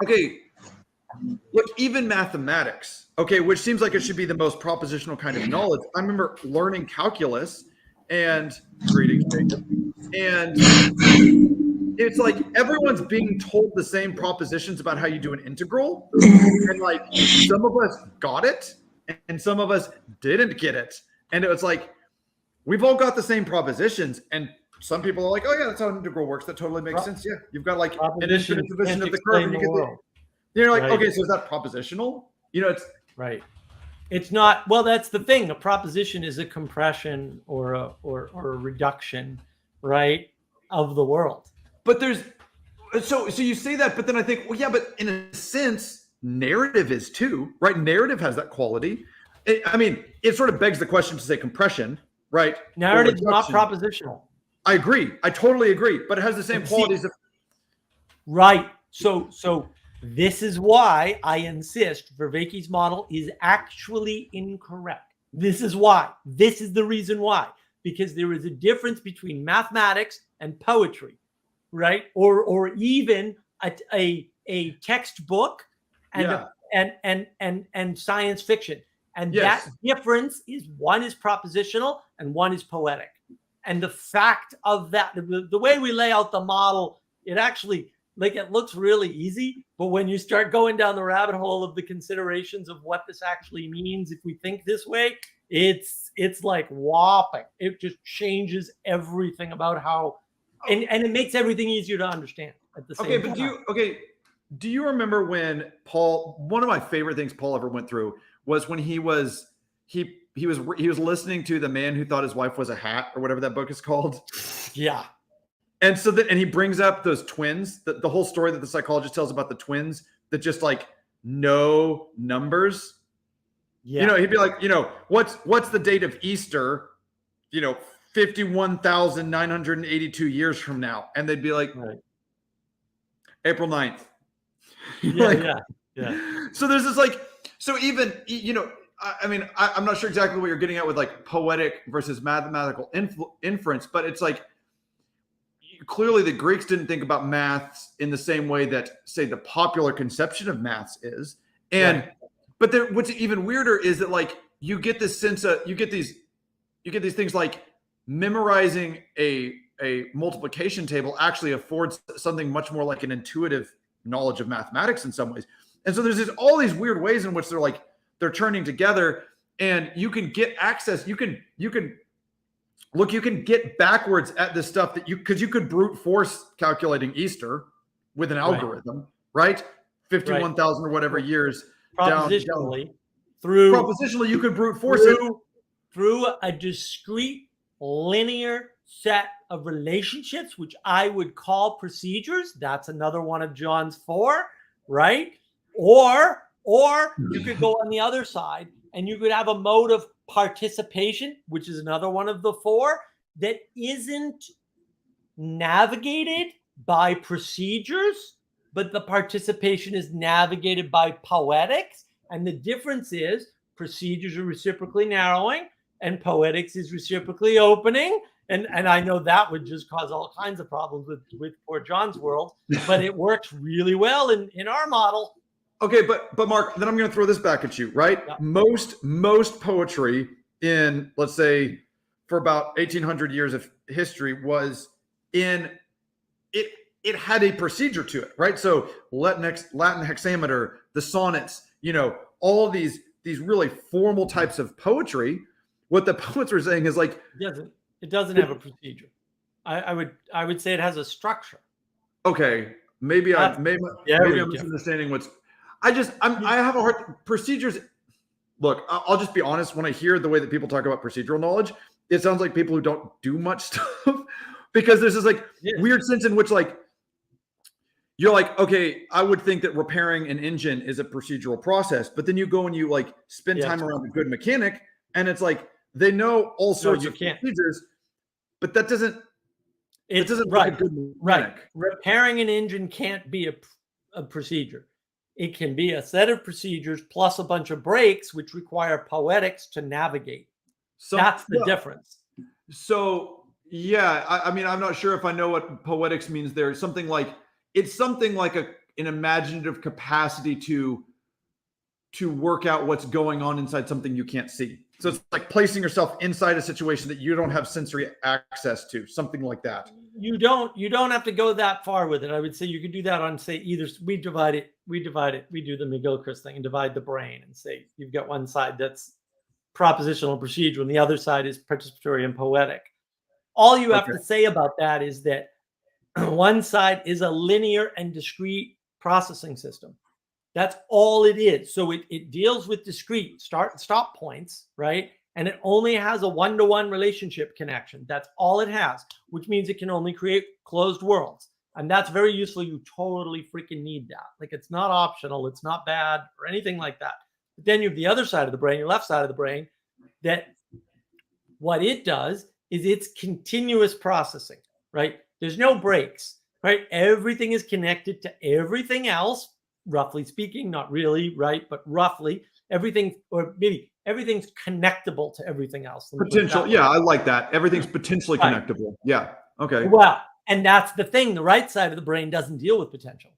okay, look, even mathematics, okay, which seems like it should be the most propositional kind of knowledge. I remember learning calculus and greetings, Jacob, and it's like everyone's being told the same propositions about how you do an integral, and like some of us got it and some of us didn't get it, and it was like we've all got the same propositions, and some people are like, oh yeah, that's how an integral works, that totally makes sense. Yeah, you've got like an infinite division of the curve, and you get the, you're like, okay, so is that propositional? You know, it's right. It's not. Well, that's the thing. A proposition is a compression or a reduction, right, of the world. But there's so you say that, but then I think, well, yeah, but in a sense, narrative is too, right? Narrative has that quality. I mean, it sort of begs the question to say compression, right? Narrative is not propositional. I agree. I totally agree. But it has the same qualities of. Right. So this is why I insist Vervaeke's model is actually incorrect. This is why. This is the reason why. Because there is a difference between mathematics and poetry, right? Or even a textbook and science fiction. And that difference is one is propositional and one is poetic. And the fact of that, the way we lay out the model, it actually, like, it looks really easy, but when you start going down the rabbit hole of the considerations of what this actually means, if we think this way, it's like whopping. It just changes everything about how, and it makes everything easier to understand at the same time. Do you remember when Paul, one of my favorite things Paul ever went through was when he was listening to The Man Who Thought His Wife Was a Hat, or whatever that book is called. Yeah. And so and he brings up those twins, the whole story that the psychologist tells about the twins that just like know numbers. Yeah. You know, he'd be like, you know, what's the date of Easter? You know, 51,982 years from now. And they'd be like, April 9th. Yeah. So there's this like, so even, you know, I mean, I'm not sure exactly what you're getting at with like poetic versus mathematical inference, but it's like, clearly the Greeks didn't think about maths in the same way that, say, the popular conception of maths is. And but there, what's even weirder is that like you get this sense of you get these things like memorizing a multiplication table actually affords something much more like an intuitive knowledge of mathematics in some ways. And so there's all these weird ways in which they're turning together, and you can get access. You can get backwards at this stuff because you could brute force calculating Easter with an algorithm, right? 51,000 or whatever years. Propositionally, you could brute force it through a discrete linear set of relationships, which I would call procedures. That's another one of John's 4, right? Or you could go on the other side and you could have a mode of participation, which is another one of the 4, that isn't navigated by procedures, but the participation is navigated by poetics. And the difference is procedures are reciprocally narrowing and poetics is reciprocally opening. And I know that would just cause all kinds of problems with poor John's world, but it works really well in our model. Okay, but Mark, then I'm going to throw this back at you, right? Yeah. Most poetry in, let's say, for about 1,800 years of history was in it. It had a procedure to it, right? So Latin hexameter, the sonnets, you know, all these really formal types of poetry. What the poets were saying is like it doesn't have a procedure. I would say it has a structure. Okay, maybe I'm misunderstanding what's. I have a hard procedures. Look, I'll just be honest. When I hear the way that people talk about procedural knowledge, it sounds like people who don't do much stuff, because there's this like weird sense in which like you're like, okay, I would think that repairing an engine is a procedural process, but then you go and you like spend time around a good mechanic, and it's like they know all sorts of procedures, but that doesn't. It doesn't right. Like a good mechanic. Repairing an engine can't be a procedure. It can be a set of procedures plus a bunch of breaks, which require poetics to navigate. So that's the difference. So, yeah, I mean, I'm not sure if I know what poetics means there. It's something like an imaginative capacity to work out what's going on inside something you can't see. So it's like placing yourself inside a situation that you don't have sensory access to, something like that. You don't have to go that far with it. I would say you could do that on, say, either we do the McGilchrist thing and divide the brain and say you've got one side that's propositional and procedural and the other side is participatory and poetic. All you have to say about that is that one side is a linear and discrete processing system. That's all it is. So it deals with discrete start and stop points, right? And it only has a one-to-one relationship connection. That's all it has, which means it can only create closed worlds. And that's very useful. You totally freaking need that. Like, it's not optional. It's not bad or anything like that. But then you have the other side of the brain, your left side of the brain, that what it does is it's continuous processing, right? There's no breaks, right? Everything is connected to everything else, roughly speaking, not really, right? But roughly everything, or maybe everything's connectable to everything else. Potential. Yeah, I like that. Everything's potentially connectable. Yeah. Okay. Well, and that's the thing. The right side of the brain doesn't deal with potential.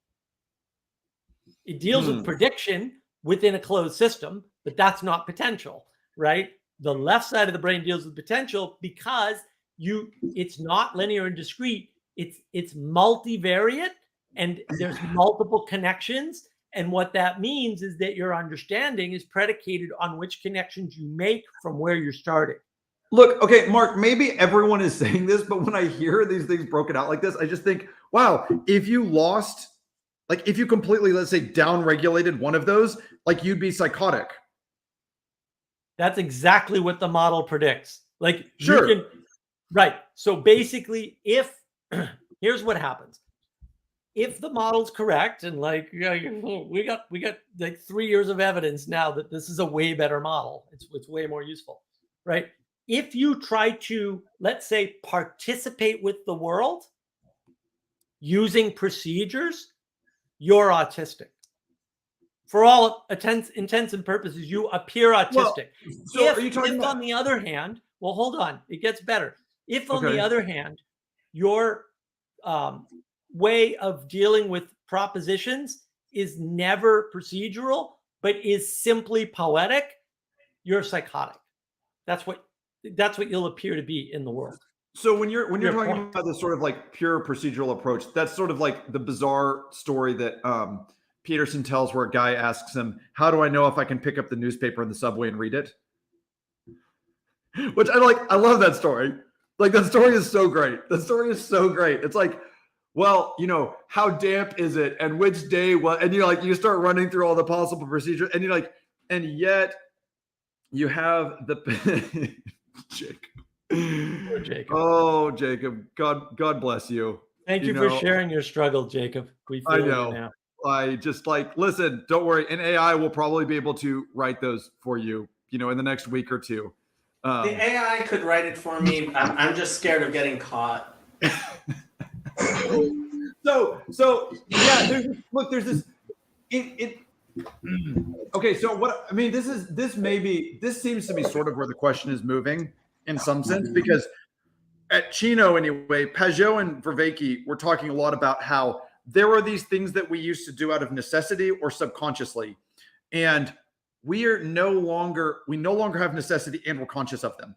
It deals with prediction within a closed system, but that's not potential, right? The left side of the brain deals with potential because it's not linear and discrete. It's multivariate and there's multiple connections. And what that means is that your understanding is predicated on which connections you make from where you're starting. Look, okay, Mark, maybe everyone is saying this, but when I hear these things broken out like this, I just think, wow, if you lost, like if you completely, let's say, down-regulated one of those, like you'd be psychotic. That's exactly what the model predicts. Like, sure. Right. So basically, here's what happens. If the model's correct, and like, we got like 3 years of evidence now that this is a way better model. It's way more useful, right? If you try to, let's say, participate with the world using procedures, you're autistic. For all intents and purposes, you appear autistic. Well, so are you talking about... on the other hand, well, hold on, it gets better. If on the other hand, your way of dealing with propositions is never procedural, but is simply poetic, you're psychotic. That's what you'll appear to be in the world. So when you're talking about this sort of like pure procedural approach, that's sort of like the bizarre story that Peterson tells where a guy asks him, how do I know if I can pick up the newspaper in the subway and read it? Which I like. I love that story. Like, that story is so great. The story is so great. It's like, well, how damp is it? And which day? And you start running through all the possible procedures, and you're like, and yet you have the Jacob. Poor Jacob. Oh, Jacob. God bless you. Thank you for sharing your struggle, Jacob. I know. Now. I just listen, don't worry. An AI will probably be able to write those for you, in the next week or two. The AI could write it for me. I'm just scared of getting caught. So yeah, there's this. Okay, so what I mean, this seems to be sort of where the question is moving in some sense, because at Chino anyway, Pageau and Vervaeke were talking a lot about how there are these things that we used to do out of necessity or subconsciously, and we no longer have necessity and we're conscious of them.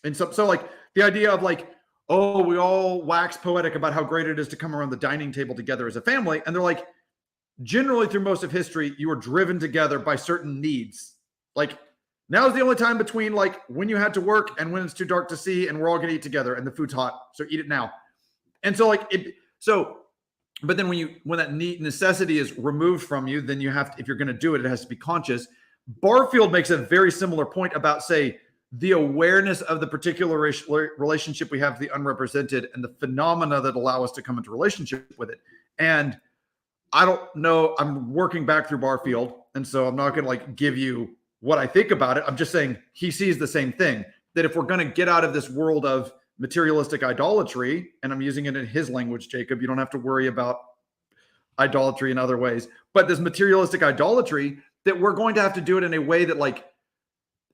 And so like the idea of like, oh, we all wax poetic about how great it is to come around the dining table together as a family. And they're like, generally through most of history, you were driven together by certain needs. Like, now's the only time between like when you had to work and when it's too dark to see and we're all going to eat together and the food's hot. So eat it now. And so like but then when that necessity is removed from you, then you have to, if you're going to do it, it has to be conscious. Barfield makes a very similar point about, say, the awareness of the particular relationship we have to the unrepresented and the phenomena that allow us to come into relationship with it. And I don't know, I'm working back through Barfield, and so I'm not going to like give you what I think about it. I'm just saying he sees the same thing, that if we're going to get out of this world of materialistic idolatry, and I'm using it in his language, Jacob, you don't have to worry about idolatry in other ways, but this materialistic idolatry, that we're going to have to do it in a way that like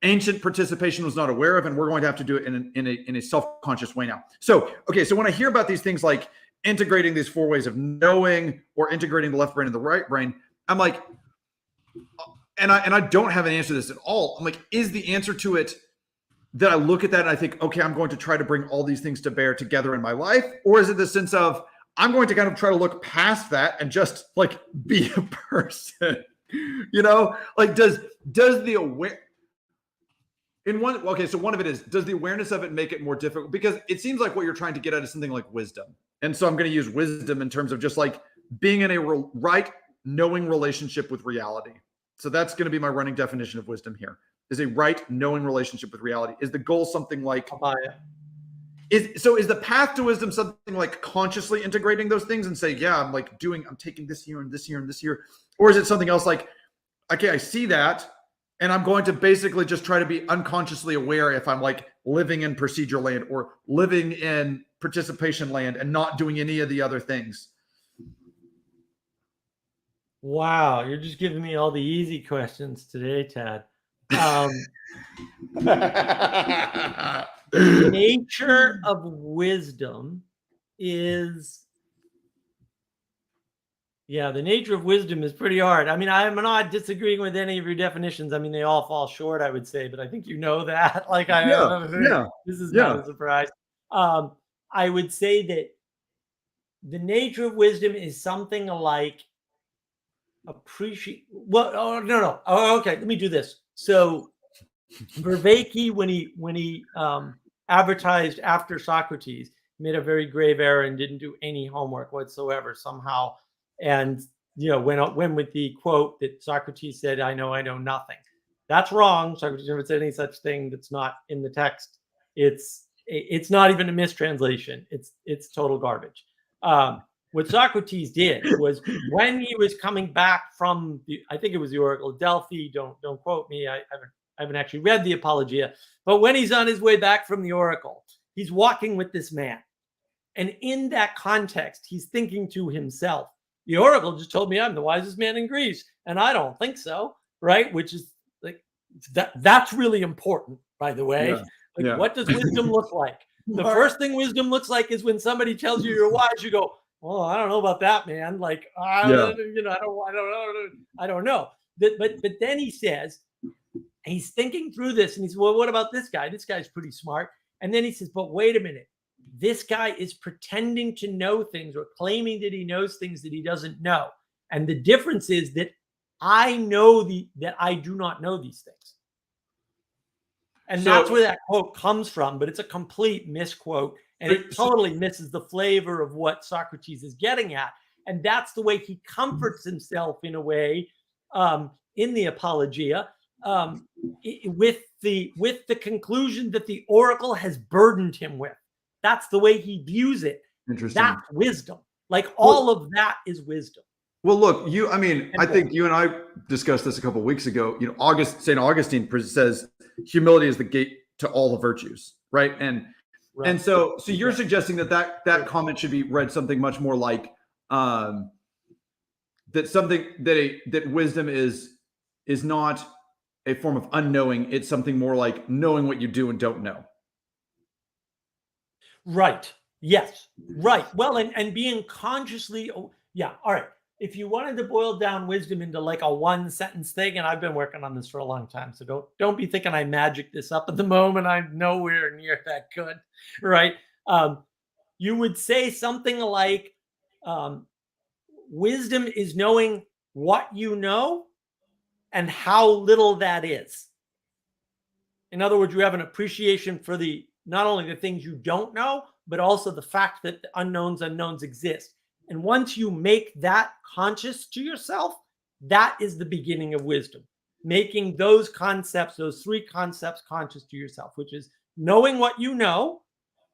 ancient participation was not aware of, and we're going to have to do it in a self-conscious way now. So, okay, so when I hear about these things like integrating these 4 ways of knowing or integrating the left brain and the right brain, I'm like, and I don't have an answer to this at all. I'm like, is the answer to it that I look at that and I think, okay, I'm going to try to bring all these things to bear together in my life? Or is it the sense of, I'm going to kind of try to look past that and just like be a person, like does the so one of it is, does the awareness of it make it more difficult? Because it seems like what you're trying to get at is something like wisdom. And so I'm going to use wisdom in terms of just like being in a right knowing relationship with reality. So that's going to be my running definition of wisdom here, is a right knowing relationship with reality. Is the goal something like, is the path to wisdom something like consciously integrating those things and say, yeah, I'm taking this here and this here and this here? Or is it something else like, okay, I see that, and I'm going to basically just try to be unconsciously aware if I'm like living in procedure land or living in participation land and not doing any of the other things? Wow, you're just giving me all the easy questions today, Tad. The nature of wisdom is, the nature of wisdom is pretty hard. I mean, I'm not disagreeing with any of your definitions. I mean, they all fall short, I would say, but I think you know that. Like, this is not a surprise. I would say that the nature of wisdom is something like okay, let me do this. So Vervaeke, when he advertised after Socrates, made a very grave error and didn't do any homework whatsoever somehow, and went with the quote that Socrates said, I know nothing. That's wrong. Socrates never said any such thing. That's not in the text. It's not even a mistranslation. It's total garbage. What Socrates did was, when he was coming back from I think it was the Oracle of Delphi. Don't quote me. I haven't actually read the Apologia. But when he's on his way back from the Oracle, he's walking with this man. And in that context, he's thinking to himself, the Oracle just told me I'm the wisest man in Greece, and I don't think so, right? Which is like, that's really important, by the way. What does wisdom look like? The first thing wisdom looks like is when somebody tells you you're wise, you go, well, I don't know about that, man. Like, I don't know. But then he says, he's thinking through this, and he says, well, what about this guy? This guy's pretty smart. And then he says, but wait a minute. This guy is pretending to know things or claiming that he knows things that he doesn't know. And the difference is that I know that I do not know these things. And that's where that quote comes from, but it's a complete misquote. And it totally misses the flavor of what Socrates is getting at. And that's the way he comforts himself in a way in the Apologia, with the conclusion that the Oracle has burdened him with. That's the way he views it. Interesting. That's wisdom. Like, all of that is wisdom. Well, look, I think you and I discussed this a couple of weeks ago. St. Augustine says humility is the gate to all the virtues, right? And so you're suggesting that comment should be read something much more like that wisdom is not a form of unknowing. It's something more like knowing what you do and don't know. Right. Yes. Right. Well, and being consciously, all right. If you wanted to boil down wisdom into like a one sentence thing, and I've been working on this for a long time, so don't be thinking I magic this up at the moment. I'm nowhere near that good, right? You would say something like, wisdom is knowing what you know and how little that is. In other words, you have an appreciation for not only the things you don't know, but also the fact that the unknowns exist. And once you make that conscious to yourself, that is the beginning of wisdom. Making those three concepts conscious to yourself, which is knowing what you know,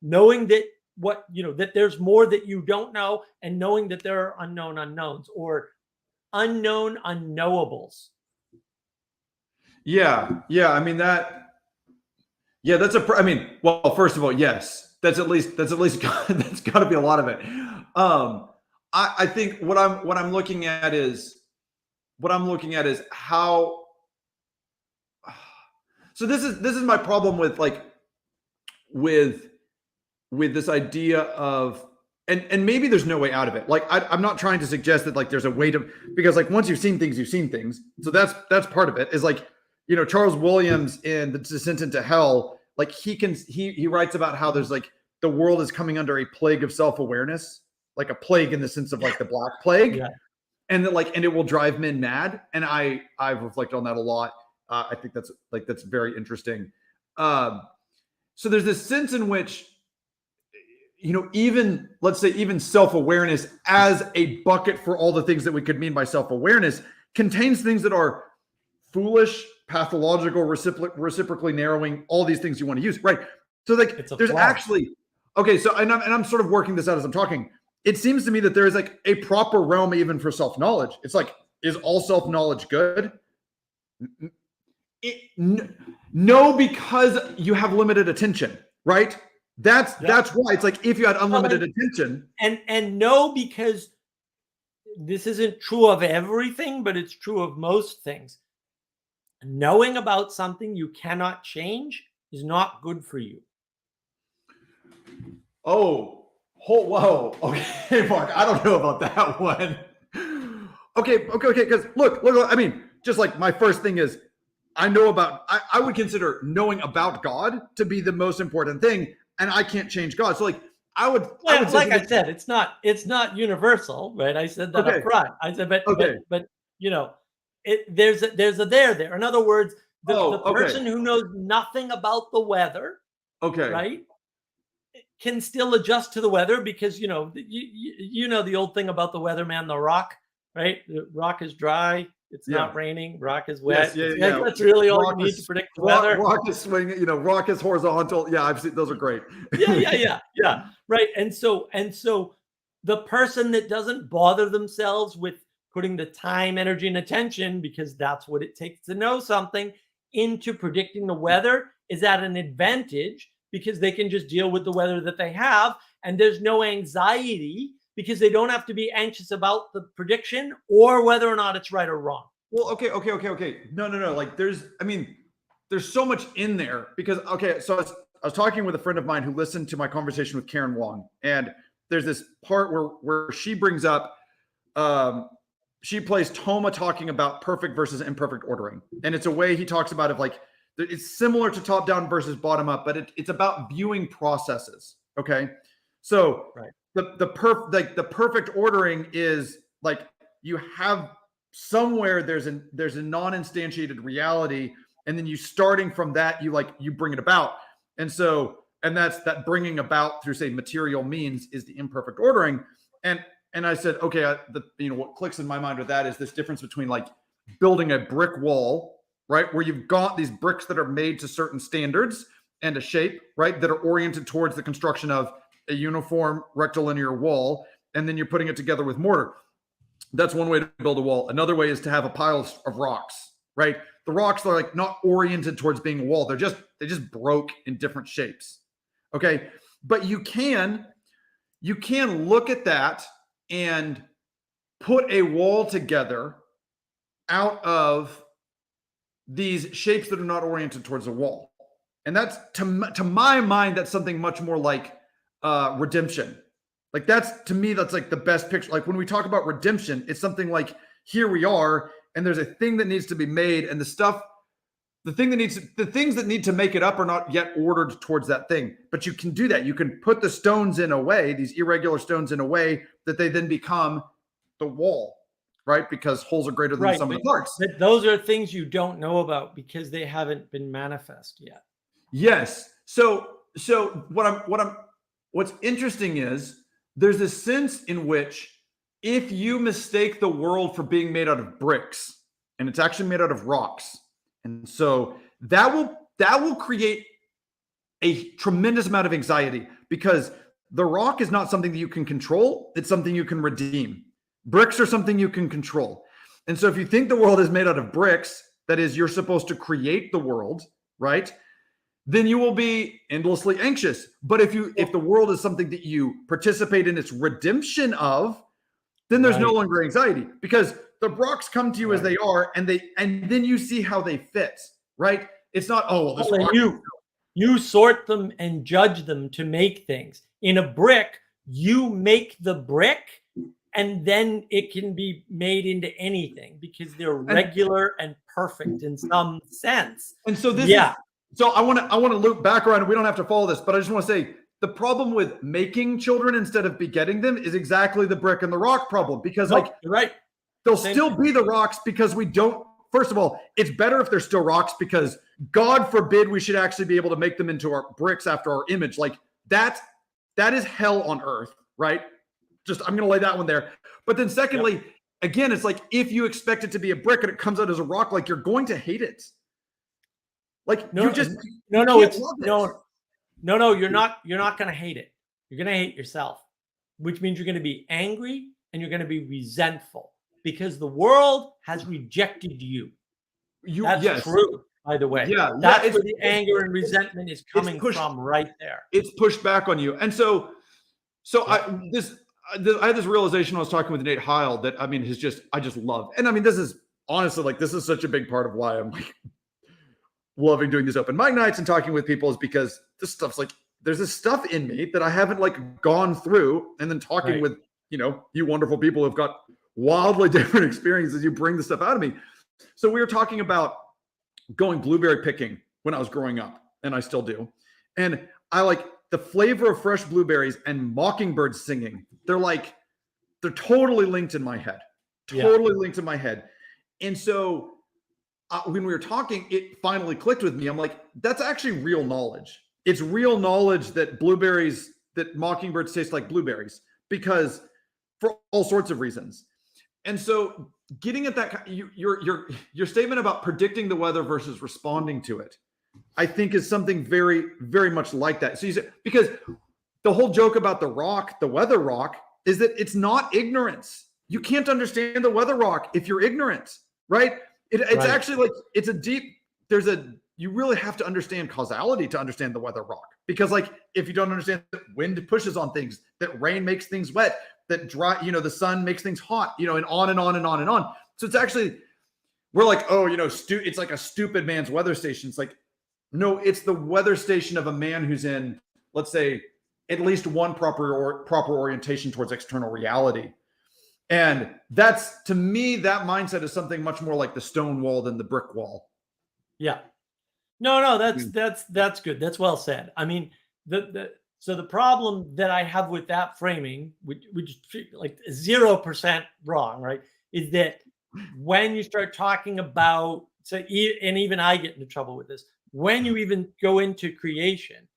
knowing that that there's more that you don't know, and knowing that there are unknown unknowns or unknown unknowables. Yeah. I mean well, first of all, yes, that's at least that's got to be a lot of it. I think what I'm looking at is how. So this is my problem with this idea of and maybe there's no way out of it. Like I'm not trying to suggest that like there's a way to, because like once you've seen things, you've seen things. So that's part of it. Is like, you know, Charles Williams in The Descent into Hell, like he writes about how there's like the world is coming under a plague of self-awareness, like a plague in the sense of like the Black Plague, Yeah. and that like, and it will drive men mad. And I've reflected on that a lot. I think that's very interesting. So there's this sense in which, you know, even let's say even self-awareness as a bucket for all the things that we could mean by self-awareness contains things that are foolish, pathological, reciprocally narrowing, all these things you want to use, right? So like there's actually, okay, so and I'm sort of working this out as I'm talking. It seems to me that there is like a proper realm even for self-knowledge. It's like, is all self-knowledge good? No, because you have limited attention, right? That's why it's like if you had unlimited attention. And no, because this isn't true of everything, but it's true of most things. Knowing about something you cannot change is not good for you. Oh, whoa. Okay, Mark, I don't know about that one. Okay. Because look. I mean, just like my first thing is, I would consider knowing about God to be the most important thing, and I can't change God. So like I would like I said, it's not universal, right? I said that up front. I said, but you know, there's a there. In other words, the person who knows nothing about the weather, right, can still adjust to the weather because you know the old thing about the weatherman, the rock, right? The rock is dry. It's not raining. Rock is wet. Yeah. That's really all you need to predict the weather. Rock is swinging. You know, rock is horizontal. Yeah, I've seen those are great. Yeah. Right. And so the person that doesn't bother themselves with putting the time, energy, and attention, because that's what it takes to know something, into predicting the weather is at an advantage because they can just deal with the weather that they have, and there's no anxiety, because they don't have to be anxious about the prediction or whether or not it's right or wrong. Well, okay. No. Like there's so much in there because, so I was talking with a friend of mine who listened to my conversation with Karen Wong, and there's this part where she brings up, she plays Toma talking about perfect versus imperfect ordering. And it's a way he talks about it like, it's similar to top down versus bottom up, but it's about viewing processes. Okay. So right. The perfect ordering is like you have somewhere there's a non-instantiated reality, and then you starting from that you bring it about, and that's that bringing about through say material means is the imperfect ordering, and I said what clicks in my mind with that is this difference between like building a brick wall, right, where you've got these bricks that are made to certain standards and a shape, right, that are oriented towards the construction of a uniform rectilinear wall, and then you're putting it together with mortar. That's one way to build a wall. Another way is to have a pile of rocks, right? The rocks are like not oriented towards being a wall. They just broke in different shapes. Okay. But you can look at that and put a wall together out of these shapes that are not oriented towards a wall. And that's to my mind, that's something much more like redemption. Like that's like the best picture. Like when we talk about redemption, it's something like here we are, and there's a thing that needs to be made, and the things that need to make it up are not yet ordered towards that thing. But you can do that. You can put the stones in a way, these irregular stones in a way that they then become the wall, right? Because holes are greater than some of the parts. But those are things you don't know about because they haven't been manifest yet. Yes. So what's interesting is there's a sense in which if you mistake the world for being made out of bricks, and it's actually made out of rocks, and so that will create a tremendous amount of anxiety because the rock is not something that you can control. It's something you can redeem. Bricks are something you can control. And so if you think the world is made out of bricks, that is, you're supposed to create the world, right? Then you will be endlessly anxious. But if the world is something that you participate in its redemption of, then there's no longer anxiety because the rocks come to you as they are, and then you see how they fit, right? It's not, this rock. You sort them and judge them to make things. In a brick, you make the brick and then it can be made into anything because they're regular and perfect in some sense. And so so I want to loop back around, and we don't have to follow this, but I just want to say the problem with making children instead of begetting them is exactly the brick and the rock problem, because you're right. They'll still be the rocks because we don't. First of all, it's better if they're still rocks, because God forbid we should actually be able to make them into our bricks after our image. Like that is hell on earth, right? Just, I'm going to lay that one there. But then secondly, again, it's like, if you expect it to be a brick and it comes out as a rock, like, you're going to hate it. Like, no, you're not going to hate it. You're going to hate yourself, which means you're going to be angry and you're going to be resentful because the world has rejected you. That's true, by the way. Yeah, that's where the anger and resentment is coming from, right there. It's pushed back on you. And so I had this realization when I was talking with Nate Heil that, I mean, I just love. And I mean, this is honestly, like, this is such a big part of why I'm like loving doing these open mic nights and talking with people, is because this stuff's like, there's this stuff in me that I haven't like gone through, and then talking with, you wonderful people who've got wildly different experiences, you bring the stuff out of me. So we were talking about going blueberry picking when I was growing up, and I still do. And I like the flavor of fresh blueberries and mockingbirds singing. They're totally linked in my head. Linked in my head. And so when we were talking, it finally clicked with me. I'm like, that's actually real knowledge. It's real knowledge that mockingbirds taste like blueberries, because for all sorts of reasons. And so getting at that, your statement about predicting the weather versus responding to it, I think is something very, very much like that. So you said, because the whole joke about the weather rock, is that it's not ignorance. You can't understand the weather rock if you're ignorant, right? It's actually like, you really have to understand causality to understand the weather rock. Because like, if you don't understand that wind pushes on things, that rain makes things wet, that dry, the sun makes things hot, and on and on and on and on. So it's actually, we're like, oh, it's like a stupid man's weather station. It's like, no, it's the weather station of a man who's in, let's say, at least one proper orientation towards external reality. And that's, to me, that mindset is something much more like the stone wall than the brick wall. Yeah. No, that's good. That's well said. I mean, so the problem that I have with that framing, which is like 0% wrong, right, is that when you start talking about, and even I get into trouble with this, when you even go into creation,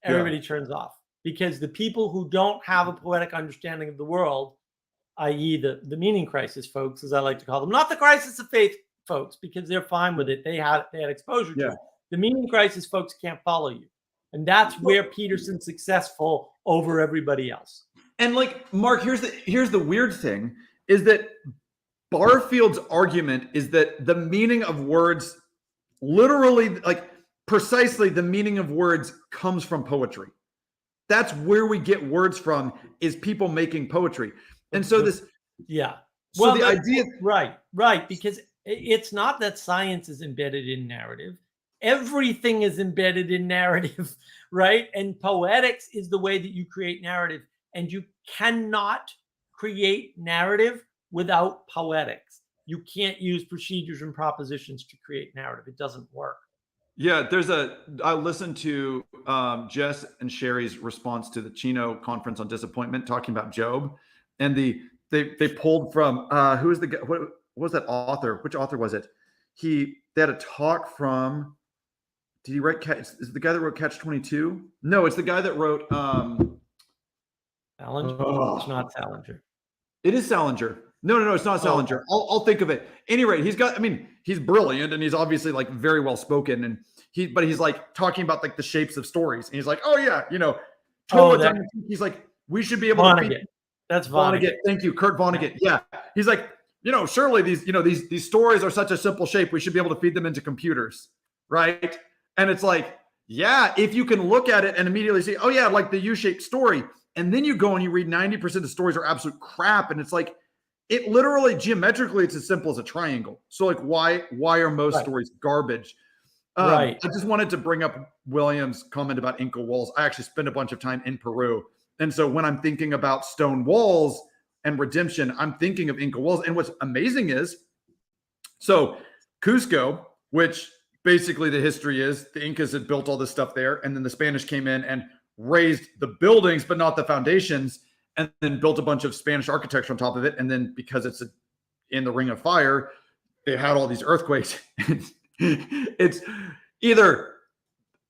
everybody turns off, because the people who don't have a poetic understanding of the world, i.e. the meaning crisis folks, as I like to call them, not the crisis of faith folks, because they're fine with it. They had exposure to it. The meaning crisis folks can't follow you. And that's where Peterson's successful over everybody else. And like, Mark, here's the weird thing, is that Barfield's argument is that the meaning of words, literally, like precisely the meaning of words, comes from poetry. That's where we get words from, is people making poetry. And so this, So the idea, right, because it's not that science is embedded in narrative. Everything is embedded in narrative, right? And poetics is the way that you create narrative. And you cannot create narrative without poetics. You can't use procedures and propositions to create narrative. It doesn't work. Yeah, I listened to Jess and Sherry's response to the Chino conference on disappointment, talking about Job. And they pulled from, who was the guy, what was that author? Which author was it? They had a talk from, did he write, is it the guy that wrote Catch-22? No, it's the guy that wrote. Salinger? It's not Salinger. It is Salinger. No, it's not Salinger. I'll think of it. Anyway, he's brilliant, and he's obviously like very well spoken, and but he's like talking about like the shapes of stories, and he's like, oh yeah, he's like, we should be able to. That's Vonnegut. Thank you, Kurt Vonnegut. Yeah, he's like, surely these stories are such a simple shape, we should be able to feed them into computers, right? And it's like, yeah, if you can look at it and immediately say, oh yeah, like the U-shaped story, and then you go and you read 90% of the stories are absolute crap, and it's like, it literally geometrically, it's as simple as a triangle. So like, why are most stories garbage? I just wanted to bring up William's comment about Inca walls. I actually spent a bunch of time in Peru, And so when I'm thinking about stone walls and redemption, I'm thinking of Inca walls. And what's amazing is, so Cusco, which basically the history is the Incas had built all this stuff there, and then the Spanish came in and raised the buildings, but not the foundations, and then built a bunch of Spanish architecture on top of it. And then because it's in the Ring of Fire, they had all these earthquakes. It's either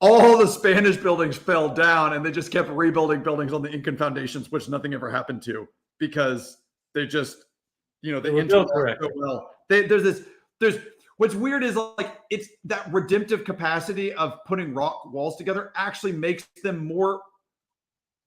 all the Spanish buildings fell down and they just kept rebuilding buildings on the Incan foundations, which nothing ever happened to, because they just, they built so well. There's what's weird is like it's that redemptive capacity of putting rock walls together actually makes them more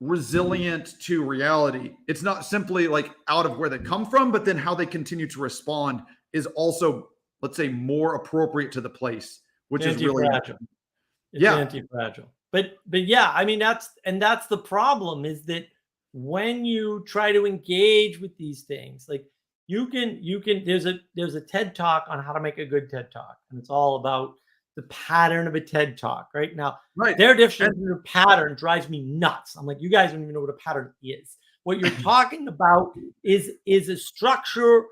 resilient to reality. It's not simply like out of where they come from, but then how they continue to respond is also, let's say, more appropriate to the place, which is really anti-fragile. But yeah, I mean that's the problem, is that when you try to engage with these things, like you can there's a TED Talk on how to make a good TED Talk, and it's all about the pattern of a TED Talk. Right now, their definition of pattern drives me nuts. I'm like, you guys don't even know what a pattern is. What you're talking about is a structure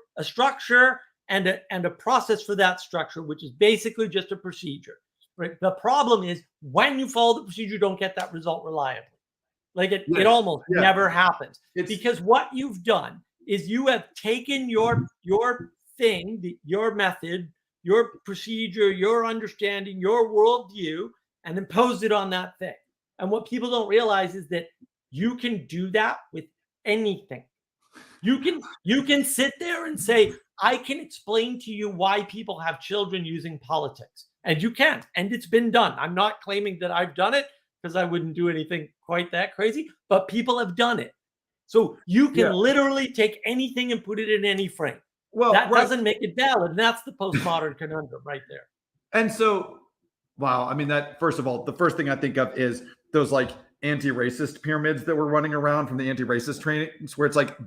and a process for that structure, which is basically just a procedure. Right. The problem is when you follow the procedure, you don't get that result reliably. Like it almost never happens. Because what you've done is you have taken your thing, your method, your procedure, your understanding, your worldview, and imposed it on that thing. And what people don't realize is that you can do that with anything. You can sit there and say, I can explain to you why people have children using politics. And you can. And it's been done. I'm not claiming that I've done it, because I wouldn't do anything quite that crazy, but people have done it. So you can literally take anything and put it in any frame. Well, that doesn't make it valid. And that's the postmodern conundrum right there. And so, wow. I mean, that, first of all, the first thing I think of is those like anti-racist pyramids that were running around from the anti-racist trainings, where it's like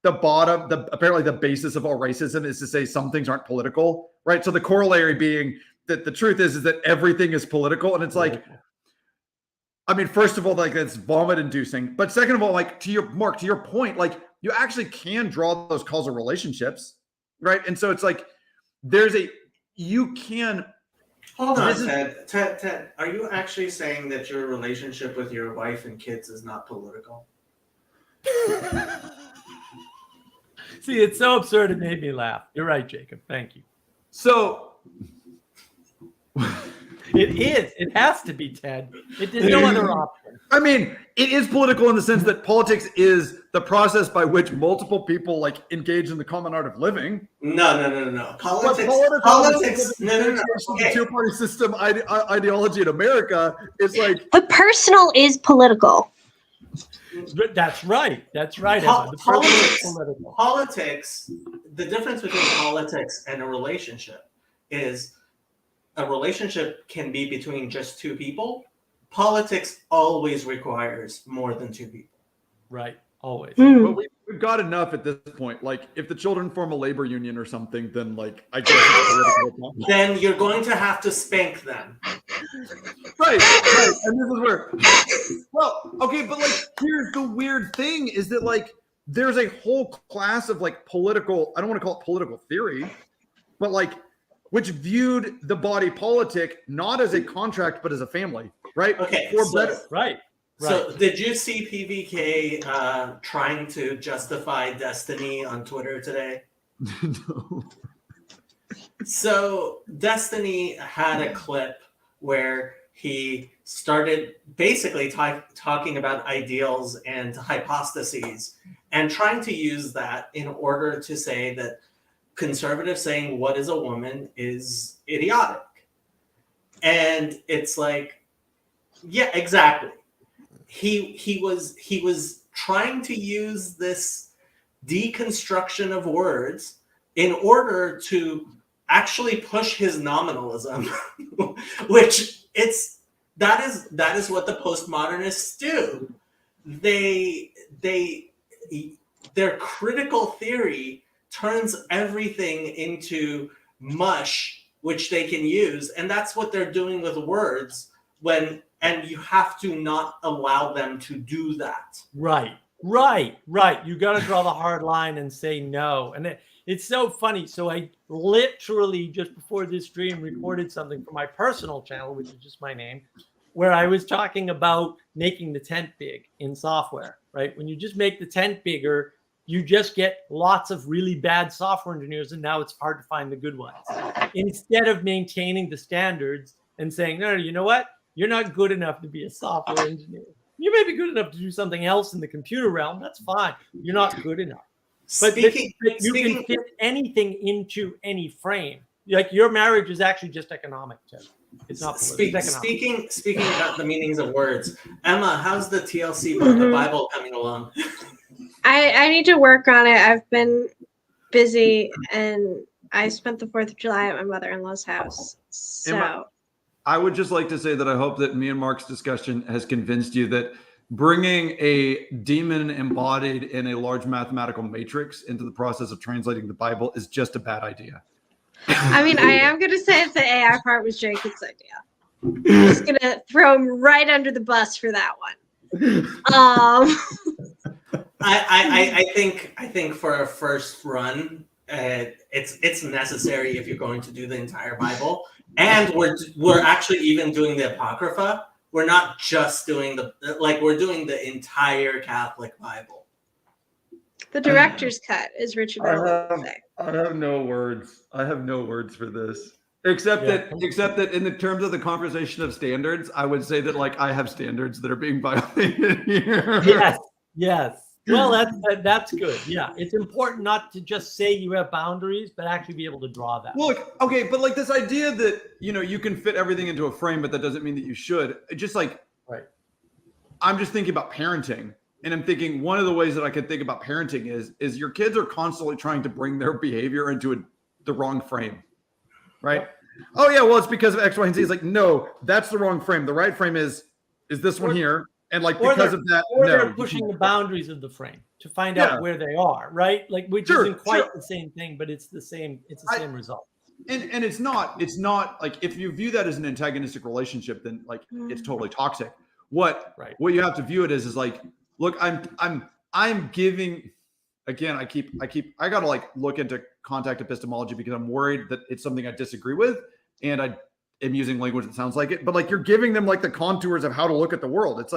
apparently the basis of all racism is to say some things aren't political, right? So the corollary being that the truth is that everything is political. And it's like, I mean, first of all, like that's vomit inducing, but second of all, like to your point, like you actually can draw those causal relationships, right? And so it's like, you can. Hold on, Ted, are you actually saying that your relationship with your wife and kids is not political? See, it's so absurd it made me laugh. You're right, Jacob. Thank you. So it is. It has to be, Ted. There's no other option. I mean, it is political in the sense that politics is the process by which multiple people like engage in the common art of living. No. Politics. No. The two-party system ideology in America is like. But personal is political. That's right. Politics, the difference between politics and a relationship is a relationship can be between just two people. Politics always requires more than two people. Right. Always. But we've got enough at this point. Like if the children form a labor union or something, then like I guess it's political. Then you're going to have to spank them. Right. And this is where, well, okay, but like here's the weird thing is that like there's a whole class of like political, I don't want to call it political theory, but like which viewed the body politic not as a contract but as a family, right? Okay. Right. So did you see PVK trying to justify Destiny on Twitter today? No. So Destiny had a clip where he started basically talking about ideals and hypostases and trying to use that in order to say that conservatives saying what is a woman is idiotic. And it's like, yeah, exactly. He was trying to use this deconstruction of words in order to actually push his nominalism, which that is what the postmodernists do. Their critical theory turns everything into mush, which they can use, and that's what they're doing with words when and you have to not allow them to do that. Right. You got to draw the hard line and say no. And it's so funny. So I literally just before this stream recorded something for my personal channel, which is just my name, where I was talking about making the tent big in software, right? When you just make the tent bigger, you just get lots of really bad software engineers, and now it's hard to find the good ones. Instead of maintaining the standards and saying, no, you know what? You're not good enough to be a software engineer. You may be good enough to do something else in the computer realm. That's fine. You're not good enough. But you can fit anything into any frame. Like your marriage is actually just economic, too. It's not political. Speaking about the meanings of words, Emma, how's the TLC book, the Bible, coming along? I need to work on it. I've been busy, and I spent the 4th of July at my mother-in-law's house. So I would just like to say that I hope that me and Mark's discussion has convinced you that bringing a demon embodied in a large mathematical matrix into the process of translating the Bible is just a bad idea. I mean, I am going to say if the AI part was Jacob's idea. I'm just going to throw him right under the bus for that one. I think for a first run, it's necessary if you're going to do the entire Bible, and we're actually even doing the Apocrypha. We're not just doing we're doing the entire Catholic Bible. The director's cut, is Richard Bell. I have no words. I have no words for this. Except that in the terms of the conversation of standards, I would say that I have standards that are being violated here. Yes. Well, that's good. Yeah, it's important not to just say you have boundaries, but actually be able to draw that. Look, okay, but this idea that you can fit everything into a frame, but that doesn't mean that you should. Just right. I'm just thinking about parenting, and I'm thinking one of the ways that I could think about parenting is your kids are constantly trying to bring their behavior into the wrong frame, right? Oh yeah, well it's because of X, Y, and Z. It's no, that's the wrong frame. The right frame is this one here. And because of that, they're pushing the boundaries of the frame to find out where they are, right? Which isn't quite the same thing, but it's the same. It's the same result. And it's not if you view that as an antagonistic relationship, then it's totally toxic. What you have to view it as look, I'm giving. Again, I gotta look into contact epistemology because I'm worried that it's something I disagree with, and I am using language that sounds like it, but you're giving them the contours of how to look at the world. It's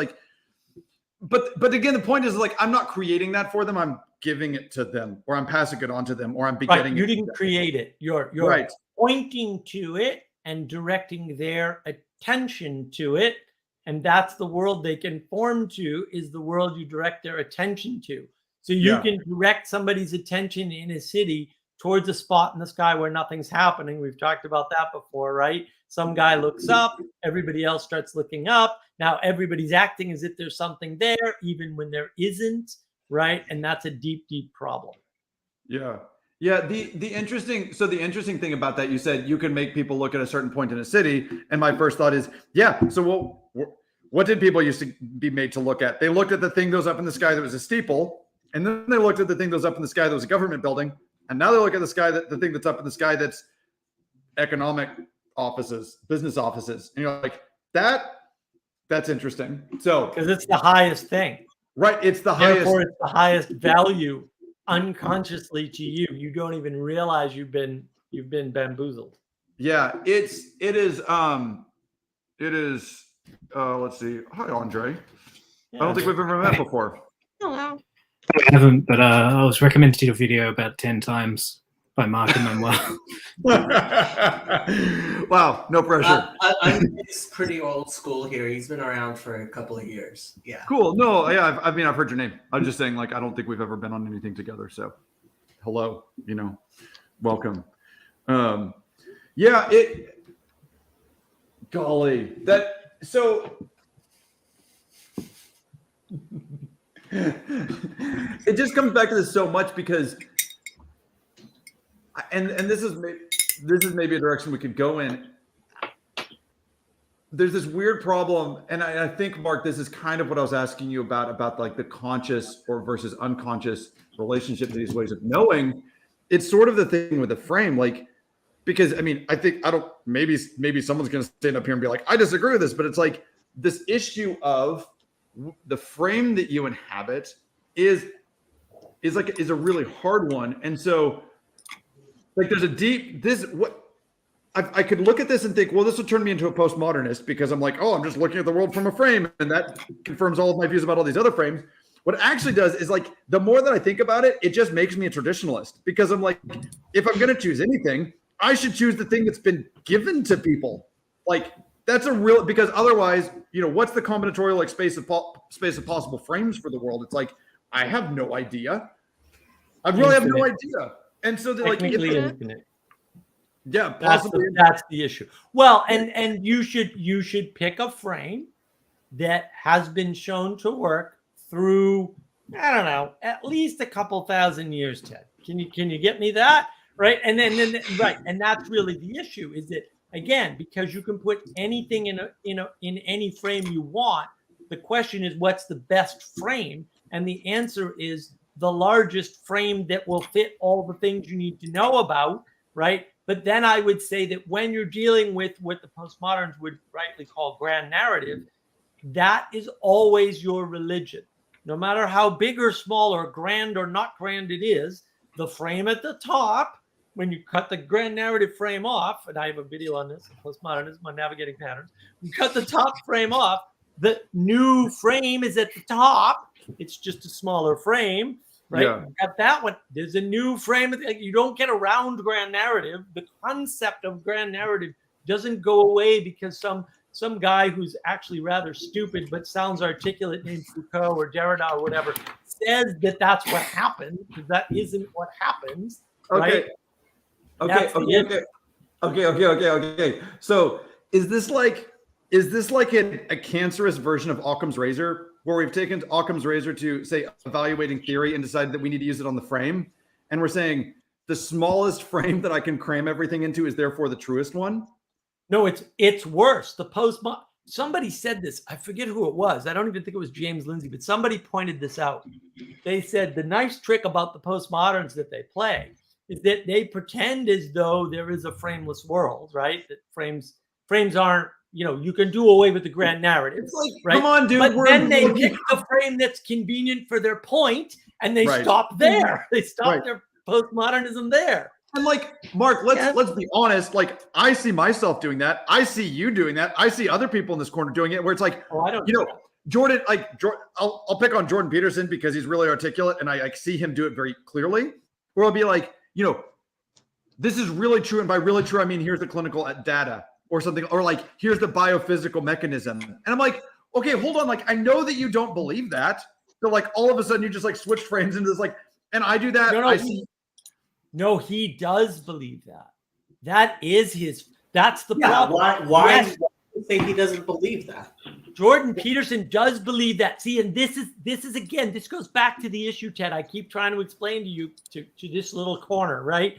but again, the point is I'm not creating that for them. I'm giving it to them, or I'm passing it on to them, or I'm begetting. You didn't create it. You're pointing to it and directing their attention to it. And that's the world they conform to, is the world you direct their attention to. So you can direct somebody's attention in a city towards a spot in the sky where nothing's happening. We've talked about that before, right? Some guy looks up, everybody else starts looking up. Now everybody's acting as if there's something there, even when there isn't, right? And that's a deep, deep problem. Yeah. Yeah. The interesting thing about that, you said you can make people look at a certain point in a city. And my first thought is, so what did people used to be made to look at? They looked at the thing that was up in the sky that was a steeple, and then they looked at the thing that was up in the sky that was a government building. And now they look at the thing that's up in the sky that's economic offices, business offices. And you're that's interesting. So because it's the highest thing. Right. It's the highest. Therefore, it's the highest value unconsciously to you. You don't even realize you've been bamboozled. Yeah, it is. Let's see. Hi, Andre. Yeah. I don't think we've ever met before. Hello. I haven't, but I was recommended your video about 10 times by Mark and Manuel. Wow, no pressure. He's pretty old school here. He's been around for a couple of years. Yeah. Cool. No, yeah, I've heard your name. I'm just saying, I don't think we've ever been on anything together. So, hello, welcome. Golly, it just comes back to this so much because, and this is maybe a direction we could go in. There's this weird problem, and I think, Mark, this is kind of what I was asking you about the conscious or versus unconscious relationship to these ways of knowing. It's sort of the thing with the frame, because maybe someone's going to stand up here and be like, I disagree with this, but it's this issue of the frame that you inhabit is a really hard one. And so like there's a deep, I could look at this and think, well, this will turn me into a postmodernist because I'm like, oh, I'm just looking at the world from a frame, and that confirms all of my views about all these other frames. What it actually does is like, the more that I think about it, it just makes me a traditionalist, because I'm like, if I'm going to choose anything, I should choose the thing that's been given to people. Like that's because otherwise, what's the combinatorial like space of possible frames for the world? It's like, I have no idea. I really have no idea. And so they're like, infinite. Yeah, possibly. That's the issue. Well, and you should pick a frame that has been shown to work through, I don't know, at least a couple thousand years, Ted. Can you get me that? Right. And then right. And that's really the issue, is that again, because you can put anything in any frame you want, the question is what's the best frame? And the answer is the largest frame that will fit all the things you need to know about, right? But then I would say that when you're dealing with what the postmoderns would rightly call grand narrative, that is always your religion. No matter how big or small or grand or not grand it is, the frame at the top, when you cut the grand narrative frame off, and I have a video on this, postmodernism on navigating patterns, you cut the top frame off, the new frame is at the top. It's just a smaller frame, right? Yeah. You got that one. There's a new frame. You don't get around grand narrative. The concept of grand narrative doesn't go away because some guy who's actually rather stupid but sounds articulate named Foucault or Derrida or whatever says that that's what happened, because that isn't what happens, right? Okay. So is this like a cancerous version of Occam's razor, where we've taken Occam's razor to say evaluating theory and decided that we need to use it on the frame, and we're saying the smallest frame that I can cram everything into is therefore the truest one? No, it's worse. Somebody said this. I forget who it was. I don't even think it was James Lindsay, but somebody pointed this out. They said the nice trick about the postmoderns that they play is that they pretend as though there is a frameless world, right? That frames aren't, you can do away with the grand narrative. It's like, right? Come on, dude. But then they pick the frame that's convenient for their point, and they stop there. They stop their postmodernism there. And like, Mark, let's be honest. Like, I see myself doing that. I see you doing that. I see other people in this corner doing it, where it's like, Jordan, I'll pick on Jordan Peterson because he's really articulate, and I see him do it very clearly. Where I'll be like, this is really true, and by really true, I mean here's the clinical data or something, or like here's the biophysical mechanism, and I'm like, okay, hold on, like I know that you don't believe that, so like all of a sudden you just like switch frames into this, like, and I do that. No, he does believe that. That's the problem. Why do you say he doesn't believe that? Jordan Peterson does believe that. See, and this is again, this goes back to the issue, Ted. I keep trying to explain to you to this little corner, right?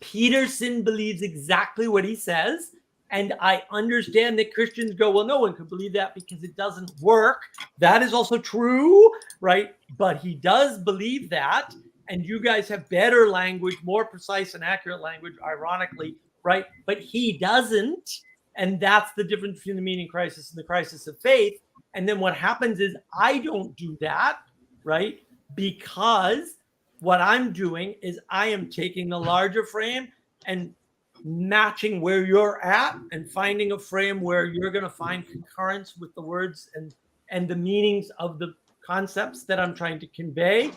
Peterson believes exactly what he says. And I understand that Christians go, well, no one could believe that because it doesn't work. That is also true, right? But he does believe that. And you guys have better language, more precise and accurate language, ironically, right? But he doesn't. And that's the difference between the meaning crisis and the crisis of faith. And then what happens is I don't do that, right? Because what I'm doing is I am taking the larger frame and matching where you're at and finding a frame where you're going to find concurrence with the words and the meanings of the concepts that I'm trying to convey.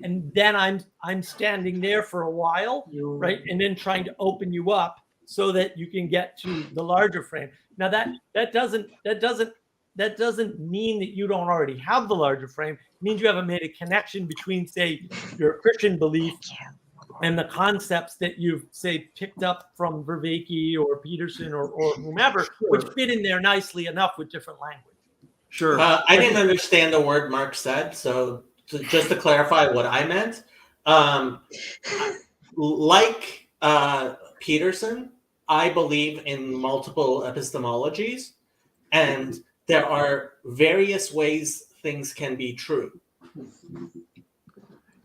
And then I'm standing there for a while, right? And then trying to open you up so that you can get to the larger frame. Now that doesn't mean that you don't already have the larger frame. It means you haven't made a connection between, say, your Christian belief and the concepts that you've, say, picked up from Vervaeke or Peterson or whomever, which fit in there nicely enough with different language. Sure. I didn't understand the word Mark said, so just to clarify what I meant, like Peterson, I believe in multiple epistemologies, and there are various ways things can be true.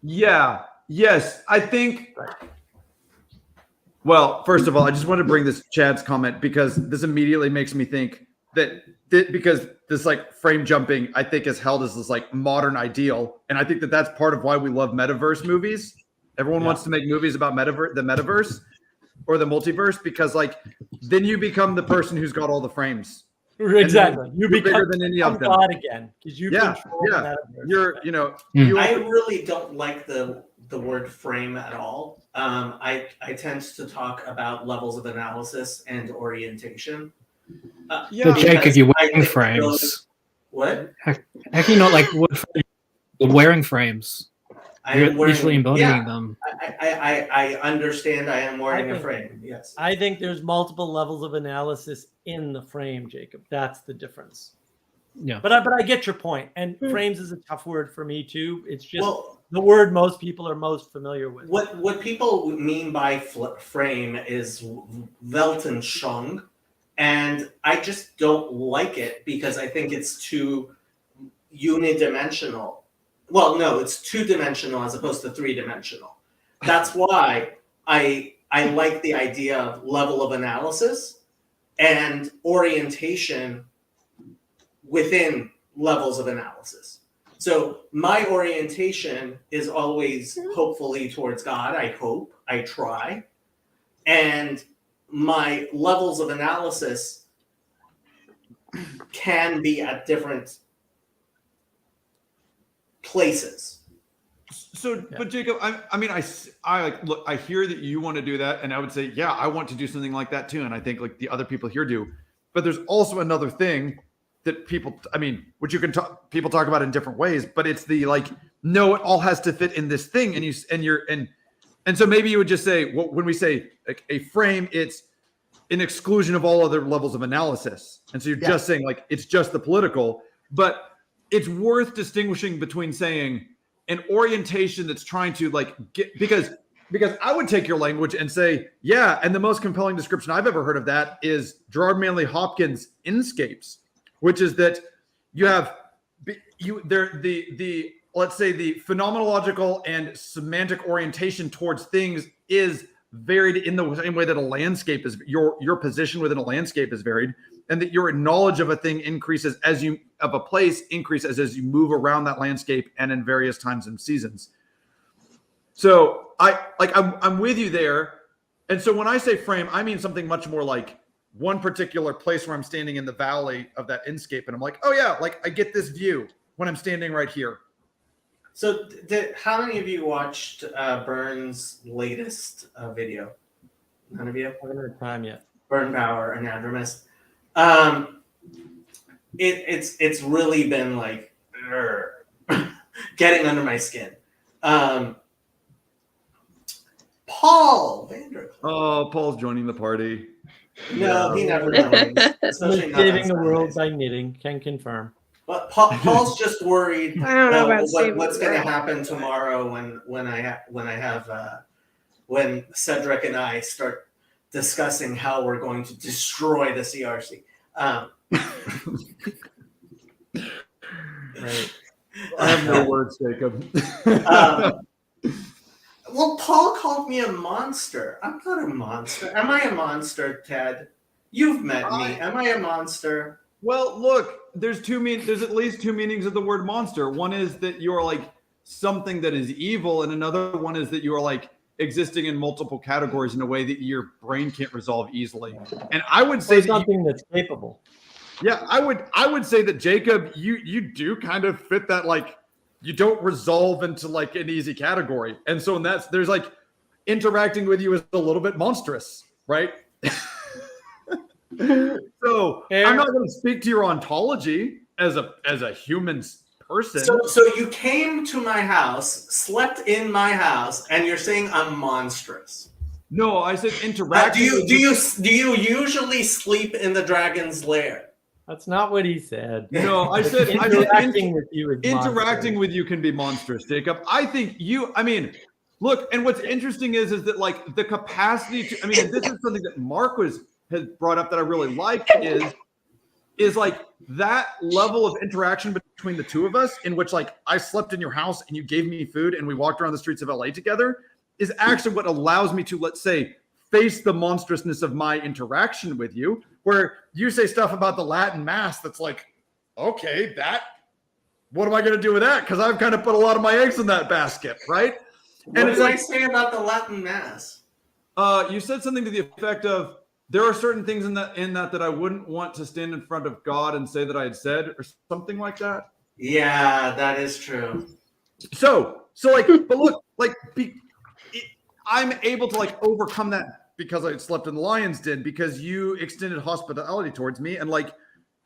Yeah. Yes. I think. Well, first of all, I just want to bring this Chad's comment because this immediately makes me think because this like frame jumping, I think, is held as this like modern ideal, and I think that that's part of why we love metaverse movies. Everyone wants to make movies about the metaverse or the multiverse, because like then you become the person who's got all the frames. Exactly. You become bigger than any of them. God again, because you control the metaverse. I really don't like the word frame at all. I tend to talk about levels of analysis and orientation. But Jacob, you're wearing frames. What? How can you not like wearing frames? You're literally embodying them. I understand. I am wearing a frame. Yes. I think there's multiple levels of analysis in the frame, Jacob. That's the difference. Yeah. But I get your point. And frames is a tough word for me too. It's just the word most people are most familiar with. What people mean by frame is Weltanschauung, and I just don't like it because I think it's too unidimensional. Well, no, it's two-dimensional as opposed to three-dimensional. That's why I like the idea of level of analysis and orientation within levels of analysis. So my orientation is always hopefully towards God. I hope, I try. And my levels of analysis can be at different places. So, but Jacob, I like, look, I hear that you want to do that, and I would say, yeah, I want to do something like that too, and I think like the other people here do. But there's also another thing that people, which you can talk, people talk about in different ways, but it's the like, no, it all has to fit in this thing, and so maybe you would just say, well, when we say like a frame, it's an exclusion of all other levels of analysis, and so you're just saying like it's just the political, but it's worth distinguishing between saying an orientation that's trying to like get, because I would take your language and say, yeah, and the most compelling description I've ever heard of that is Gerard Manley Hopkins' Inscapes, which is that you have let's say the phenomenological and semantic orientation towards things is varied in the same way that a landscape is, your position within a landscape is varied, and that your knowledge of a thing increases as you move around that landscape and in various times and seasons. So I'm with you there. And so when I say frame, I mean something much more like one particular place where I'm standing in the valley of that inscape, and I'm like, oh yeah, like I get this view when I'm standing right here. So how many of you watched Byrne's latest video? None of you? I haven't had time yet. Burn Power, Anadromist. It's really been like getting under my skin. Paul Vanderklay. Oh, Paul's joining the party. No, he never joins. Especially not saving the world by knitting. Can confirm. But Paul's just worried I don't know about what's going to happen tomorrow when Cedric and I start discussing how we're going to destroy the CRC. Right. I have no words, Jacob. Well, Paul called me a monster. I'm not a monster. Am I a monster, Ted? You've met me. Am I a monster? Well, look, there's at least two meanings of the word monster. One is that you're like something that is evil, and another one is that you are like existing in multiple categories in a way that your brain can't resolve easily. And I would say something that's capable. Yeah, I would say that Jacob, you do kind of fit that, like you don't resolve into like an easy category. And so there's like interacting with you is a little bit monstrous, right? So I'm not going to speak to your ontology as a human person. So you came to my house, slept in my house, and you're saying I'm monstrous. No, I said interacting. Do you usually sleep in the dragon's lair? That's not what he said. No, I said interacting with you is interacting with you can be monstrous, Jacob. I think look, and what's interesting is that like the capacity to, this is something that Mark has brought up that I really like is like that level of interaction between the two of us, in which like I slept in your house and you gave me food and we walked around the streets of LA together, is actually what allows me to, let's say, face the monstrousness of my interaction with you, where you say stuff about the Latin Mass that's like, okay, what am I going to do with that? Because I've kind of put a lot of my eggs in that basket, right? What And did I say about the Latin Mass? You said something to the effect of, there are certain things in that I wouldn't want to stand in front of God and say that I had said, or something like that. Yeah, that is true. So like, but look, like, I'm able to like overcome that because I slept in the lion's den, because you extended hospitality towards me, and like,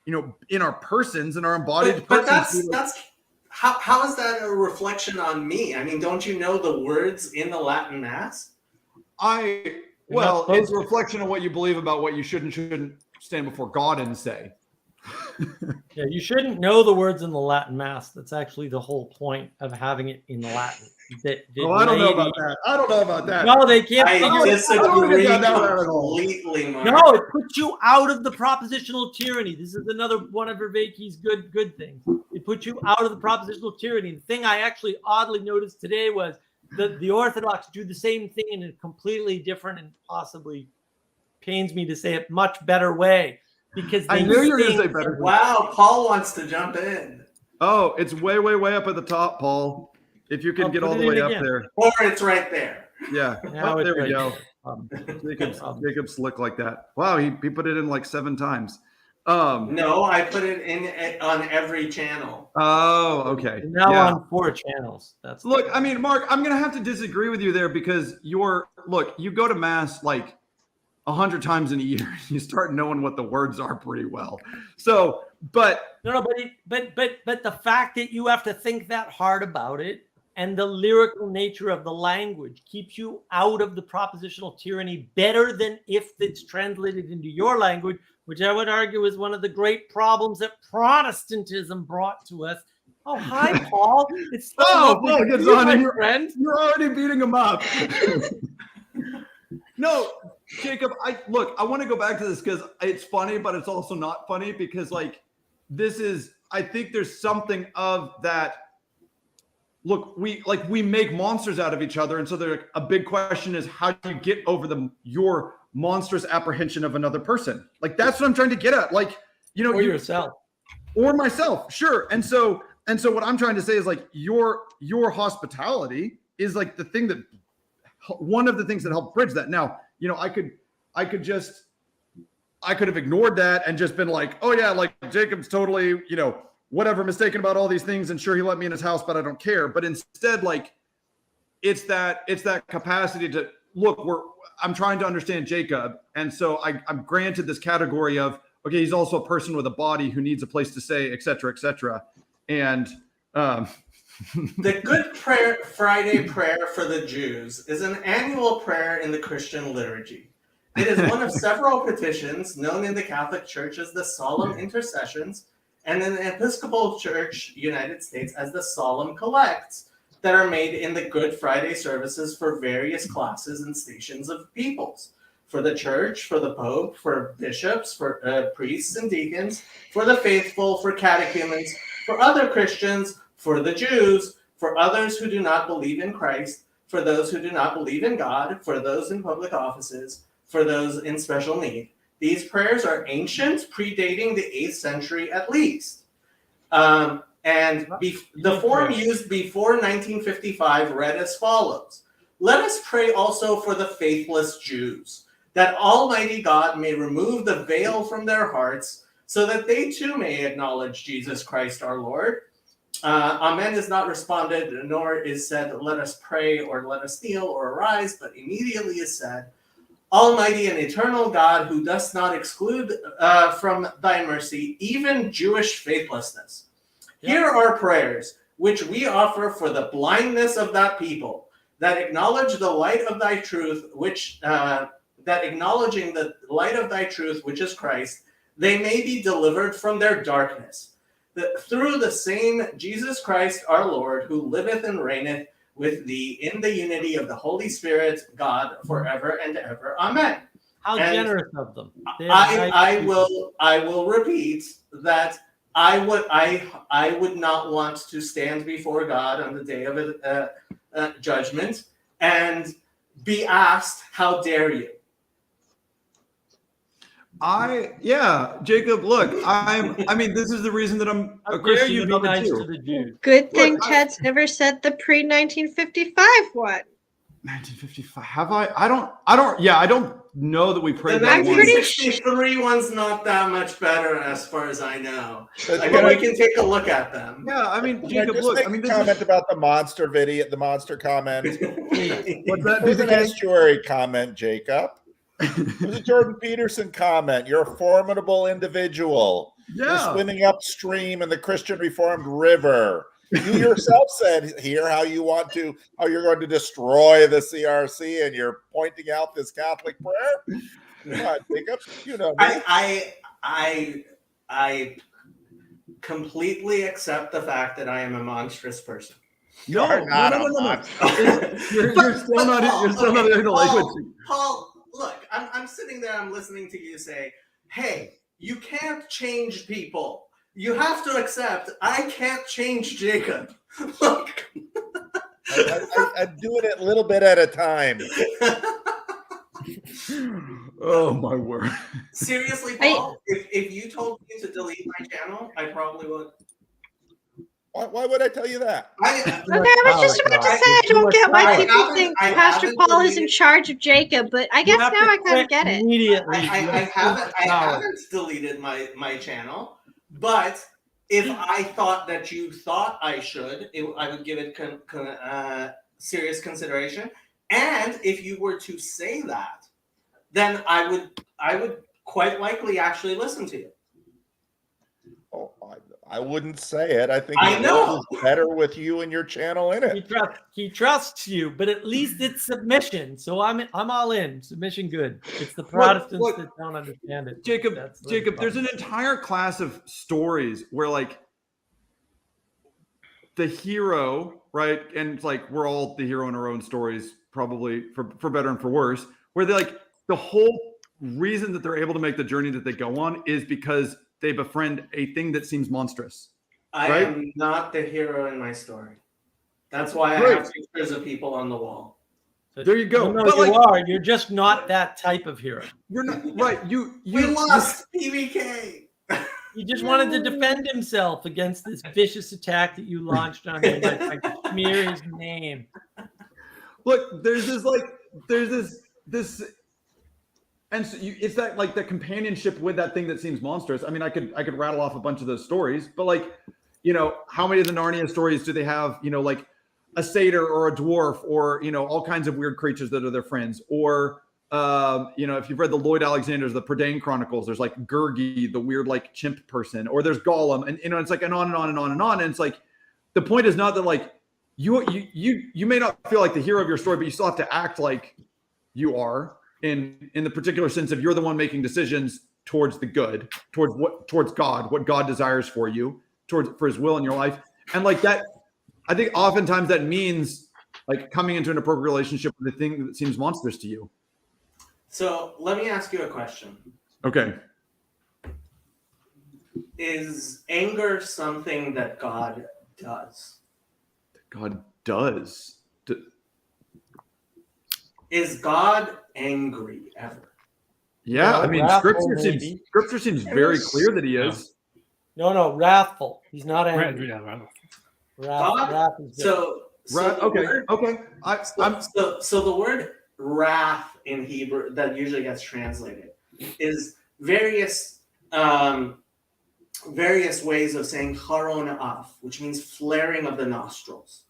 you know, in our persons, in our embodied But persons. that's how is that a reflection on me? I mean, don't you know the words in the Latin Mass? Well, it's a reflection of what you believe about what you should and shouldn't stand before God and say. Yeah, you shouldn't know the words in the Latin Mass. That's actually the whole point of having it in Latin. I don't know about that. I don't know about that. No, they can't. I disagree all. completely, Mark. No, it puts you out of the propositional tyranny. This is another one of Vervaeke's good things. It puts you out of the propositional tyranny. The thing I actually oddly noticed today was that the Orthodox do the same thing in a completely different and possibly, pains me to say it, much better way. Because I knew you were going to say better. Wow, Paul wants to jump in. Oh, it's way, way, way up at the top, Paul. If you can get all the way up there. Or it's right there. Yeah. Now There we right go. Jacob's slick like that. Wow, he put it in like 7 times. No, I put it in on every channel. Oh, okay. Now yeah. on 4 channels. That's look. I mean, Mark, I'm gonna have to disagree with you there, because you go to Mass like 100 times in a year. You start knowing what the words are pretty well. So, but the fact that you have to think that hard about it, and the lyrical nature of the language keeps you out of the propositional tyranny better than if it's translated into your language, which I would argue is one of the great problems that Protestantism brought to us. Oh, hi, Paul. It's so lovely to see you, my friend. You're already beating him up. No, Jacob, I want to go back to this because it's funny, but it's also not funny, because like, I think there's something of that. Look, we make monsters out of each other. And so a big question is, how do you get over your monstrous apprehension of another person? Like, that's what I'm trying to get at. Like, you know, or yourself or myself. Sure. And so what I'm trying to say is like, your hospitality is like one of the things that helped bridge that. Now, you know, I could have ignored that and just been like, oh yeah, like Jacob's totally, you know, whatever, mistaken about all these things, and sure, he let me in his house, but I don't care. But instead, like, it's that capacity to look, I'm trying to understand Jacob. And so I'm granted this category of, okay, he's also a person with a body who needs a place to stay, et cetera, et cetera. And the Good Friday prayer for the Jews is an annual prayer in the Christian liturgy. It is one of several petitions known in the Catholic Church as the Solemn Intercessions, and in the Episcopal Church, United States, as the Solemn Collects, that are made in the Good Friday services for various classes and stations of peoples. For the church, for the Pope, for bishops, for priests and deacons, for the faithful, for catechumens, for other Christians, for the Jews, for others who do not believe in Christ, for those who do not believe in God, for those in public offices, for those in special need. These prayers are ancient, predating the 8th century at least. The form used before 1955 read as follows. Let us pray also for the faithless Jews, that Almighty God may remove the veil from their hearts, so that they too may acknowledge Jesus Christ our Lord. Amen is not responded, nor is said, let us pray, or let us kneel, or arise, but immediately is said, Almighty and eternal God, who dost not exclude from thy mercy even Jewish faithlessness. Yep. Here are prayers which we offer for the blindness of that people, that acknowledge the light of thy truth, that acknowledging the light of thy truth, which is Christ, they may be delivered from their darkness. That through the same Jesus Christ our Lord, who liveth and reigneth with thee in the unity of the Holy Spirit, God, forever and ever. Amen. How generous of them. I will repeat that I would not want to stand before God on the day of judgment and be asked, how dare you? Jacob, look, I mean, this is the reason that I'm a Christian you and be I'm a nice Jew. to the Jews. Good thing Look, Ted's never said the pre-1955 one. 1955. Have I? I don't know that we prayed The that I'm one. pretty 1963 one's not that much better as far as I know. But I mean, we can take a look at them. Yeah, I mean, Can I Jacob, just look, make I mean, a this comment is about the monster video, the monster comment? what's that? It was an estuary comment, Jacob. It was a Jordan Peterson comment. You're a formidable individual. You're Yeah. swimming upstream in the Christian Reformed River. You yourself said here how you're going to destroy the CRC, and you're pointing out this Catholic prayer. Come on, Jacob. You know me. I completely accept the fact that I am a monstrous person. No. You're still not in the language. Paul, look, I'm sitting there, I'm listening to you say, hey, you can't change people. You have to accept I can't change Jacob. Look. I'm doing it a little bit at a time. Oh my word. Seriously, Paul, if you told me to delete my channel, I probably would. Why would I tell you that? Okay, I was just about to say I don't get why people think Pastor Paul is in charge of Jacob, but I guess now I kind of get it. Immediately. I haven't deleted my channel, but if I thought that you thought I should, I would give it serious consideration. And if you were to say that, then I would quite likely actually listen to you. Oh, I wouldn't say it. I think I know. it's better with you and your channel in it. He trusts you, but at least it's submission. So I'm all in. Submission good. It's the Protestants that don't understand it. Jacob, there's an entire class of stories where like the hero, right? And it's like we're all the hero in our own stories, probably for better and for worse, where they like the whole reason that they're able to make the journey that they go on is because they befriend a thing that seems monstrous. I am not the hero in my story. That's why I have pictures of people on the wall. There you go. No, you are. You're just not that type of hero. You're not right. We lost PBK. He just wanted to defend himself against this vicious attack that you launched on him by trying to smear his name. Look, there's this. And so it's that like the companionship with that thing that seems monstrous. I mean, I could rattle off a bunch of those stories, but like, you know, how many of the Narnia stories do they have? You know, like a satyr or a dwarf, or you know, all kinds of weird creatures that are their friends. Or you know, if you've read the Lloyd Alexander's, the Prydain Chronicles, there's like Gurgi, the weird like chimp person, or there's Gollum, and you know, it's like and on and on and on and on. And it's like the point is not that like you may not feel like the hero of your story, but you still have to act like you are. In the particular sense of you're the one making decisions towards the good, towards God, what God desires for you, for his will in your life. And like that, I think oftentimes that means like coming into an appropriate relationship with the thing that seems monstrous to you. So let me ask you a question. Okay. Is anger something that God does? God does. Is God angry ever? Yeah, No, I mean, wrathful, scripture seems very clear that he is. No, wrathful. He's not angry. God, so the word wrath in Hebrew that usually gets translated is various ways of saying charon af, which means flaring of the nostrils.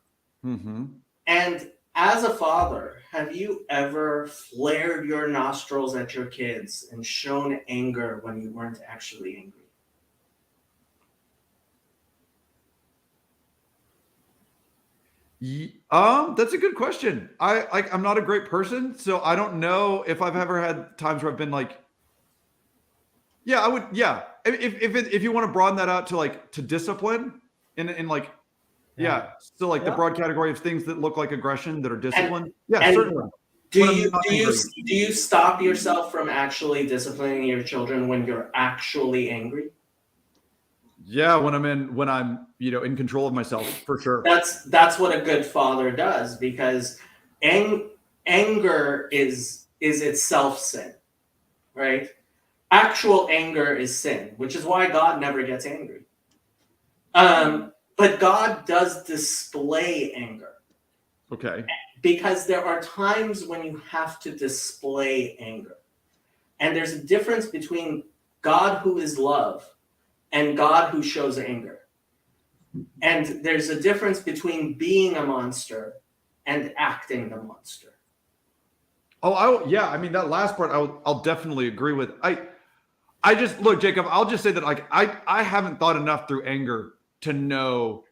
Mm-hmm. And as a father, have you ever flared your nostrils at your kids and shown anger when you weren't actually angry? That's a good question. I'm not a great person, so I don't know if I've ever had times where I've been like, yeah, I would, yeah. If you want to broaden that out to like to discipline in like. Yeah, so like the broad category of things that look like aggression that are disciplined. Certainly. Do you stop yourself from actually disciplining your children when you're actually angry? Yeah, when I'm in control of myself, for sure. That's what a good father does, because anger is itself sin, right? actual anger is sin, which is why God never gets angry. But God does display anger. Okay. Because there are times when you have to display anger. And there's a difference between God who is love and God who shows anger. And there's a difference between being a monster and acting the monster. Oh, yeah. I mean, that last part, I'll definitely agree with. I just look, Jacob. I'll just say that like I haven't thought enough through anger to know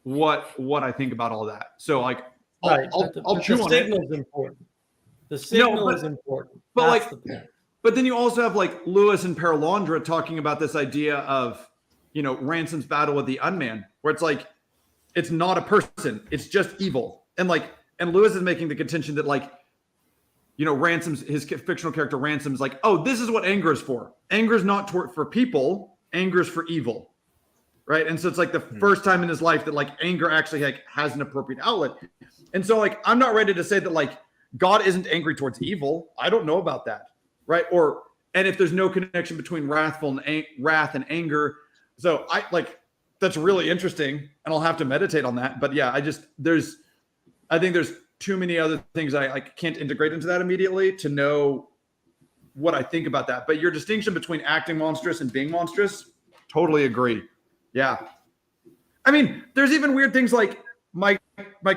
what I think about all that. So like, I'll chew on it. The signal is important. The signal is important. But That's like, the point. But then you also have like Lewis and Paralandra talking about this idea of, Ransom's battle with the unman, where it's like, it's not a person, it's just evil. And Lewis is making the contention that like, Ransom's, his fictional character Ransom's like, oh, this is what anger is for. Anger is not for people, anger is for evil. Right. And so it's like the first time in his life that like anger actually like has an appropriate outlet. And so like, I'm not ready to say that like God isn't angry towards evil. I don't know about that. Right. And if there's no connection between wrath and anger. So that's really interesting, and I'll have to meditate on that. But yeah, I think there's too many other things I can't integrate into that immediately to know what I think about that. But your distinction between acting monstrous and being monstrous, totally agree. Yeah. I mean, there's even weird things like my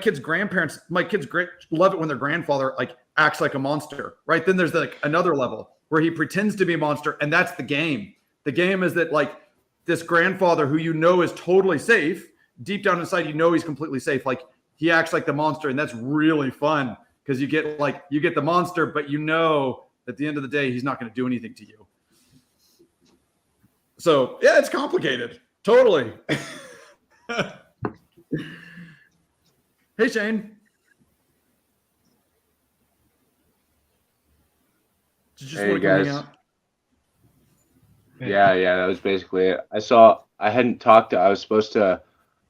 kids' grandparents, love it when their grandfather like acts like a monster, right? Then there's like another level where he pretends to be a monster, and that's the game. The game is that like this grandfather who is totally safe, deep down inside he's completely safe. Like he acts like the monster, and that's really fun because you get the monster, but at the end of the day he's not going to do anything to you. So yeah, it's complicated. Totally. Hey, Shane. Did you just want to come hang out? Yeah, that was basically it. I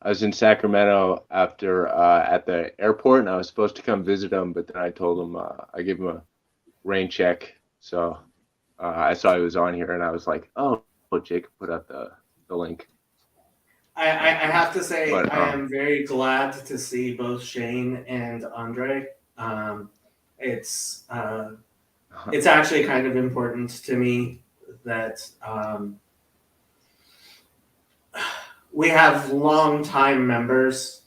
was in Sacramento after at the airport, and I was supposed to come visit him, but then I told him I gave him a rain check. So I saw he was on here, and I was like, oh, Jacob put out the link. I have to say, I am very glad to see both Shane and Andre. It's actually kind of important to me that we have long-time members,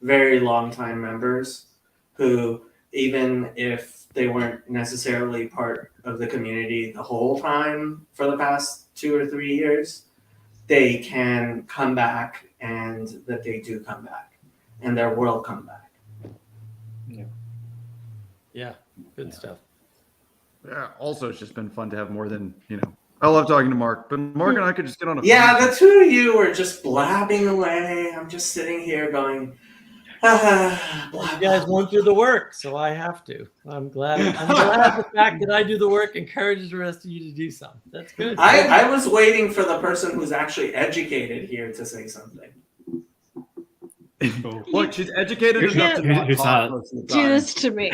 very long-time members, who, even if they weren't necessarily part of the community the whole time for the past 2 or 3 years, they can come back, and that they do come back, and there will come back. Yeah, good stuff. Yeah, also it's just been fun to have more than, I love talking to Mark, but Mark and I could just get on a phone. Yeah, the two of you were just blabbing away. I'm just sitting here going, blah, you guys won't do the work, so I have to. I'm glad the fact that I do the work encourages the rest of you to do something. That's good. I was waiting for the person who's actually educated here to say something. Look, she's educated enough to not talk most of the time. Do this to me.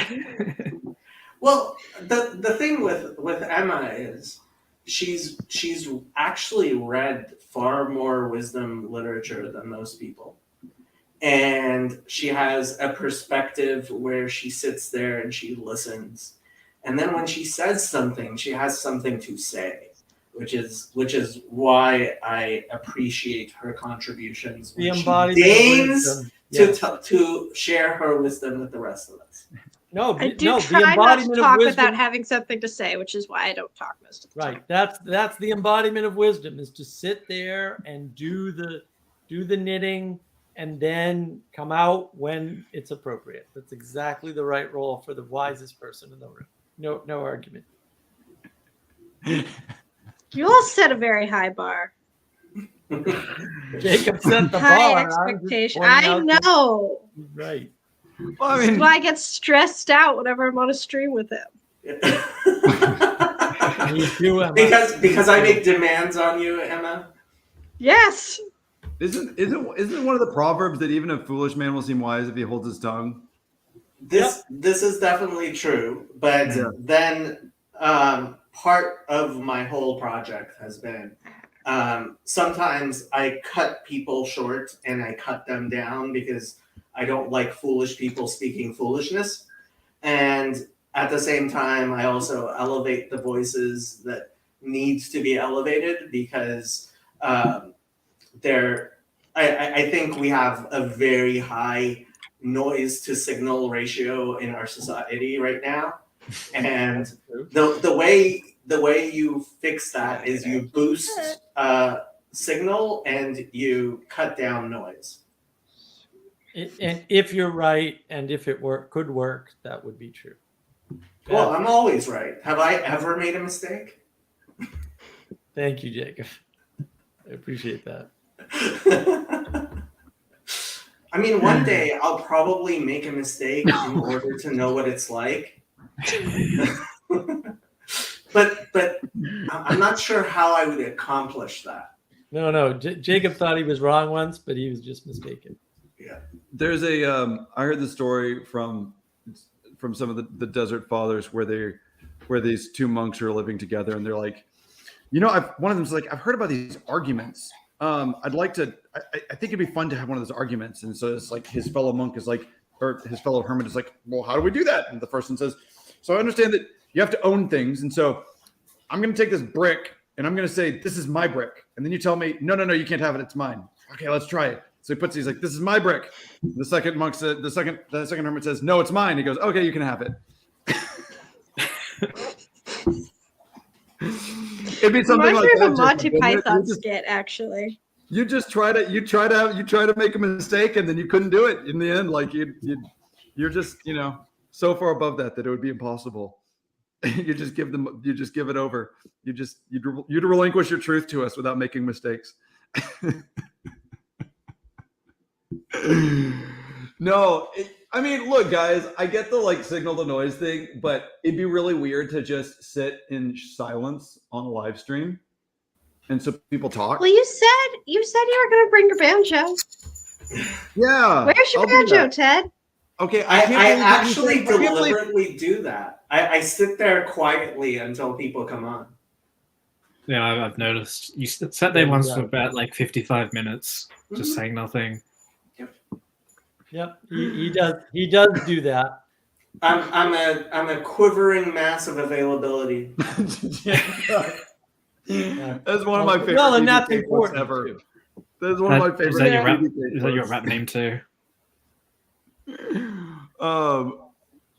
Well, the thing with Emma is she's actually read far more wisdom literature than most people. And she has a perspective where she sits there and she listens. And then when she says something, she has something to say, which is why I appreciate her contributions. The She embodiment of deigns wisdom. to share her wisdom with the rest of us. I do the try not to embodiment of talk wisdom. without having something to say, which is why I don't talk most of the time. Right. That's the embodiment of wisdom, is to sit there and do the knitting and then come out when it's appropriate. That's exactly the right role for the wisest person in the room. No argument. You all set a very high bar. Jacob set the High bar. expectation. I know. Right. Well, I That's mean, why I get stressed out whenever I'm on a stream with him. Me too, Emma. because I make demands on you, Emma. Yes. isn't it one of the proverbs that even a foolish man will seem wise if he holds his tongue? This is definitely true, but then part of my whole project has been sometimes I cut people short and I cut them down because I don't like foolish people speaking foolishness. And at the same time, I also elevate the voices that needs to be elevated because I think we have a very high noise to signal ratio in our society right now. And the way you fix that is you boost signal and you cut down noise. And if you're right, and if it could work, that would be true. Well, I'm always right. Have I ever made a mistake? Thank you, Jacob. I appreciate that. I mean, one day I'll probably make a mistake in order to know what it's like. but I'm not sure how I would accomplish that. No. Jacob thought he was wrong once, but he was just mistaken. Yeah. There's a I heard the story from some of the Desert Fathers where these two monks are living together, and they're like, one of them's like, I've heard about these arguments. I'd like to. I think it'd be fun to have one of those arguments. And so it's like his fellow monk is like, or his fellow hermit is like, well, how do we do that? And the first one says, so I understand that you have to own things, and so I'm going to take this brick and I'm going to say, this is my brick, and then you tell me, no, you can't have it. It's mine. Okay, let's try it. So he's like, this is my brick. The second monk said, the second hermit says, no, it's mine. He goes, okay, you can have it. It'd be something like that. A Monty Python skit, actually. You just try to make a mistake, and then you couldn't do it in the end. Like you're just so far above that it would be impossible. You just give it over. You'd relinquish your truth to us without making mistakes. No, I mean, look, guys, I get the signal to noise thing, but it'd be really weird to just sit in silence on a live stream and so people talk. Well, you said you were going to bring your banjo. Yeah. Where's your banjo, Ted? Okay, I actually deliberately do that. I sit there quietly until people come on. Yeah, I've noticed. You sat there once for about 55 minutes, just saying nothing. Yep, he does do that. I'm a quivering mass of availability. That's one of my favorite. Well, and that's important ever. That's one of my favorite. Is that your rap name too?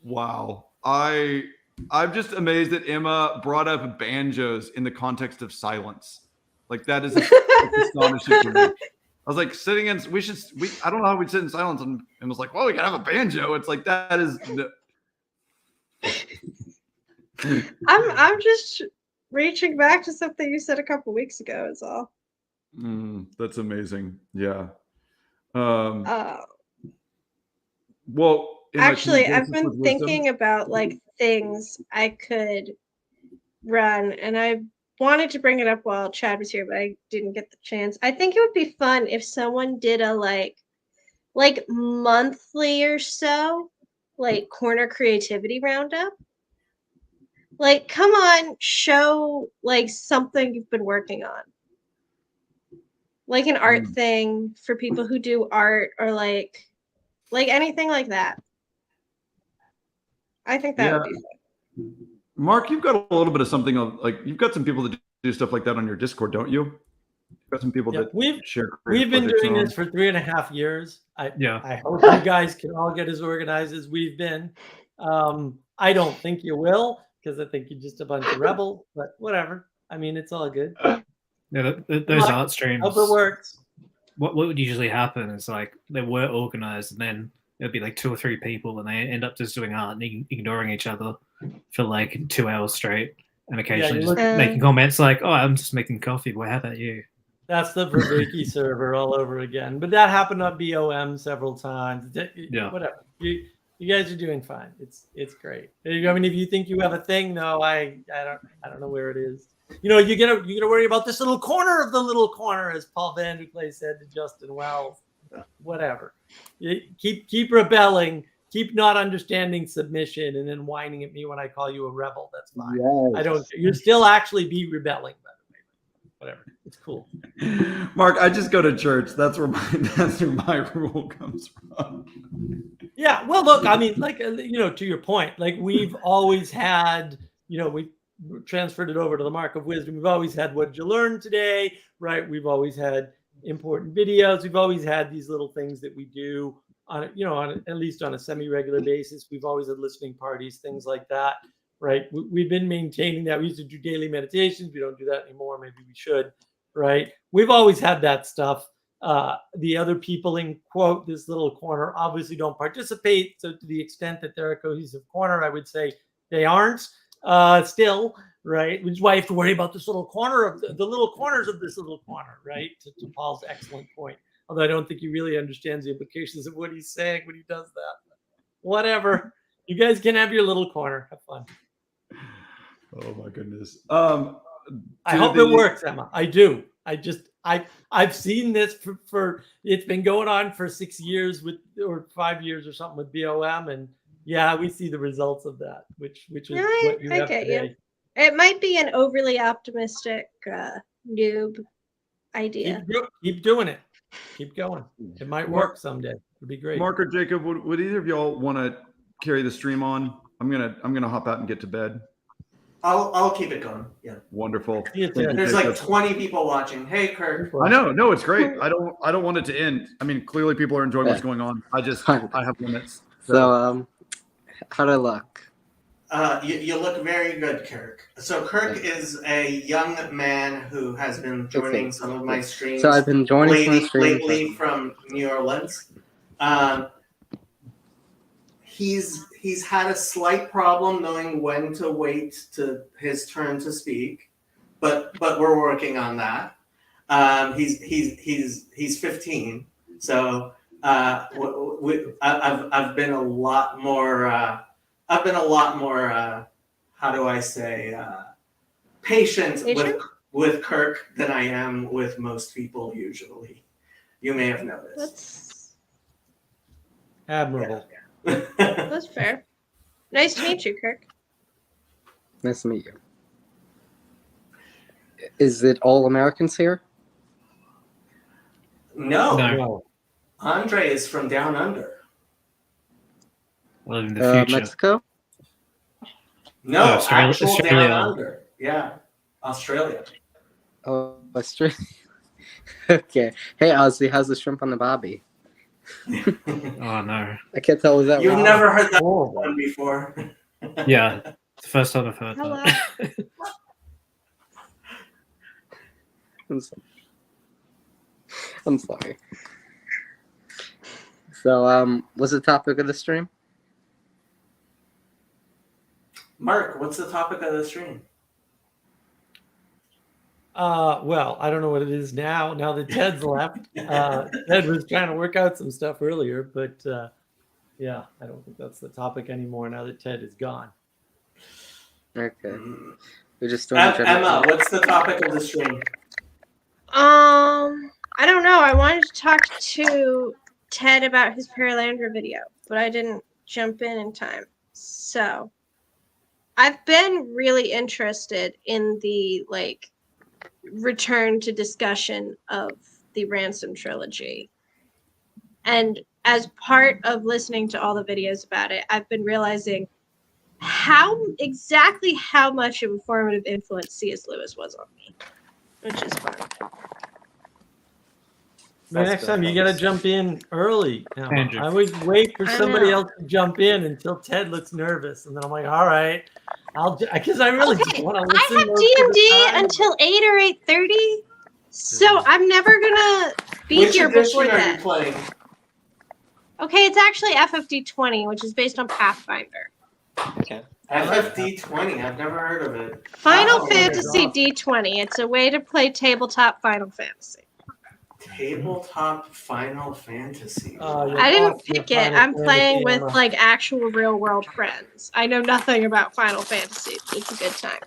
Wow. I'm just amazed that Emma brought up banjos in the context of silence. That is astonishing to me. I was like, I don't know how we'd sit in silence, and was like, well, we gotta have a banjo. It's like, that is. I'm just reaching back to something you said a couple weeks ago. Is all. That's amazing. Yeah. Well, actually, I've been thinking about things I could run, and I wanted to bring it up while Chad was here, but I didn't get the chance. I think it would be fun if someone did a monthly or so corner creativity roundup. Come on, show something you've been working on. An art thing for people who do art, or anything like that. I think that would be fun. Mark, you've got a little bit of something you've got some people that do stuff like that on your Discord, don't you? You've got some people that share. We've been doing this for 3.5 years. I hope you guys can all get as organized as we've been. I don't think you will, because I think you're just a bunch of rebels, but whatever. I mean, it's all good. Yeah, those art streams. Hope it works. What would usually happen is they were organized, and then it'd be 2 or 3 people, and they end up just doing art and ignoring each other for 2 hours straight, and occasionally just making comments oh, I'm just making coffee. Well, how about you? That's the Verbaki server all over again. But that happened on BOM several times. Yeah. Whatever. You guys are doing fine. It's great. I mean, if you think you have a thing, no, I don't know where it is. You're gonna worry about this little corner of the little corner, as Paul Vanderklay said to Justin Wells. Whatever. You keep rebelling keep not understanding submission and then whining at me when I call you a rebel. That's fine. Yes. I don't. You'll still actually be rebelling, by the way. Whatever. It's cool. Mark, I just go to church. That's where my rule comes from. Yeah. Well, look, I mean, like, to your point, like we've always had, we transferred it over to the mark of wisdom. We've always had, what did you learn today? Right. We've always had important videos. We've always had these little things that we do on, at least on a semi-regular basis. We've always had listening parties, things like that. Right. We've been maintaining that. We used to do daily meditations. We don't do that anymore. Maybe we should. Right. We've always had that stuff. The other people in quote this little corner obviously don't participate. So to the extent that they're a cohesive corner, I would say they aren't still, right? Which is why you have to worry about this little corner of the little corners of this little corner, right? To Paul's excellent point. Although I don't think he really understands the implications of what he's saying when he does that. Whatever. You guys can have your little corner. Have fun. Oh my goodness. I hope it works, Emma. I do. I've seen this for it's been going on for 6 years or 5 years or something with BOM, and yeah, we see the results of that, which is what you have today. It might be an overly optimistic noob idea. Keep doing it. Keep going. It might work someday. It'd be great. Mark or Jacob, would either of y'all want to carry the stream on? I'm gonna hop out and get to bed. I'll keep it going. Yeah. Wonderful. There's like 20 people watching. Hey, Kirk. I know. No, it's great. I don't want it to end. I mean, clearly people are enjoying what's going on. I have limits. So how'd I look? You look very good, Kirk. So Kirk is a young man who has been joining some of my streams. So I've been joining some streams lately from New Orleans. He's had a slight problem knowing when to wait to his turn to speak, but we're working on that. He's 15, so I've been a lot more. How do I say? Patient with Kirk than I am with most people usually. You may have noticed. That's admirable. Yeah. That's fair. Nice to meet you, Kirk. Nice to meet you. Is it all Americans here? No. Andre is from down under. Well, in the future. Mexico? No, Australia. down under. Yeah, Australia. Oh, Australia. Okay. Hey, Ozzy, how's the shrimp on the bobby? Oh no! I can't tell. Was that You've wrong? never heard that one before? Yeah, it's the first time I've heard that. I'm sorry. So, what's the topic of the stream? Mark, what's the topic of the stream? Well, I don't know what it is now that Ted's left. Ted was trying to work out some stuff earlier, but yeah, I don't think that's the topic anymore now that Ted is gone. Okay. We're just doing Emma, what's the topic of the stream? I don't know. I wanted to talk to Ted about his Paralandra video, but I didn't jump in time. So I've been really interested in the return to discussion of the Ransom trilogy. And as part of listening to all the videos about it, I've been realizing how much of a formative influence C.S. Lewis was on me, which is fun. Next time you got to jump in early. Andrew. I always wait for somebody else to jump in until Ted looks nervous, and then I'm like, all right, because I really just want to listen. I have D&D until 8 or 8:30, so I'm never gonna be here before that. Okay, it's actually FFD20, which is based on Pathfinder. Okay. FFD20, I've never heard of it. Final Fantasy D20. It's a way to play tabletop Final Fantasy. Tabletop Final Fantasy. I didn't pick it. I'm playing with actual real world friends. I know nothing about Final Fantasy. It's a good time.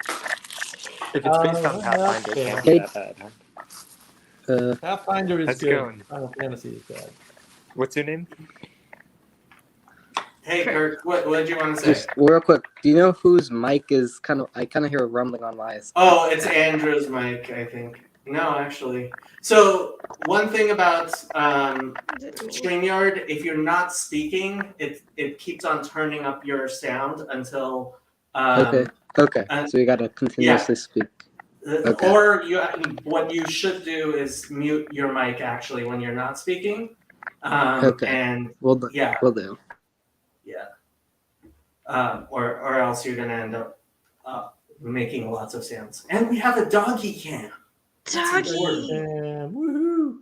If it's based on Pathfinder, it can't be that bad. Pathfinder is How's it good. going? Final Fantasy is bad. What's your name? Hey, Kirk, what did you want to say? Just real quick, do you know whose mic is I kind of hear a rumbling on my eyes? Oh, it's Andrew's mic, I think. No, actually. So one thing about StreamYard, if you're not speaking, it keeps on turning up your sound until. Okay. So you gotta continuously speak. Okay. Or what you should do is mute your mic actually when you're not speaking. Okay. And We'll do. Yeah. We'll do. Yeah. Or else you're gonna end up making lots of sounds. And we have a doggy cam. Doggy. Woohoo!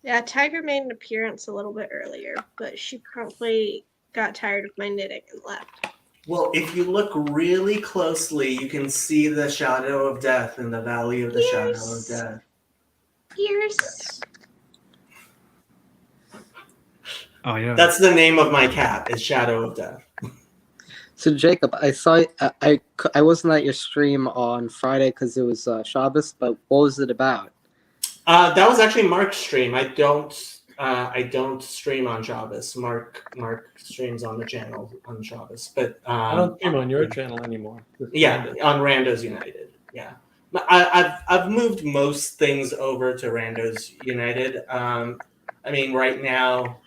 Yeah, Tiger made an appearance a little bit earlier, but she probably got tired of my knitting and left. Well, if you look really closely, you can see the shadow of death in the valley of the shadow of death. Ears. Oh yeah. That's the name of my cat, is Shadow of Death. So Jacob, I saw I wasn't at your stream on Friday because it was Shabbos, but what was it about? That was actually Mark's stream. I don't stream on Shabbos. Mark streams on the channel on Shabbos, but I don't stream on your channel anymore. Yeah, on Randos United. Yeah, I've moved most things over to Randos United. I mean, right now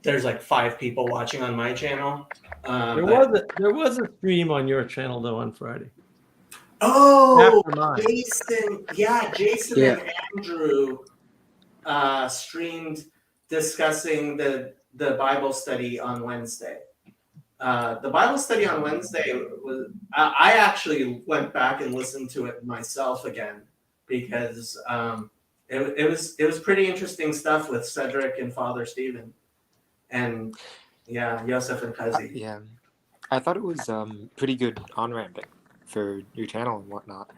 there's like 5 people watching on my channel. There was a stream on your channel though on Friday. Oh, After mine. Jason! Yeah, Jason and Andrew streamed discussing the Bible study on Wednesday. The Bible study on Wednesday was. I actually went back and listened to it myself again because it was pretty interesting stuff with Cedric and Father Stephen, and Yosef and Kazi. Yeah, I thought it was pretty good on-ramping for your channel and whatnot.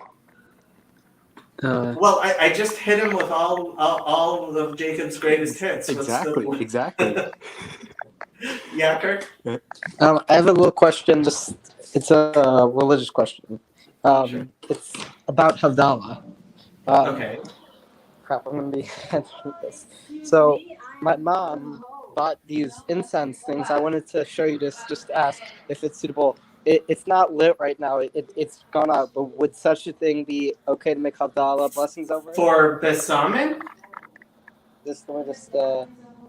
Well, I just hit him with all of Jacob's greatest hits. Exactly. Yeah, Kirk? I have a little question. It's a religious question. Sure. It's about Havdalah. Okay. Crap, I'm gonna be answering this. So, my mom bought these incense things. I wanted to show you this, just to ask if it's suitable. It's not lit right now. It's gone out. But would such a thing be okay to make Havdalah blessings over it? For Besamin? Just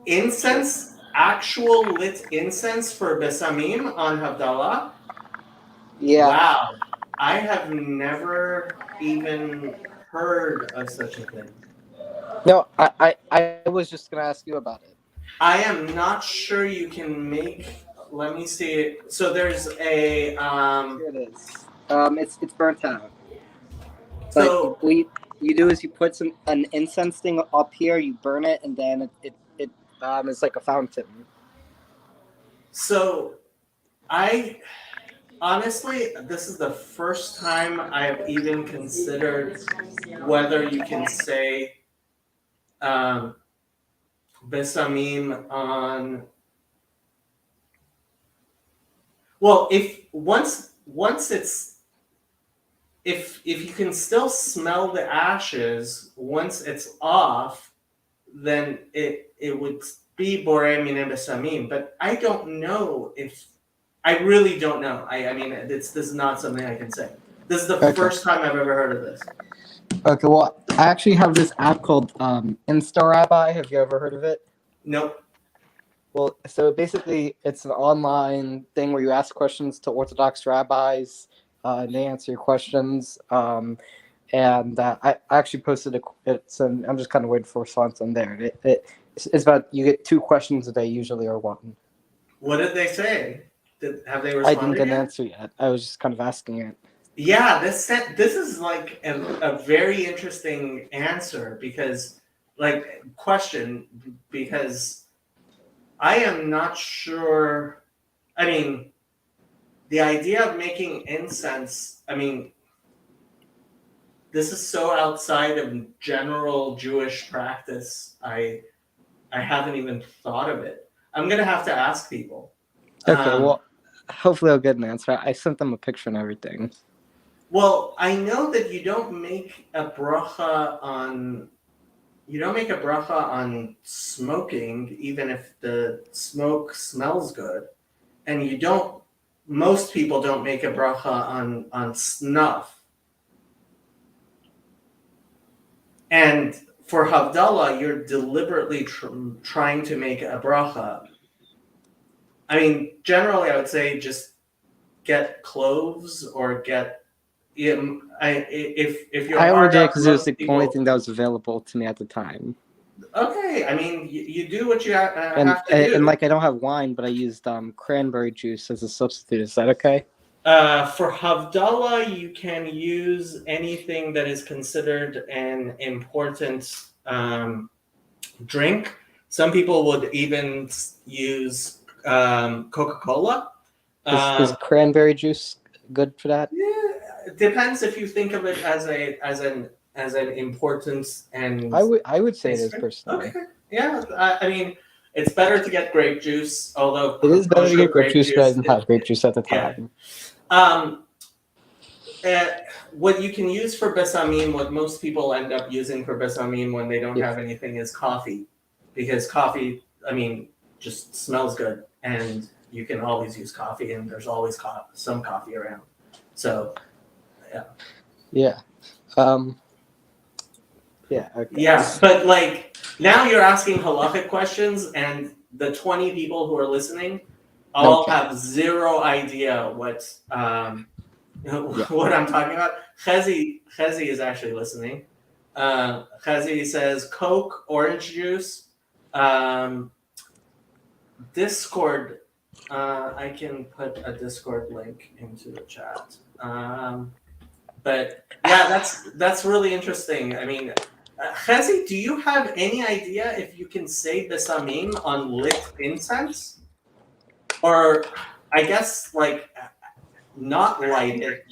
Incense? Actual lit incense for Besamim on Havdalah? Yeah. Wow. I have never even heard of such a thing. No, I was just gonna ask you about it. I am not sure you can make. Let me see. So there's a. Here it is. It's burnt out. So what you do is you put an incense thing up here, you burn it, and then it is like a fountain. So, honestly, this is the first time I've even considered whether you can say Besamim on. Well, if you can still smell the ashes once it's off, then it would be Borei Minei Besamim. But I don't know if I really don't know. I mean, this is not something I can say. This is the first time I've ever heard of this. Okay, well, I actually have this app called InstaRabbi. Have you ever heard of it? Nope. Well, so basically, it's an online thing where you ask questions to Orthodox rabbis, and they answer your questions. And I actually posted and I'm just kind of waiting for a response on there. It's about, you get 2 questions a day usually, or 1. What did they say? Have they responded? I didn't get an answer yet. I was just kind of asking it. Yeah, this is like a very interesting answer because I am not sure. I mean, the idea of making incense, I mean, this is so outside of general Jewish practice. I haven't even thought of it. I'm going to have to ask people. Okay, well, hopefully I'll get an answer. I sent them a picture and everything. Well, I know that you don't make a bracha on you don't make a bracha on smoking, even if the smoke smells good, and you don't. Most people don't make a bracha on snuff. And for Havdalah, you're deliberately trying to make a bracha. I mean, generally, I would say just get cloves or get. If you're I only hard did up, because it was the people, only thing that was available to me at the time. Okay, I mean, you do what you have to do. And like I don't have wine, but I used cranberry juice as a substitute. Is that okay? For Havdalah, you can use anything that is considered an important drink. Some people would even use Coca-Cola. Is cranberry juice good for that? Yeah, it depends if you think of it as an importance. And I would say it is personally. Okay. Yeah, I mean, it's better to get grape juice, although it is better to get grape juice, but I didn't have grape juice at the time. What you can use for besamim, what most people end up using for besamim when they don't have anything is coffee, because coffee, I mean, just smells good, and you can always use coffee, and there's always some coffee around. So, yeah. Yeah. Yeah. Okay. Yeah, but like now you're asking halachic questions, and the 20 people who are listening all have zero idea what I'm talking about. Chezi is actually listening. Chezi says Coke, orange juice, Discord. I can put a Discord link into the chat. But yeah, that's really interesting. I mean, Chezi, do you have any idea if you can say besamim on lit incense? Or I guess like not light it.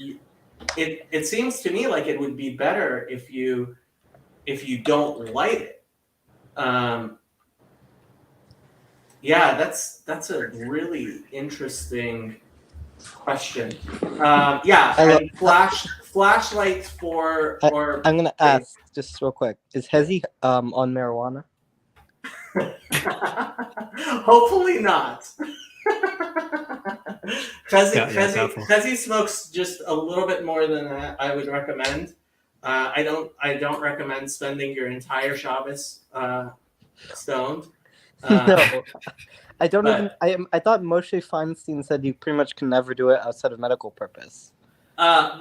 It seems to me like it would be better if you don't light it. Yeah, that's a really interesting question. And flashlights for or I'm gonna ask just real quick. Is Hezi on marijuana? Hopefully not. Chezi smokes just a little bit more than I would recommend. I don't recommend spending your entire Shabbos stoned. No, I don't even. I thought Moshe Feinstein said you pretty much can never do it outside of medical purpose. Rabbi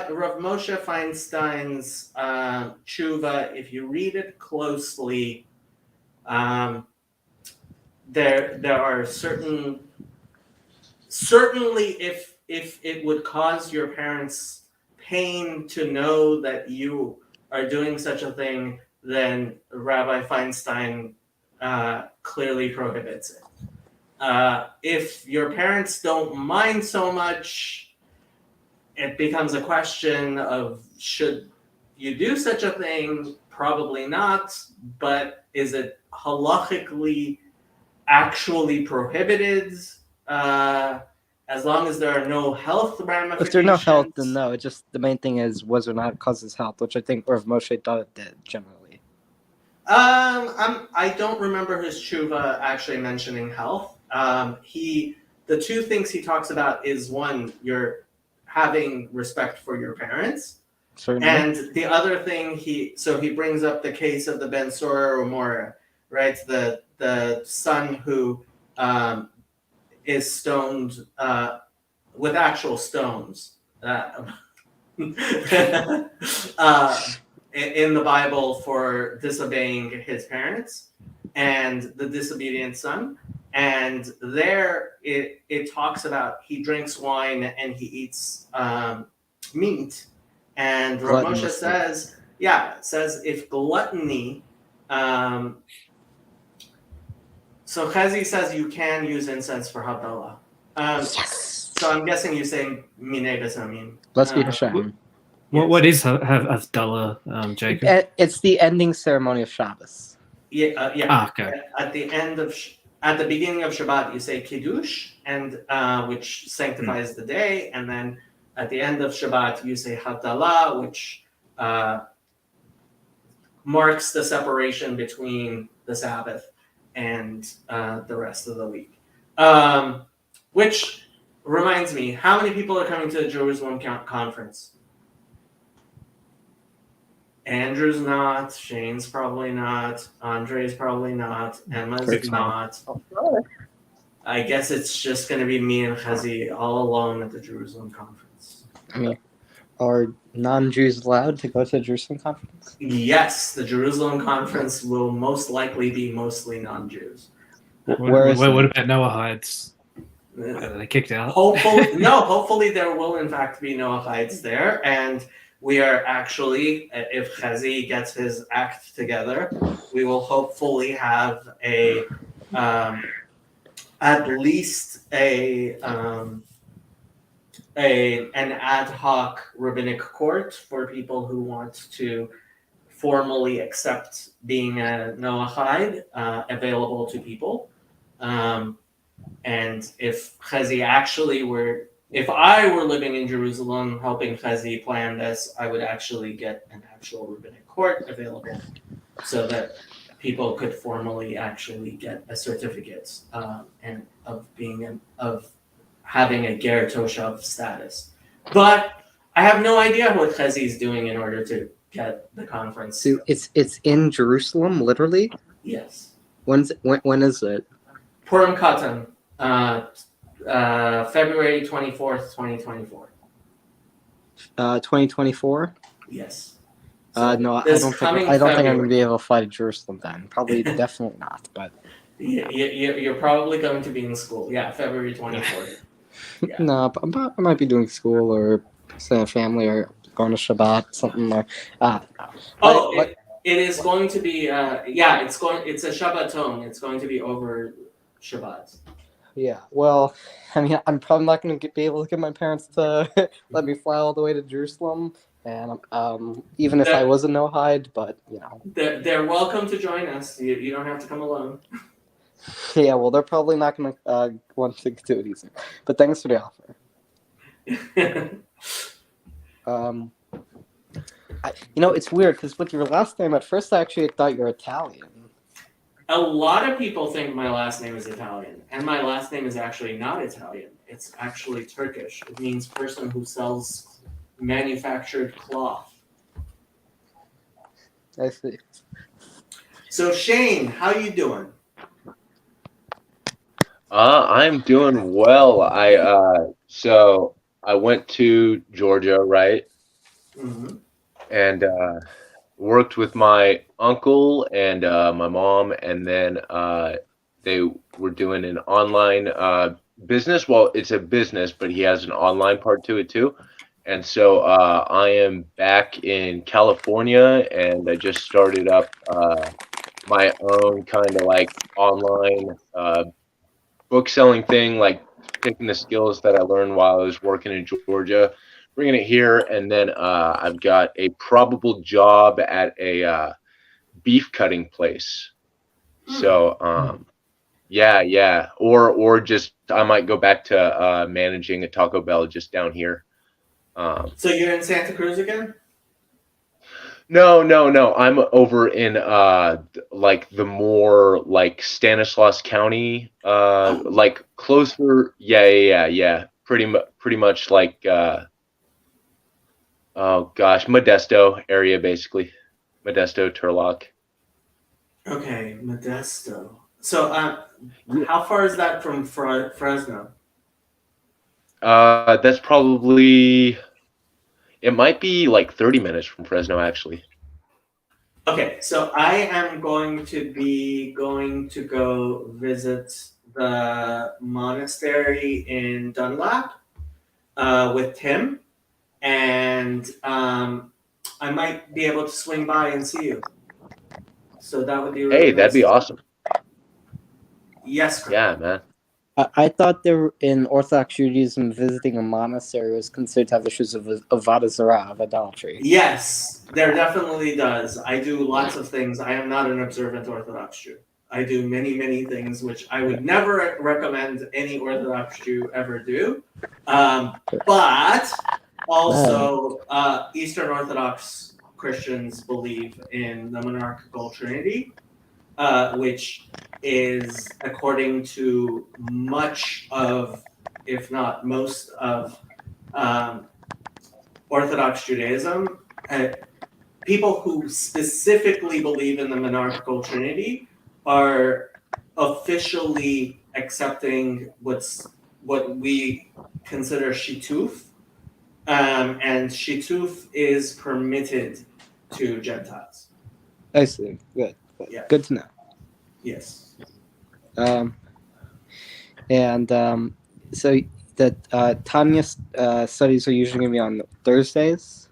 Rav Moshe Feinstein's tshuva, if you read it closely, there are certainly if it would cause your parents pain to know that you are doing such a thing, then Rabbi Feinstein clearly prohibits it. If your parents don't mind so much, it becomes a question of should you do such a thing? Probably not, but is it halachically actually prohibited? As long as there are no health ramifications. If there are no health, then no. It just the main thing is whether or not it causes health, which I think Rav Moshe thought it did generally. I don't remember his tshuva actually mentioning health. The two things he talks about is one, you're having respect for your parents. Certainly. And the other thing he brings up the case of the Ben Sora Umora, right? The son who is stoned with actual stones in the Bible for disobeying his parents, and the disobedient son. And there it talks about he drinks wine and he eats meat. And Rav Moshe says if gluttony. So Chezi says you can use incense for Havdalah. Yes. So I'm guessing you're saying Minei Besamim. Let's be Hashem. What is Havdalah, Jacob? It's the ending ceremony of Shabbos. Okay. At the beginning of Shabbat, you say Kiddush, and which sanctifies the day, and then at the end of Shabbat, you say Havdalah, which marks the separation between the Sabbath and the rest of the week. Which reminds me, how many people are coming to the Jerusalem conference? Andrew's not, Shane's probably not, Andre's probably not, Emma's not. I guess it's just going to be me and Chazi all alone at the Jerusalem conference. I mean, are non-Jews allowed to go to the Jerusalem conference? Yes, the Jerusalem conference will most likely be mostly non-Jews. What about Noahides? Are they kicked out? Hopefully there will in fact be Noahides there, and we are actually, if Chazi gets his act together, we will hopefully have at least an ad hoc rabbinic court for people who want to formally accept being a Noahide available to people. And if Chazi if I were living in Jerusalem helping Chazi plan this, I would actually get an actual rabbinic court available so that people could formally actually get a certificate and of having a ger toshav status. But I have no idea what Chazi is doing in order to get the conference. So it's in Jerusalem, literally? Yes. When is it? Purim Katan, February 24th, 2024. 2024? Yes. No, I don't think I'm going to be able to fly to Jerusalem then. Probably, definitely not. But you're probably going to be in school. Yeah, February 24th. Yeah. No, I might be doing school or seeing family or going to Shabbat, something like. It is going to be. It's a Shabbaton. It's going to be over Shabbat. Yeah, well, I mean, I'm probably not going to be able to get my parents to let me fly all the way to Jerusalem, and even if I was a Noahide, but you know, they're welcome to join us. You don't have to come alone. Yeah, well, they're probably not going to want to do it either. But thanks for the offer. It's weird because with your last name, at first I actually thought you're Italian. A lot of people think my last name is Italian, and my last name is actually not Italian. It's actually Turkish. It means person who sells manufactured cloth. I see. So Shane, how you doing? I'm doing well. So I went to Georgia, right? Mm-hmm. And worked with my uncle and my mom, and then they were doing an online business. Well, it's a business, but he has an online part to it too. And so I am back in California, and I just started up my own kind of like online book selling thing, like taking the skills that I learned while I was working in Georgia, bringing it here, and then I've got a probable job at a beef cutting place. So or just I might go back to managing a Taco Bell just down here. So you're in Santa Cruz again? No. I'm over in like the more like Stanislaus County, like closer. Yeah. Pretty much like Modesto area, basically. Modesto, Turlock. Okay, Modesto. So how far is that from Fresno? That's probably. It might be like 30 minutes from Fresno, actually. Okay, so I am going to go visit the monastery in Dunlap with Tim, and I might be able to swing by and see you. So that would be really nice. That'd be awesome. Yes, Chris. Yeah, man. I thought in Orthodox Judaism, visiting a monastery was considered to have issues of avodah zarah, of idolatry. Yes, there definitely does. I do lots of things. I am not an observant Orthodox Jew. I do many, many things which I would never recommend any Orthodox Jew ever do. But also, Eastern Orthodox Christians believe in the monarchical Trinity, which is, according to much of, if not most of, Orthodox Judaism, people who specifically believe in the monarchical Trinity are officially accepting what we consider shituf, and shituf is permitted to Gentiles. I see. Good. Yeah. Good to know. Yes. So the Tanya studies are usually going to be on Thursdays.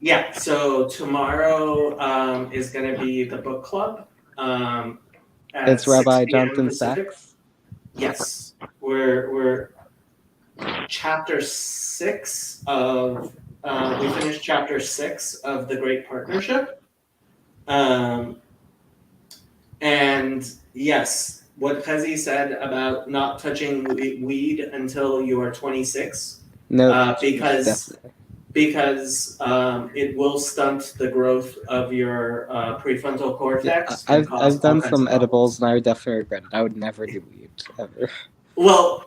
Yeah. So tomorrow is going to be the book club. It's Rabbi Jonathan Sachs. Yes, we're chapter 6 of we finished chapter 6 of the Great Partnership, and yes, what Chazi said about not touching weed until you are 26, No, because it will stunt the growth of your prefrontal cortex. Yeah, I've done some edibles and I would definitely regret it. I would never do weed ever. Well,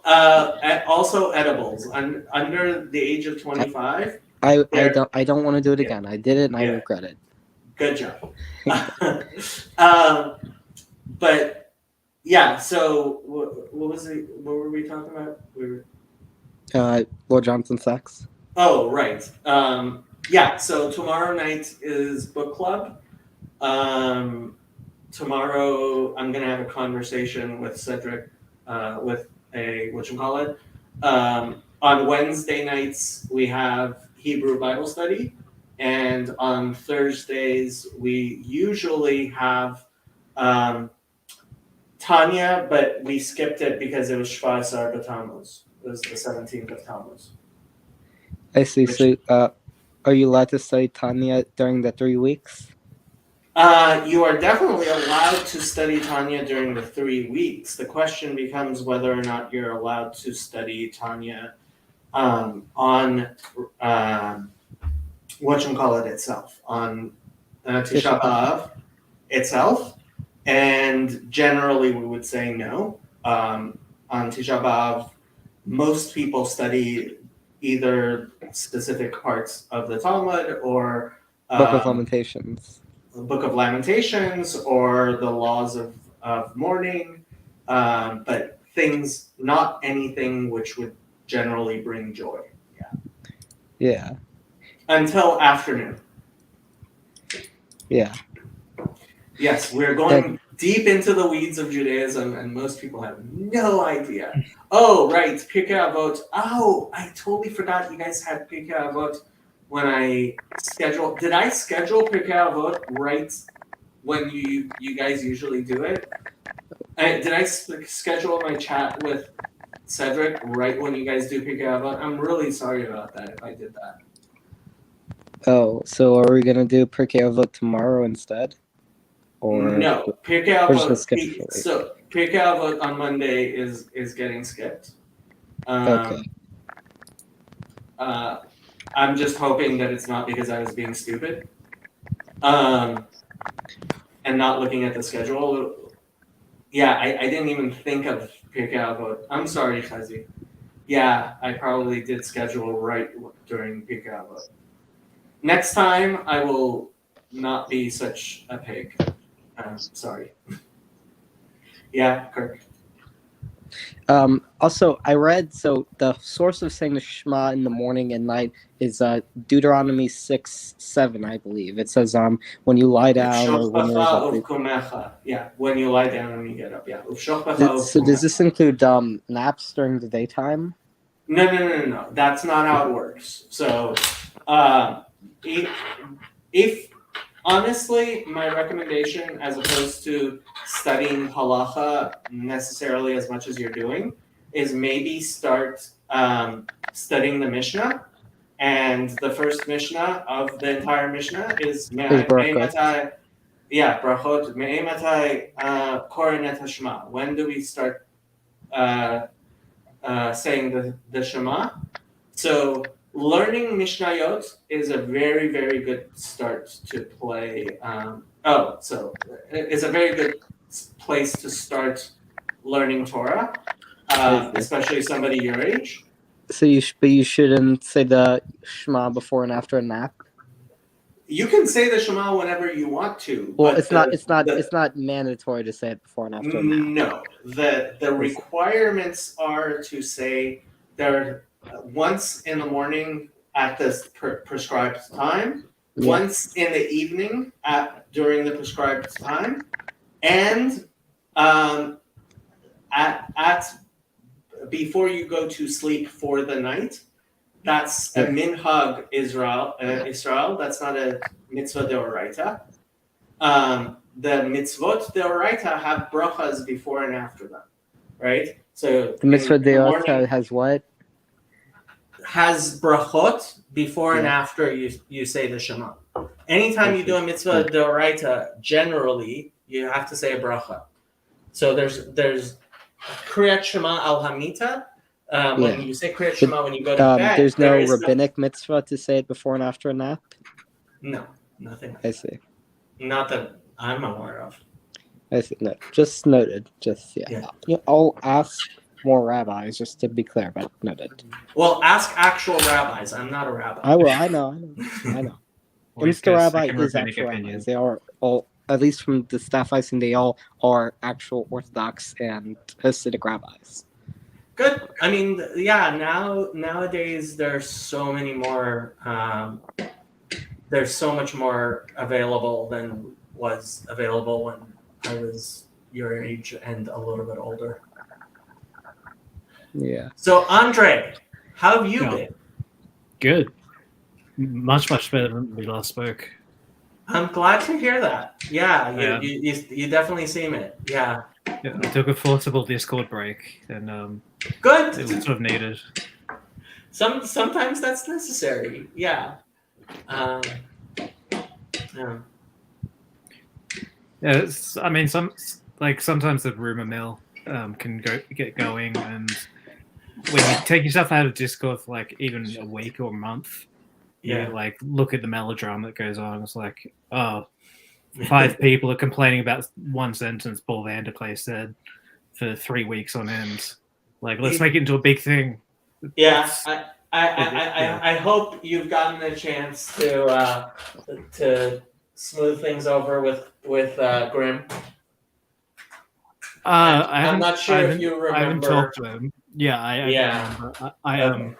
also edibles under the age of 25. I don't want to do it again. I did it and I regret it. Good job. But yeah, so what was it? What were we talking about? Lord Jonathan Sachs. Oh, right. Yeah, so tomorrow night is book club. Tomorrow I'm gonna have a conversation with Cedric with a whatchamacallit. On Wednesday nights we have Hebrew Bible study, and on Thursdays we usually have Tanya, but we skipped it because it was Shva Asar B'Tammuz. It was the 17th of Tammuz. I see. So, are you allowed to study Tanya during the 3 weeks? You are definitely allowed to study Tanya during the 3 weeks. The question becomes whether or not you're allowed to study Tanya on whatchamacallit itself, on Tisha B'Av itself. And generally we would say no. On Tisha B'Av, most people study either specific parts of the Talmud or Book of Lamentations. Book of Lamentations or the laws of mourning, but things, not anything which would generally bring joy. Yeah. Until afternoon. Yeah. Yes, we're going deep into the weeds of Judaism, and most people have no idea. Oh, right, Pirkei Avot. Oh, I totally forgot you guys had Pirkei Avot when I scheduled. Did I schedule Pirkei Avot right when you guys usually do it? Did I schedule my chat with Cedric right when you guys do Pirkei Avot? I'm really sorry about that if I did that. Oh, so are we gonna do Pirkei Avot tomorrow instead? Or no, Pirkei Avot. So Pirkei Avot on Monday is getting skipped. Okay. I'm just hoping that it's not because I was being stupid, and not looking at the schedule. Yeah, I didn't even think of Pirkei Avot. I'm sorry, Chazi. Yeah, I probably did schedule right during Pirkei Avot. Next time, I will not be such a pig. Sorry. Yeah, Kirk. Also, I read, so the source of saying the Shema in the morning and night is Deuteronomy 6:7, I believe. It says when you lie down or when you're up. Yeah, when you lie down and when you get up. Yeah. So does this include naps during the daytime? No. That's not how it works. So, if honestly, my recommendation, as opposed to studying halacha necessarily as much as you're doing, is maybe start studying the Mishnah. And the first Mishnah of the entire Mishnah is brachot. Yeah, brachot. Me'ematai korenet hashema. When do we start saying the Shema? So learning Mishnayot is a very, very good start to play. It's a very good place to start learning Torah, especially somebody your age. So you shouldn't say the Shema before and after a nap. You can say the Shema whenever you want to. Well, but it's not mandatory to say it before and after a nap. No, the requirements are to say there once in the morning at the prescribed time, once in the evening during the prescribed time, and at before you go to sleep for the night. That's a minhag Israel. That's not a mitzvah deoraita. The mitzvot deoraita have brachas before and after them, right? So the mitzvah deoraita has what? Has brachot before and after you say the Shema. Anytime you do a mitzvah deoraita, generally you have to say a bracha. So there's Kriyat Shema al Hamita. When you say Kriyat Shema when you go to bed, there's no rabbinic mitzvah to say it before and after a nap? No, nothing like I see. Not that I'm aware of. I see. No, just noted. I'll ask more rabbis just to be clear, but noted. Well, ask actual rabbis. I'm not a rabbi. I will. I know. Mr. Rabbi is actual rabbis. They are all, at least from the stuff I've seen, they all are actual Orthodox and Hasidic rabbis. Good. I mean, nowadays there's so many more. There's so much more available than was available when I was your age and a little bit older. Yeah. So, Andre, how have you been? Good. Much better than we last spoke. I'm glad to hear that. Yeah, you definitely seem it. Yeah. I took a forcible Discord break, and good. It was sort of needed. Sometimes that's necessary. Yeah. Sometimes the rumor mill can get going, and when you take yourself out of Discord for like even a week or a month, you like look at the melodrama that goes on. It's like, 5 people are complaining about one sentence Paul Vanderklay said for 3 weeks on end. Like, let's make it into a big thing. Yeah, I hope you've gotten a chance to smooth things over with Grim. I'm not sure if you remember. I haven't talked to him. Yeah, I remember.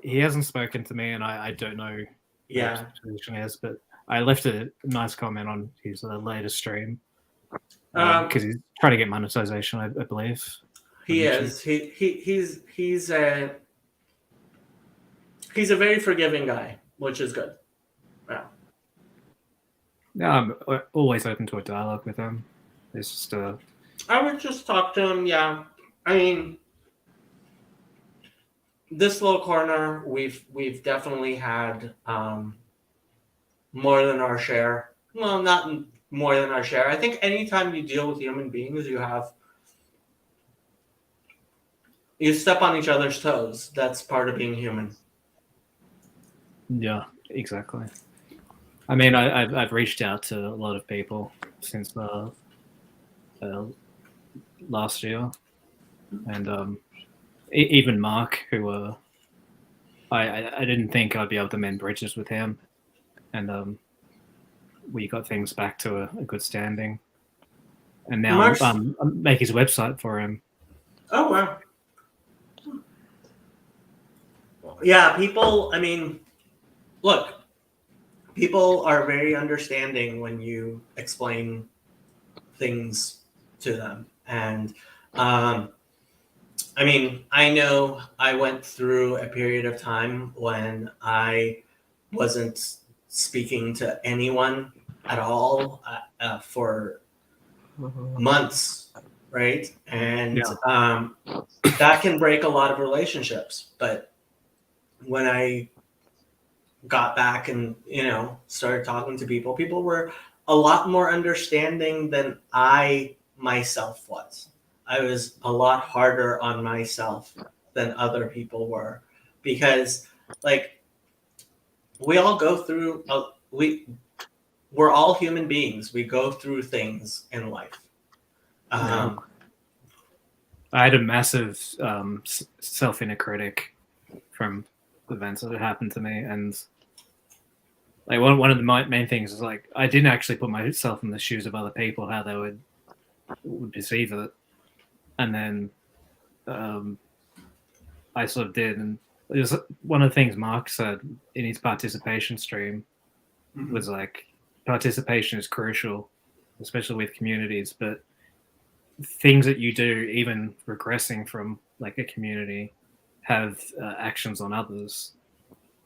He hasn't spoken to me, and I don't know what his position is, but I left a nice comment on his latest stream because he's trying to get monetization, I believe. He is. He's a very forgiving guy, which is good. Yeah. Yeah, I'm always open to a dialogue with him. It's just I would just talk to him. Yeah, I mean, this little corner, we've definitely had more than our share. Well, not more than our share. I think anytime you deal with human beings, you step on each other's toes. That's part of being human. Yeah, exactly. I mean, I've reached out to a lot of people since last year, and even Mark, who I didn't think I'd be able to mend bridges with him, and we got things back to a good standing, and now I'm make his website for him. Oh wow! Yeah, people. I mean, look. People are very understanding when you explain things to them. And I mean, I know I went through a period of time when I wasn't speaking to anyone at all for months, right? And that can break a lot of relationships. But when I got back and started talking to people were a lot more understanding than I myself was. I was a lot harder on myself than other people were, because like we all go through we're all human beings. We go through things in life. I had a massive self-inner critic from events that had happened to me, and like one of the main things is like I didn't actually put myself in the shoes of other people, how they would perceive it, and then I sort of did, and it was one of the things Mark said in his participation stream was like participation is crucial, especially with communities, but things that you do, even regressing from like a community, have actions on others.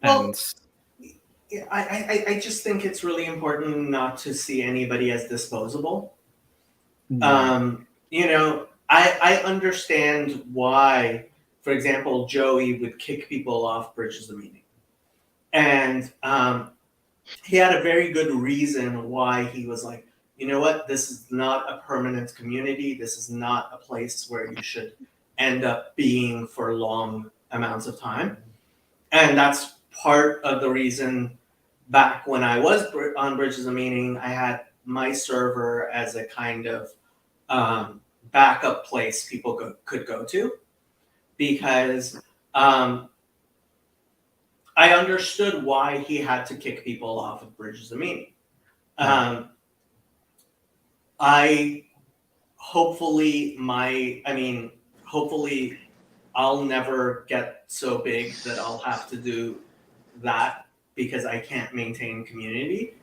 Well, I just think it's really important not to see anybody as disposable. You know, I understand why, for example, Joey would kick people off Bridges the Meaning. And he had a very good reason why he was like, you know what, this is not a permanent community. This is not a place where you should end up being for long amounts of time. And that's part of the reason back when I was on Bridges of Meaning, I had my server as a kind of backup place people could go to, because I understood why he had to kick people off of Bridges of Meaning. Hopefully I'll never get so big that I'll have to do that because I can't maintain community.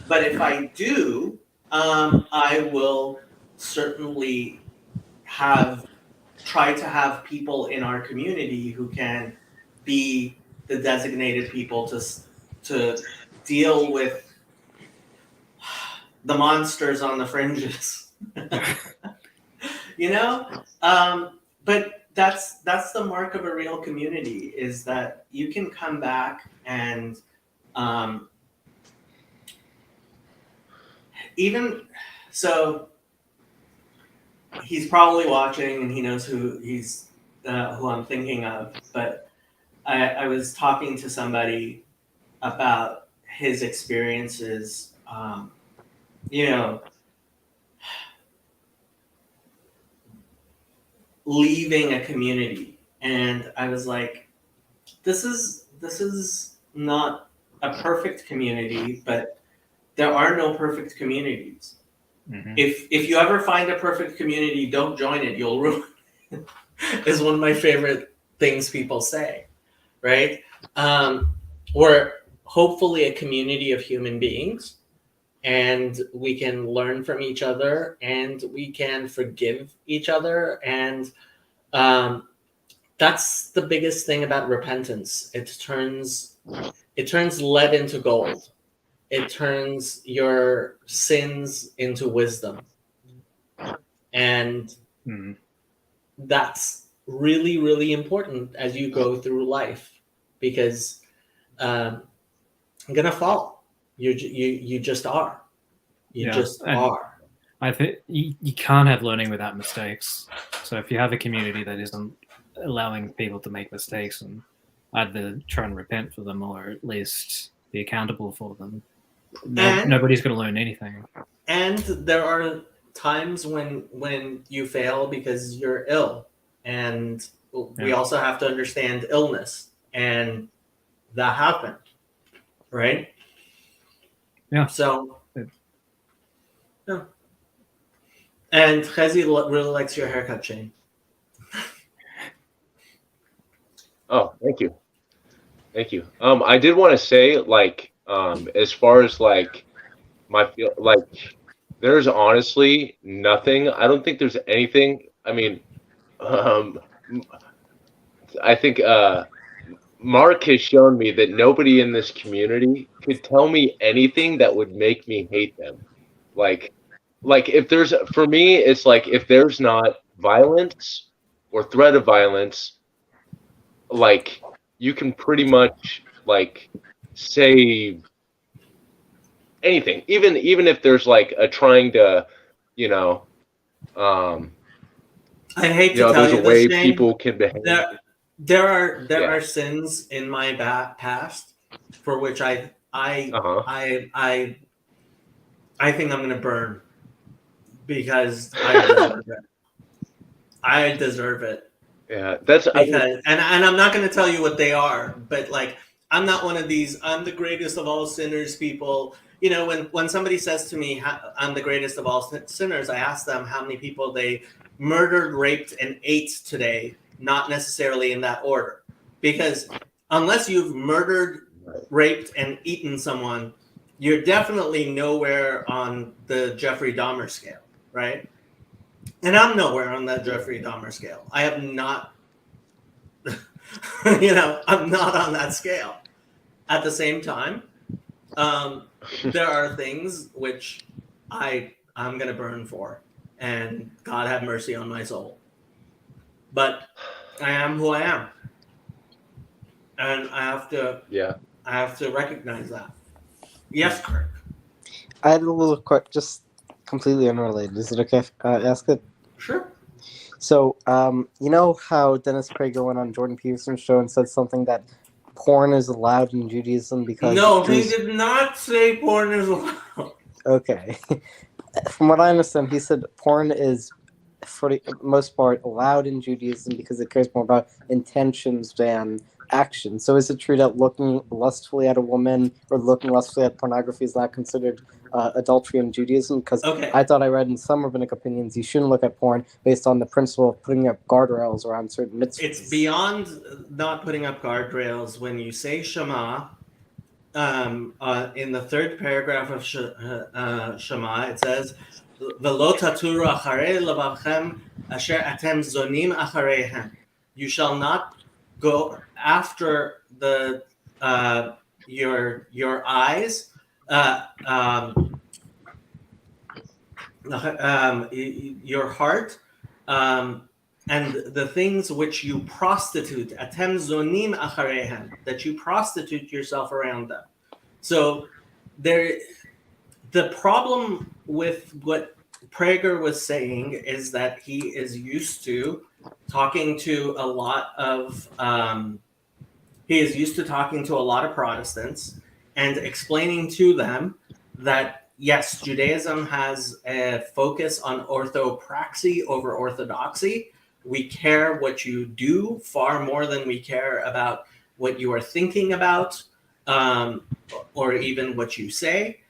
But if I do, I will certainly try to have people in our community who can be the designated people to deal with the monsters on the fringes. You know? But that's the mark of a real community, is that you can come back and even so, he's probably watching and he knows who I'm thinking of, but I was talking to somebody about his experiences, you know, leaving a community, and I was like, this is not a perfect community, but there are no perfect communities. If you ever find a perfect community, don't join it, you'll ruin it, is one of my favorite things people say, right? We're hopefully a community of human beings, and we can learn from each other, and we can forgive each other, and that's the biggest thing about repentance. It turns lead into gold. It turns your sins into wisdom. And that's really, really important as you go through life, because I'm going to fall. You just are. You just are. I think you can't have learning without mistakes. So if you have a community that isn't allowing people to make mistakes and either try and repent for them or at least be accountable for them, nobody's going to learn anything. And there are times when you fail because you're ill, and we also have to understand illness, and that happened, right? Yeah. So, yeah. And Khezi really likes your haircut, Shane. Oh, thank you. I did want to say, like, as far as like there's honestly nothing. I don't think there's anything. I mean, I think Mark has shown me that nobody in this community could tell me anything that would make me hate them. Like if there's, for me, it's like if there's not violence or threat of violence, like you can pretty much like say anything, even if there's like a trying to, I hate to tell there's you a way this, Shane, people can behave. There are sins in my past for which I think I'm going to burn because I deserve it. I deserve it. Yeah, that's because and I'm not going to tell you what they are, but like I'm not one of these I'm the greatest of all sinners people. You know, when somebody says to me I'm the greatest of all sinners, I ask them how many people they murdered, raped, and ate today, not necessarily in that order. Because unless you've murdered, raped, and eaten someone, you're definitely nowhere on the Jeffrey Dahmer scale, right? And I'm nowhere on that Jeffrey Dahmer scale. I have not, I'm not on that scale. At the same time, there are things which I'm going to burn for. And God have mercy on my soul. But I am who I am. And I have to recognize that. Yes, Kirk. I had a little quick, just completely unrelated. Is it okay if I ask it? Sure. So, you know how Dennis Prager went on Jordan Peterson's show and said something that porn is allowed in Judaism because... No, he did not say porn is allowed. Okay. From what I understand, he said porn is, for the most part, allowed in Judaism because it cares more about intentions than action. So is it true that looking lustfully at a woman or looking lustfully at pornography is not considered adultery in Judaism? Because I thought I read in some rabbinic opinions you shouldn't look at porn based on the principle of putting up guardrails around certain mitzvahs. It's beyond not putting up guardrails. When you say Shema, in the third paragraph of Shema, it says, "V'lo taturu acharei levavchem asher atem zonim achareihem." You shall not go after the your eyes, your heart, and the things which you prostitute, atem zonim achareihem, that you prostitute yourself around them. So the problem with what Prager was saying is that he is used to talking to a lot of Protestants and explaining to them that yes, Judaism has a focus on orthopraxy over orthodoxy. We care what you do far more than we care about what you are thinking about, or even what you say.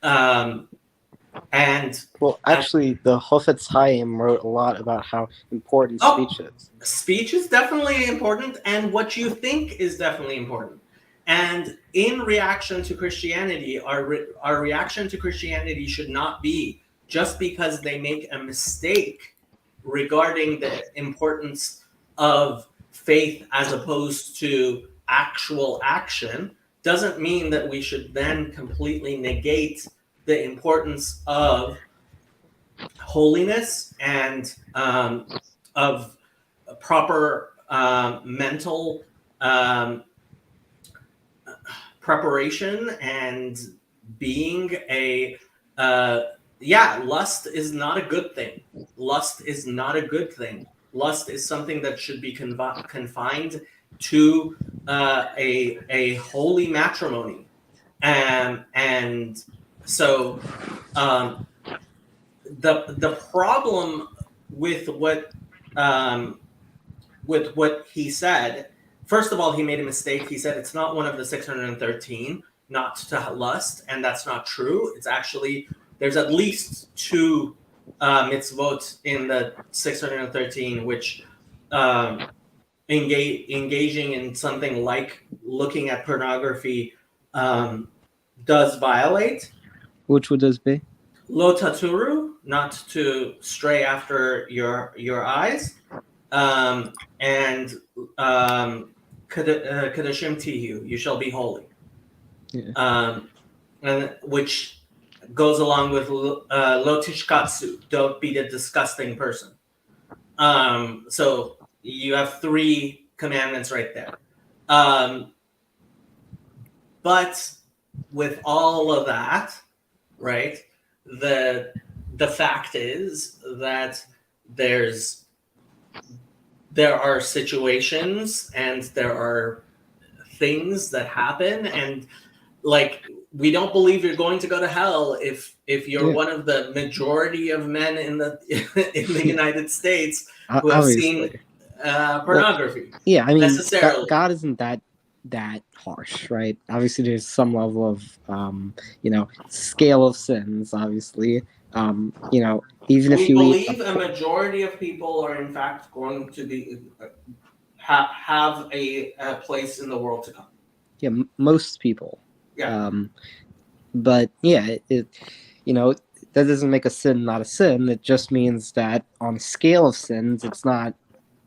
Well, actually, the Hafetz Chaim wrote a lot about how important speech is. Speech is definitely important, and what you think is definitely important. And in reaction to Christianity, our reaction to Christianity should not be just because they make a mistake regarding the importance of faith as opposed to actual action, doesn't mean that we should then completely negate the importance of holiness and of proper mental preparation and being lust is not a good thing. Lust is not a good thing. Lust is something that should be confined to a holy matrimony, and so the problem with what he said. First of all, he made a mistake. He said it's not one of the 613 not to lust, and that's not true. It's actually, there's at least 2 mitzvot in the 613 which engaging in something like looking at pornography does violate. Which would those be? Lo taturu, not to stray after your eyes, and kadashim tihu, you shall be holy. Yeah. And which goes along with lo tishkatsu, don't be a disgusting person. So you have 3 commandments right there. But with all of that, right, the fact is that there's there are situations and there are things that happen, and like we don't believe you're going to go to hell if you're one of the majority of men in the United States who have seen pornography. Well, yeah, I mean, necessarily. God isn't that harsh, right? Obviously, there's some level of scale of sins. Obviously, even if you believe a majority of people are in fact going to be have a place in the world to come. Yeah, most people. Yeah. But yeah, that doesn't make a sin not a sin. It just means that on a scale of sins, it's not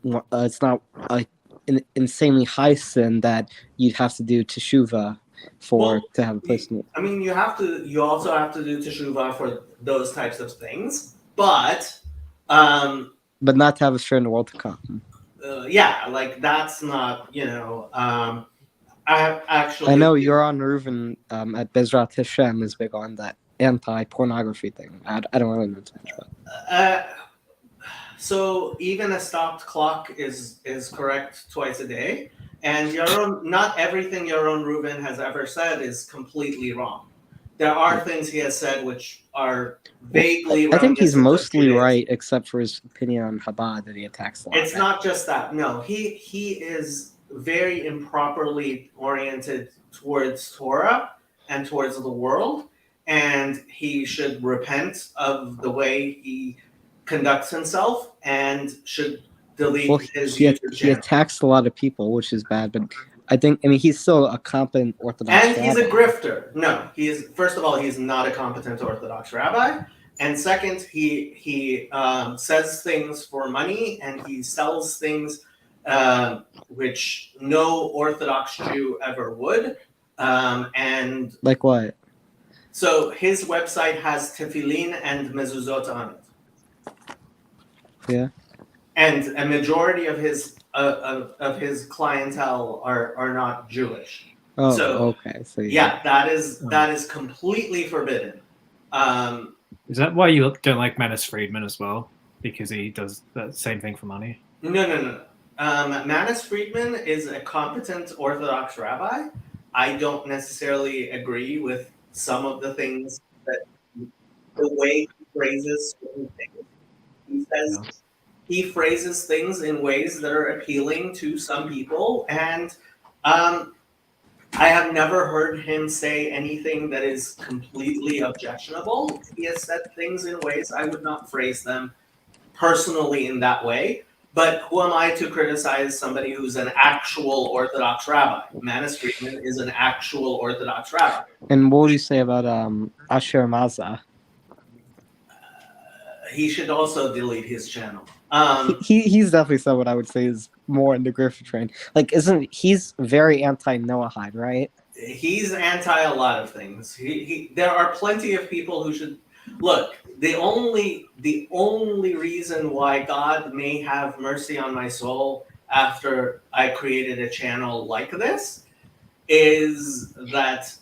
an insanely high sin that you'd have to do teshuva to have a place in it. I mean, you also have to do teshuva for those types of things, but not to have a share in the world to come. Yeah, like that's not, I know Yoron Reuven at Bezrat Hashem is big on that anti-pornography thing. I don't really know too much about it. So even a stopped clock is correct twice a day, and not everything Yoron Reuven has ever said is completely wrong. There are things he has said which are vaguely. I think he's mostly right, except for his opinion on Chabad that he attacks a lot. It's not just that. No, he is very improperly oriented towards Torah and towards the world, and he should repent of the way he conducts himself and should delete his YouTube channel. He attacks a lot of people, which is bad, but he's still a competent Orthodox rabbi. And he's a grifter. No, first of all, he's not a competent Orthodox rabbi. And second, he says things for money, and he sells things which no Orthodox Jew ever would. And like what? So his website has tefillin and mezuzot on it. Yeah. And a majority of his clientele are not Jewish. Oh, so, okay. So yeah, that is completely forbidden. Is that why you don't like Manis Friedman as well? Because he does that same thing for money? No. Manis Friedman is a competent Orthodox rabbi. I don't necessarily agree with some of the things the way he phrases certain things. He says he phrases things in ways that are appealing to some people, and I have never heard him say anything that is completely objectionable. He has said things in ways I would not phrase them personally in that way. But who am I to criticize somebody who's an actual Orthodox rabbi? Manis Friedman is an actual Orthodox rabbi. And what do you say about Asher Maza? He should also delete his channel. He's definitely someone I would say is more in the Griffith train. Like, he's very anti-Noahide, right? He's anti a lot of things. There are plenty of people who should look. The only reason why God may have mercy on my soul after I created a channel like this is that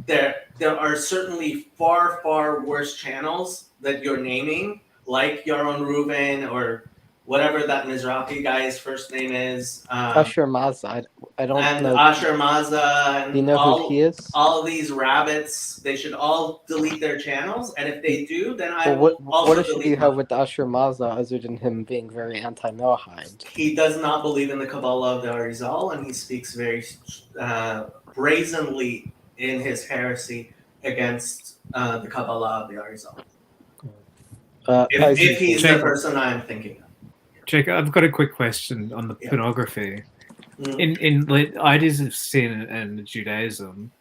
there are certainly far worse channels that you're naming, like Yoron Reuven or whatever that Mizrahi guy's first name is. Asher Maza. I don't know. And Asher Maza. And do you know who he is? All of these rabbits, they should all delete their channels. And if they do, then I will also what issue do you have with Asher Maza other than him being very anti-Noahide? He does not believe in the Kabbalah of the Arizal, and he speaks very brazenly in his heresy against the Kabbalah of the Arizal. If he's the person I'm thinking of. Jake, I've got a quick question on the pornography. In ideas of sin and Judaism,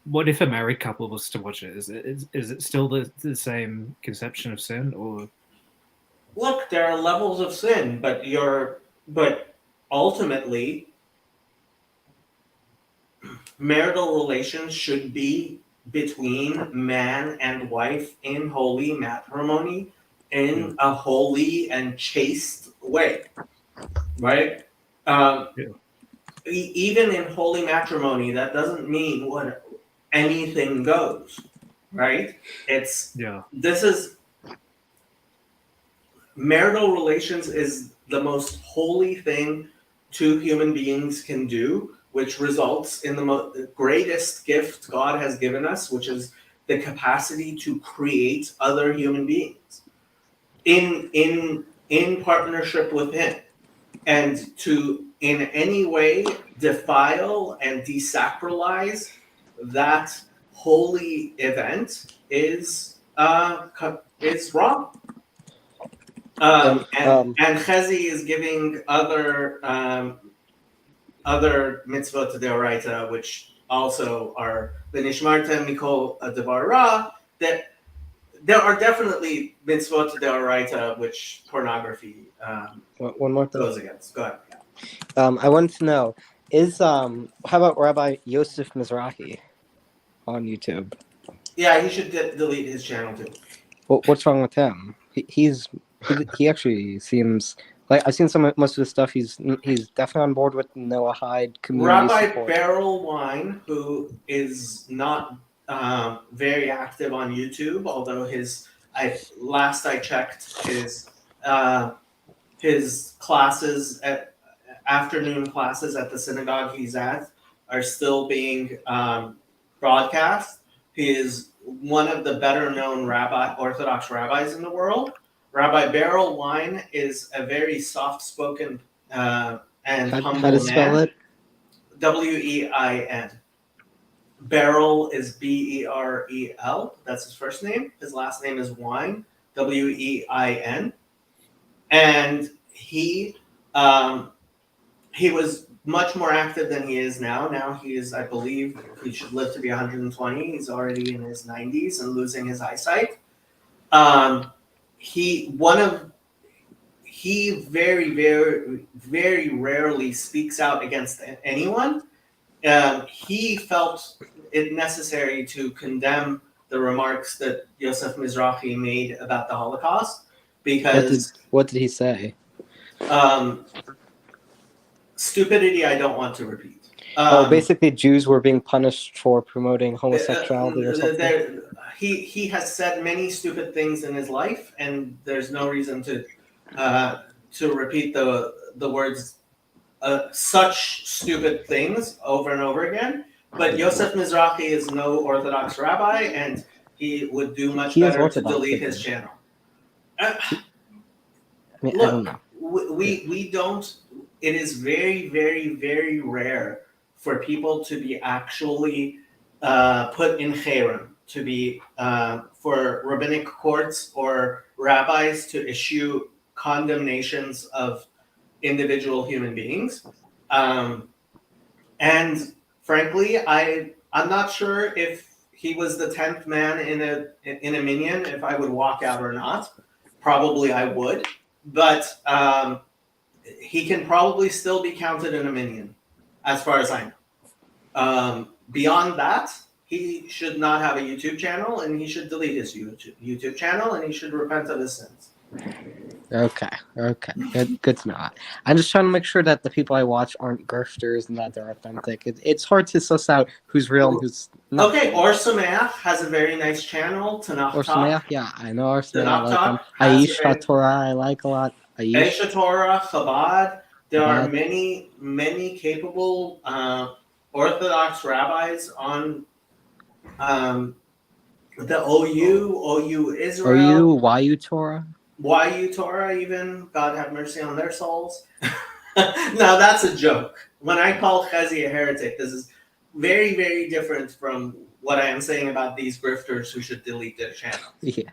what if a married couple was to watch it? Is it still the same conception of sin, or? Look, there are levels of sin, but ultimately, marital relations should be between man and wife in holy matrimony, in a holy and chaste way, right? Even in holy matrimony, that doesn't mean what anything goes, right? This is marital relations is the most holy thing two human beings can do, which results in the greatest gift God has given us, which is the capacity to create other human beings in partnership with Him. And to in any way defile and desacralize that holy event is wrong. And Chezi is giving other mitzvot deoraita, which also are the Nishmarta Mikol Devar Ra, that there are definitely mitzvot deoraita which pornography one more thing goes against. Go ahead. I wanted to know, how about Rabbi Yosef Mizrahi on YouTube? Yeah, he should delete his channel too. What's wrong with him? He actually seems like, I've seen most of his stuff. He's definitely on board with Noah Hyde community Rabbi support. Beryl Wine, who is not very active on YouTube, although last I checked, his classes afternoon classes at the synagogue he's at are still being broadcast. He is one of the better known Orthodox rabbis in the world. Rabbi Beryl Wine is a very soft-spoken and humble man. How to spell it? Wein. Beryl is Berel. That's his first name. His last name is Wine. Wein. And he was much more active than he is now. Now he is, I believe, he should live to be 120. He's already in his 90s and losing his eyesight. He very, very, very rarely speaks out against anyone. He felt it necessary to condemn the remarks that Yosef Mizrahi made about the Holocaust because what did he say? Stupidity I don't want to repeat. Basically Jews were being punished for promoting homosexuality or something. He has said many stupid things in his life, and there's no reason to repeat the words such stupid things over and over again. But Yosef Mizrahi is no Orthodox rabbi, and he would do much better to delete his channel. Look, we don't. It is very, very, very rare for people to be actually put in cherem, to be for rabbinic courts or rabbis to issue condemnations of individual human beings. And frankly, I'm not sure if he was the 10th man in a minyan, if I would walk out or not. Probably I would, but he can probably still be counted in a minyan, as far as I know. Beyond that, he should not have a YouTube channel, and he should delete his YouTube channel, and he should repent of his sins. Okay. Good to know. I'm just trying to make sure that the people I watch aren't grifters and that they're authentic. It's hard to suss out who's real and who's not. Okay, Or Sameach has a very nice channel. Tanakh Or Sameach, yeah, I know Or Sameach. I like him. Aish HaTorah, I like a lot. Aish HaTorah, Chabad. There are many, many capable Orthodox rabbis on the OU Israel. YU Torah. YU Torah, even. God have mercy on their souls. Now, that's a joke. When I call Chezi a heretic, this is very, very different from what I am saying about these grifters who should delete their channels. Yeah.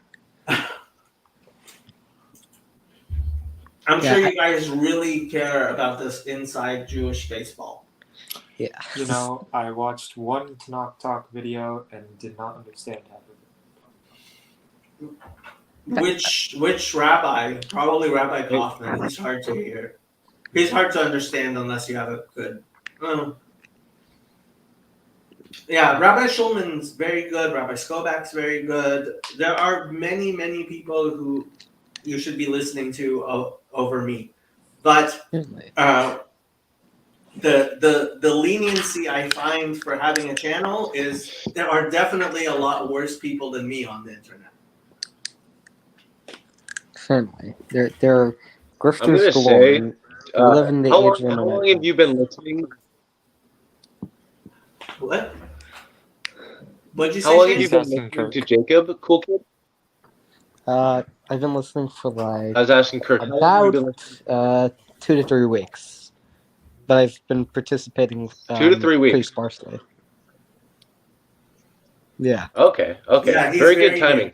I'm sure you guys really care about this inside Jewish baseball. Yeah. You know, I watched one Tanakh Talk video and did not understand half of it. Which rabbi? Probably Rabbi Kaufman. He's hard to hear. He's hard to understand unless you have a good. Yeah, Rabbi Schulman's very good. Rabbi Skobach's very good. There are many, many people who you should be listening to over me, but the leniency I find for having a channel is there are definitely a lot worse people than me on the internet. Certainly, there Grifters galore. say, We live in the age of internet. How long have you been listening? What? What'd you say? How long have you He's been asking listening Kirk. to Jacob, Cool Kid? I've been listening for like I was asking Kirk. How long have you been listening? about 2 to 3 weeks, but I've been participating 2 to 3 weeks. pretty sparsely. Yeah. Okay. Yeah, he's very good very timing.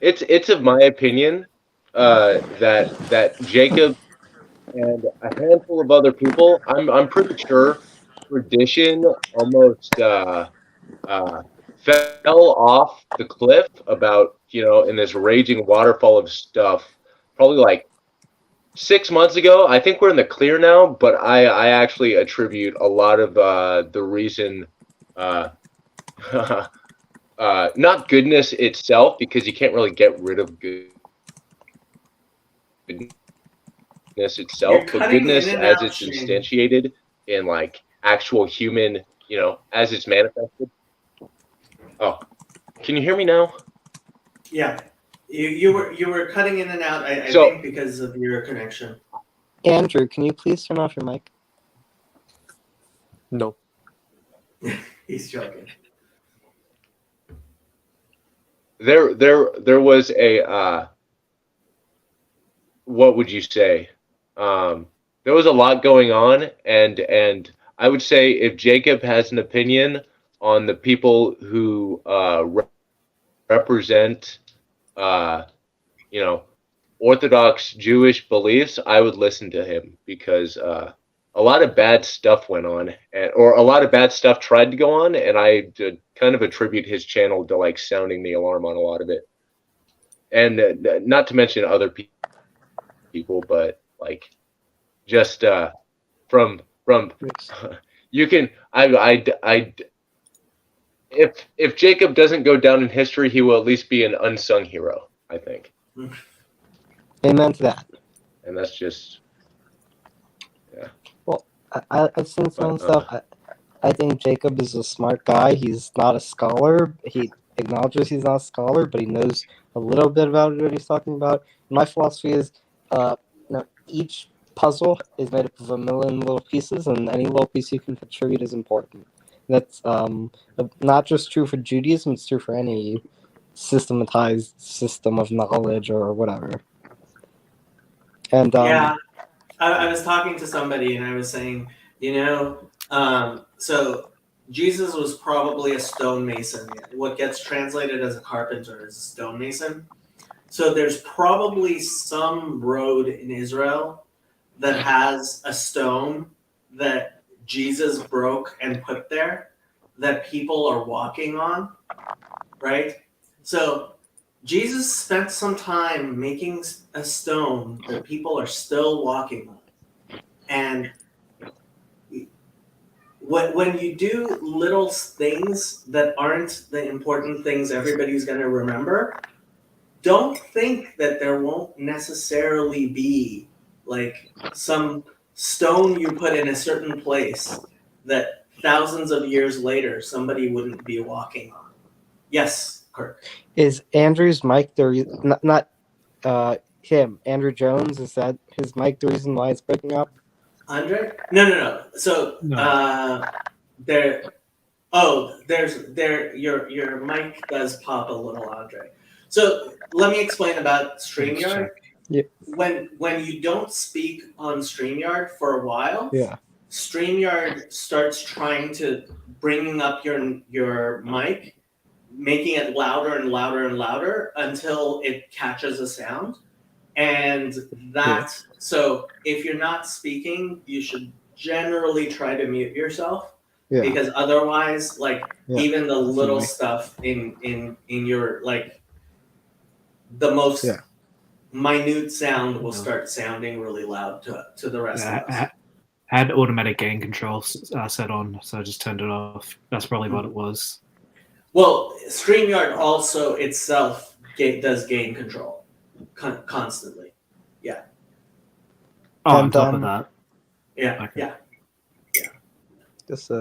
It's of my opinion that Jacob and a handful of other people, I'm pretty sure tradition almost fell off the cliff about, in this raging waterfall of stuff, probably like 6 months ago. I think we're in the clear now, but I actually attribute a lot of the reason, not goodness itself, because you can't really get rid of goodness itself, but goodness as it's instantiated in like actual human, as it's manifested. Oh, can you hear me now? Yeah, you were cutting in and out. I think because of your connection. Andrew, can you please turn off your mic? No. He's joking. There was a what would you say? There was a lot going on, and I would say if Jacob has an opinion on the people who represent, Orthodox Jewish beliefs, I would listen to him, because a lot of bad stuff went on, or a lot of bad stuff tried to go on, and I kind of attribute his channel to like sounding the alarm on a lot of it, and not to mention other people, but like just from you can if Jacob doesn't go down in history, he will at least be an unsung hero, I think. Amen to that. And that's just, yeah. Well, I've seen some stuff. I think Jacob is a smart guy. He's not a scholar. He acknowledges he's not a scholar, but he knows a little bit about what he's talking about. My philosophy is, each puzzle is made up of a million little pieces, and any little piece you can contribute is important. That's not just true for Judaism; it's true for any systematized system of knowledge or whatever. And yeah, I was talking to somebody, and I was saying, so Jesus was probably a stonemason. What gets translated as a carpenter is a stonemason. So there's probably some road in Israel that has a stone that Jesus broke and put there that people are walking on, right? So Jesus spent some time making a stone that people are still walking on. And when you do little things that aren't the important things everybody's going to remember, don't think that there won't necessarily be like some stone you put in a certain place that thousands of years later somebody wouldn't be walking on. Yes, Kirk. Is Andrew's mic the reason? Not him. Andrew Jones, is that his mic the reason why it's breaking up? Andre? No. So your mic does pop a little, Andre. So let me explain about StreamYard. Yeah. When you don't speak on StreamYard for a while, StreamYard starts trying to bringing up your mic, making it louder and louder and louder until it catches a sound. And so if you're not speaking, you should generally try to mute yourself. Yeah. Because otherwise, even the little stuff in your the most minute sound will start sounding really loud to the rest of us. I had automatic gain control set on, so I just turned it off. That's probably what it was. Well, StreamYard also itself does gain control constantly. Yeah. Oh, on top of that. Yeah. Okay. Yeah. Just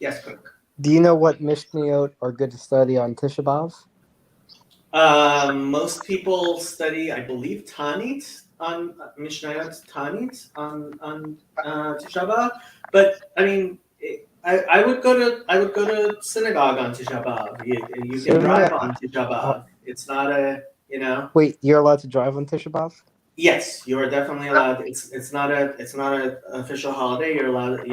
Yes, Kirk. Do you know what Mishnayot are good to study on Tisha B'Av? Most people study, I believe, Tanit on Mishnayot Tanit on Tisha B'Av, but I mean, I would go to synagogue on Tisha B'Av. You can drive on Tisha B'Av. It's not a Wait, you're allowed to drive on Tisha B'Av? Yes, you are definitely allowed. It's not an official holiday. You're allowed.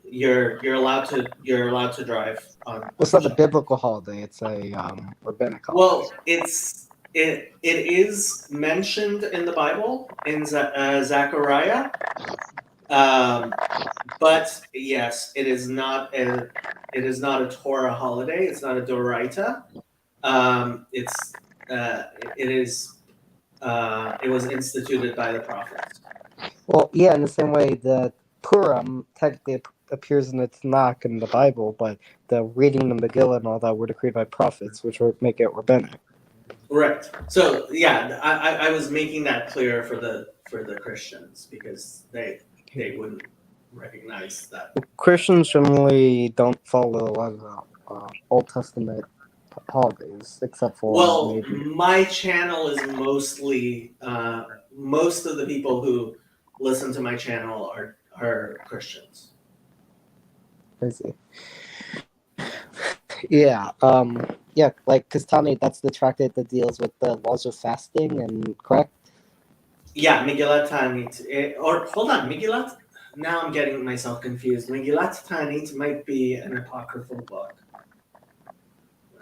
You're allowed to drive on. It's not a biblical holiday. It's a rabbinic holiday. Well, it is mentioned in the Bible in Zechariah, but yes, it is not a Torah holiday. It's not a Doraita. It was instituted by the prophets. Well, yeah, in the same way that Purim technically appears in the Tanakh in the Bible, but the reading the Megillah and all that were decreed by prophets, which would make it rabbinic. Right. So yeah, I was making that clear for the Christians because they wouldn't recognize that. Christians generally don't follow a lot of Old Testament holidays, except for maybe. My channel is mostly most of the people who listen to my channel are Christians. I see. Yeah, like because Tani, that's the tractate that deals with the laws of fasting, and correct? Yeah, Megillat Tanit. Or hold on, Megillat. Now I'm getting myself confused. Megillat Tanit might be an apocryphal book.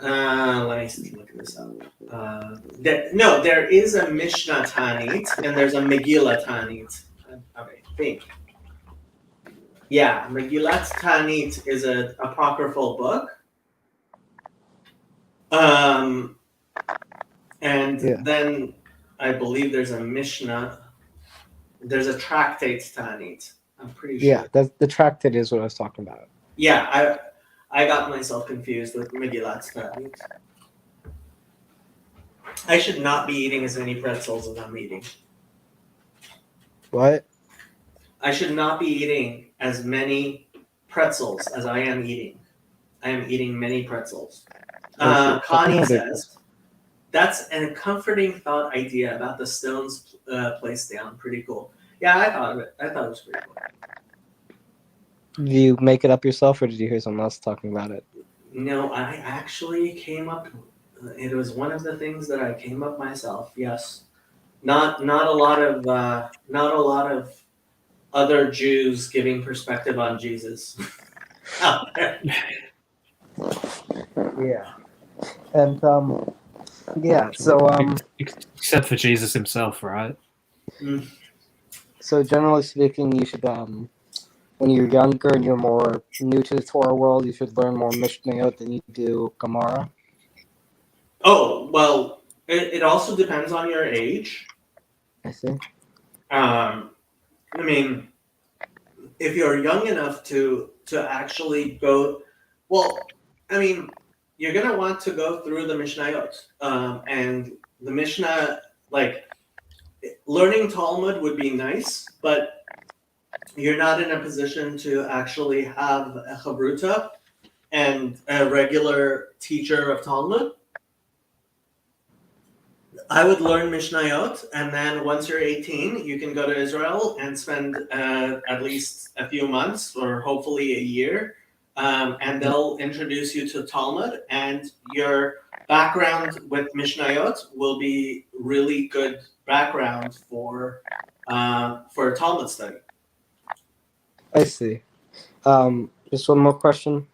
Let me look this up. There is a Mishnah Tanit and there's a Megillah Tanit. I think. Yeah, Megillat Tanit is an apocryphal book. Then I believe there's a Mishnah. There's a tractate Tanit. I'm pretty sure. Yeah, the tractate is what I was talking about. Yeah, I got myself confused with Megillat Tanit. I should not be eating as many pretzels as I'm eating. What? I should not be eating as many pretzels as I am eating. I am eating many pretzels. Connie says, that's a comforting thought idea about the stones placed down. Pretty cool. Yeah, I thought of it. I thought it was pretty cool. Did you make it up yourself, or did you hear someone else talking about it? No, I actually came up. It was one of the things that I came up myself. Yes, not a lot of other Jews giving perspective on Jesus out there. Yeah, and yeah. So except for Jesus himself, right? So generally speaking, you should when you're younger and you're more new to the Torah world, you should learn more Mishnayot than you do Gemara. Oh, well, it also depends on your age. I see. I mean, if you're young enough to actually go, well, I mean, you're going to want to go through the Mishnayot. And the Mishnah, like, learning Talmud would be nice, but you're not in a position to actually have a chavruta and a regular teacher of Talmud. I would learn Mishnayot, and then once you're 18, you can go to Israel and spend at least a few months or hopefully a year, and they'll introduce you to Talmud, and your background with Mishnayot will be really good background for Talmud study. I see. Just one more question,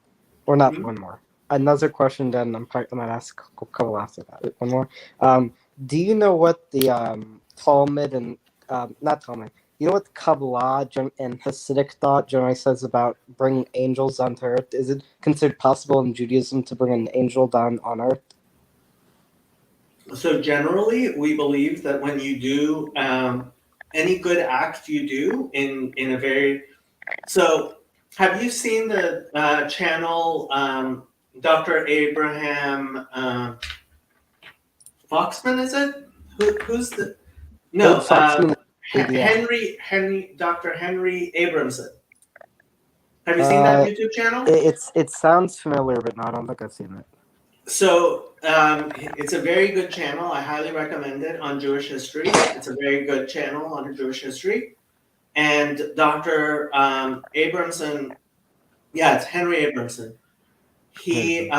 or not one more. Another question, then I'm gonna ask a couple after that. One more. Do you know what the Talmud and not Talmud? You know what Kabbalah and Hasidic thought generally says about bringing angels onto earth? Is it considered possible in Judaism to bring an angel down on earth? So generally, we believe that when you do any good act you do in a very... So have you seen the channel Dr. Abraham Foxman, is it? Who's the... No, Dr. Henry Abramson. Have you seen that YouTube channel? It sounds familiar, but no, I don't think I've seen it. So it's a very good channel. I highly recommend it on Jewish history. It's a very good channel on Jewish history. And Dr. Abramson, yeah, it's Henry Abramson. He,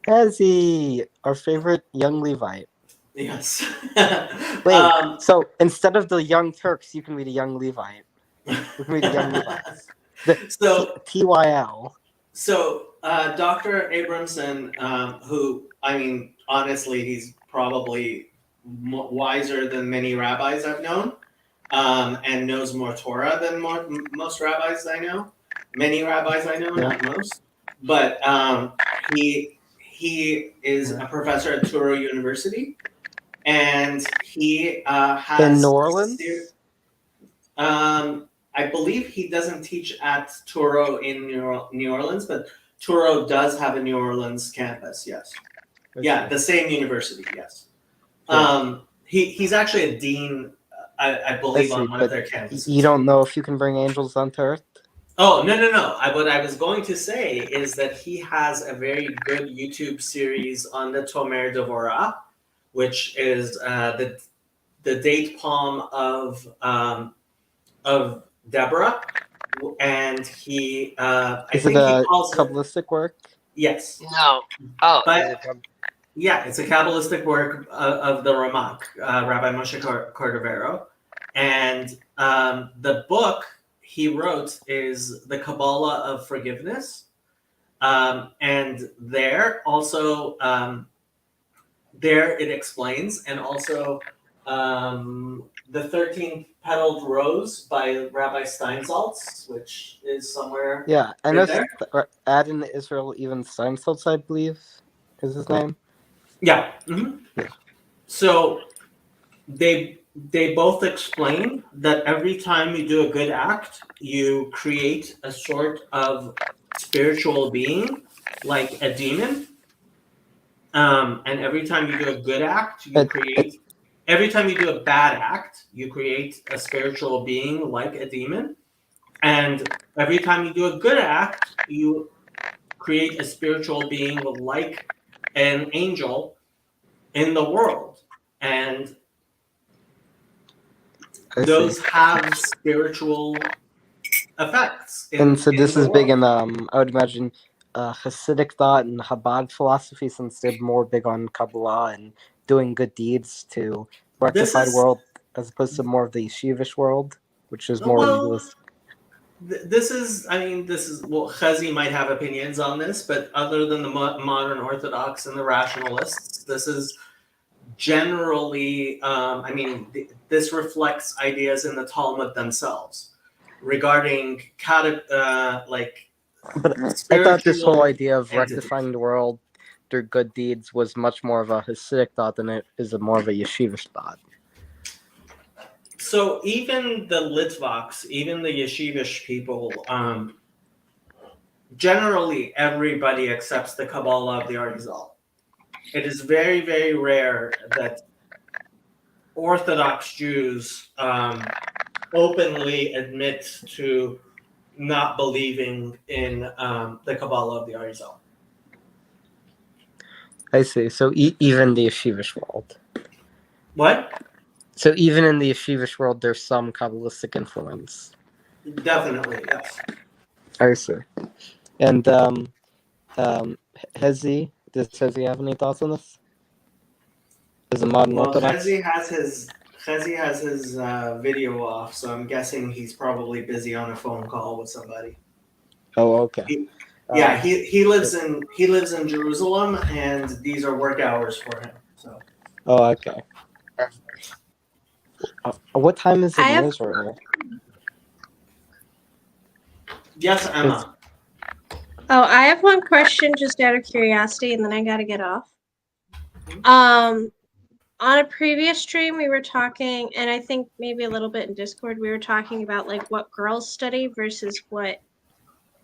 Chazi, our favorite young Levite. yes. Wait, so instead of the Young Turks, you can be the young Levite. You can be the young Levites. The TYL. So Dr. Abramson, who, I mean, honestly, he's probably wiser than many rabbis I've known, and knows more Torah than most rabbis I know. Many rabbis I know, not most. But he is a professor at Touro University, and he has in New Orleans. I believe he doesn't teach at Touro in New Orleans, but Touro does have a New Orleans campus. Yes, yeah, the same university. Yes, he's actually a dean, I believe, on one of their campuses. You don't know if you can bring angels onto earth? Oh, no. What I was going to say is that he has a very good YouTube series on the Tomer Devorah, which is the date palm of Deborah, and he is it a Kabbalistic work? Yes. No. Oh, but yeah, it's a Kabbalistic work of the Ramak, Rabbi Moshe Cordovero, and the book he wrote is the Kabbalah of Forgiveness, and there also there it explains, and also the 13 Petaled Rose by Rabbi Steinsaltz, which is somewhere. Yeah, I know. Adon Israel even Steinsaltz, I believe, is his name. Yeah. Mm-hmm. So they both explain that every time you do a good act, you create a sort of spiritual being, like a demon. And every time you do a good act, you create. Every time you do a bad act, you create a spiritual being like a demon. And every time you do a good act, you create a spiritual being like an angel in the world. And those have spiritual effects. And so this is big in, I would imagine, Hasidic thought and Chabad philosophy, since they're more big on Kabbalah and doing good deeds to rectify the world, as opposed to more of the yeshivish world, which is more legalistic. This is, well, Chazi might have opinions on this, but other than the modern Orthodox and the rationalists, this is generally, this reflects ideas in the Talmud themselves regarding But I thought this whole idea of rectifying the world through good deeds was much more of a Hasidic thought than it is more of a yeshivish thought. So even the Litvaks, even the yeshivish people, generally everybody accepts the Kabbalah of the Arizal. It is very, very rare that Orthodox Jews openly admit to not believing in the Kabbalah of the Arizal. I see. So even the yeshivish world. What? So even in the yeshivish world, there's some Kabbalistic influence. Definitely, yes. I see. And Hezi, does Hezi have any thoughts on this? As a modern Orthodox? Hezi has his video off, so I'm guessing he's probably busy on a phone call with somebody. Oh, okay. He lives in Jerusalem, and these are work hours for him. So. Oh, okay. What time is it in Israel? Yes, Emma. Oh, I have one question just out of curiosity, and then I gotta get off. On a previous stream, we were talking, and I think maybe a little bit in Discord, we were talking about like what girls study versus what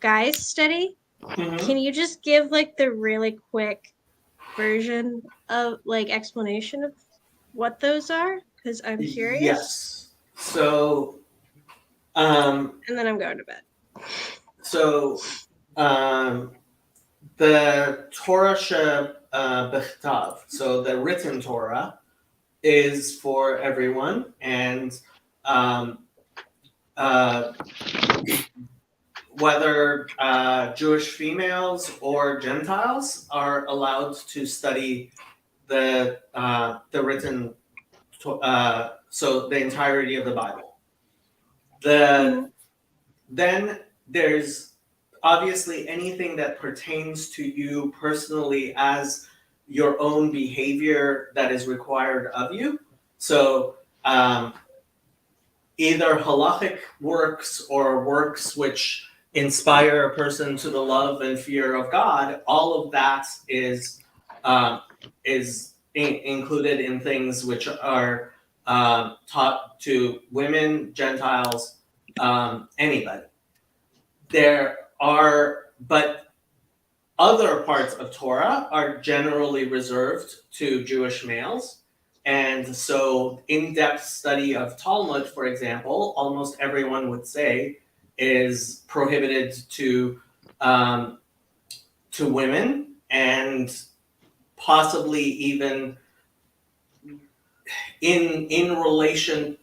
guys study. Mm-hmm. Can you just give like the really quick version of like explanation of what those are? Because I'm curious. Yes. So, and then I'm going to bed. So the Torah Bechtav, so the written Torah, is for everyone, and whether Jewish females or Gentiles are allowed to study the written, so the entirety of the Bible. Then there's obviously anything that pertains to you personally as your own behavior that is required of you. So either halachic works or works which inspire a person to the love and fear of God, all of that is included in things which are taught to women, Gentiles, anybody. But other parts of Torah are generally reserved to Jewish males. And so in-depth study of Talmud, for example, almost everyone would say is prohibited to women, and possibly even in relation,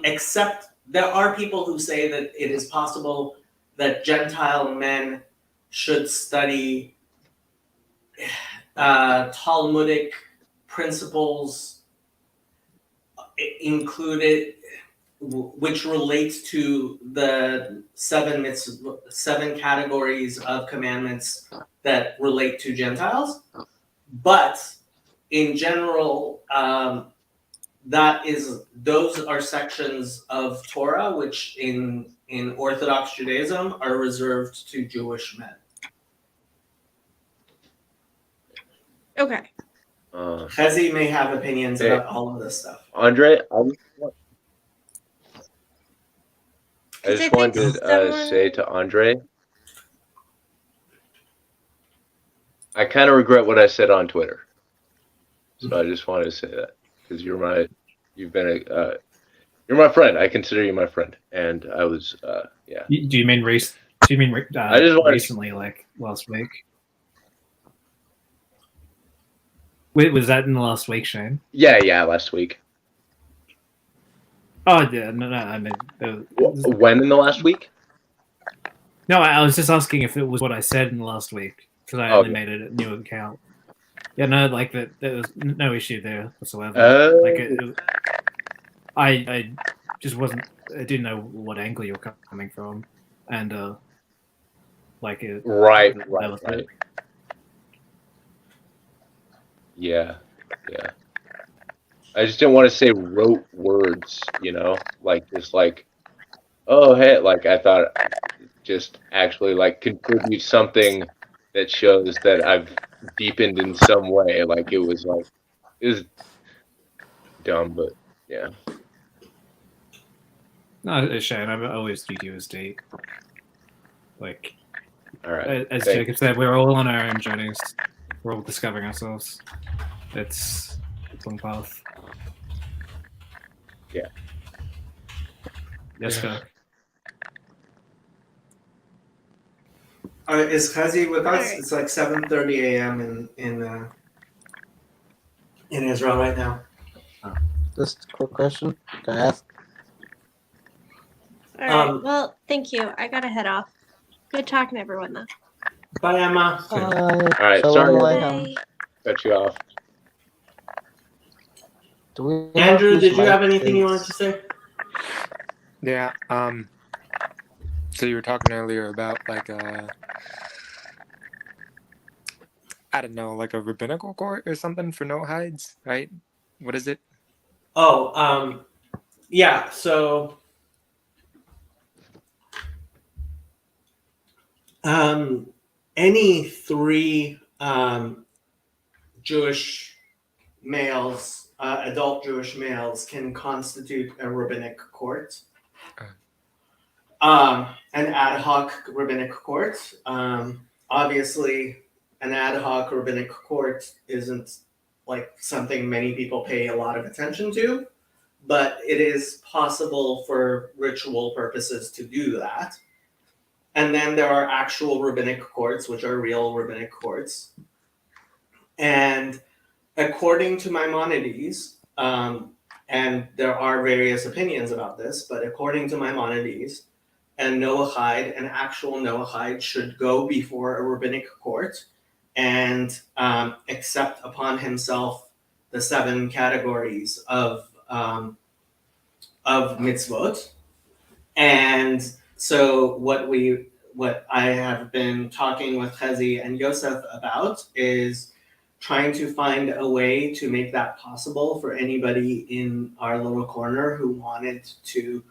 except there are people who say that it is possible that Gentile men should study Talmudic principles included, which relates to the seven categories of commandments that relate to Gentiles. But in general, those are sections of Torah which in Orthodox Judaism are reserved to Jewish men. Okay. Chezi may have opinions about all of this stuff. Andre, I just wanted to say to Andre, I kind of regret what I said on Twitter. So I just wanted to say that because you're my friend. I consider you my friend, and I was yeah. Do you mean recently, like last week? Wait, was that in the last week, Shane? Yeah, last week. Oh yeah, no, I mean, when in the last week? No, I was just asking if it was what I said in the last week because I only made a new account. Yeah, no, like that. There was no issue there whatsoever. I just wasn't. I didn't know what angle you were coming from, and Right. Yeah. I just didn't want to say rote words, oh hey, I thought just actually contribute something that shows that I've deepened in some way. It was dumb, but yeah. No, Shane, I always viewed you as D. All right. As Jacob said, we're all on our own journeys. We're all discovering ourselves. It's a long path. Yeah. Yes, sir. Is Chezi with us? It's 7:30 a.m. in Israel right now. Just a quick question. Can I ask? All right. Well, thank you. I gotta head off. Good talking to everyone, though. Bye, Emma. Bye. All right. Sorry, cut you off. Andrew, did you have anything you wanted to say? Yeah. So you were talking earlier about I don't know, a rabbinical court or something for no hides, right? What is it? Oh, yeah. So, any three Jewish males, adult Jewish males, can constitute a rabbinic court. An ad hoc rabbinic court. Obviously, an ad hoc rabbinic court isn't something many people pay a lot of attention to, but it is possible for ritual purposes to do that. And then there are actual rabbinic courts, which are real rabbinic courts. And according to Maimonides, and there are various opinions about this, but according to Maimonides, an actual Noahide, should go before a rabbinic court and accept upon himself the 7 categories of mitzvot. And so what I have been talking with Chezi and Yosef about is trying to find a way to make that possible for anybody in our little corner who wanted to,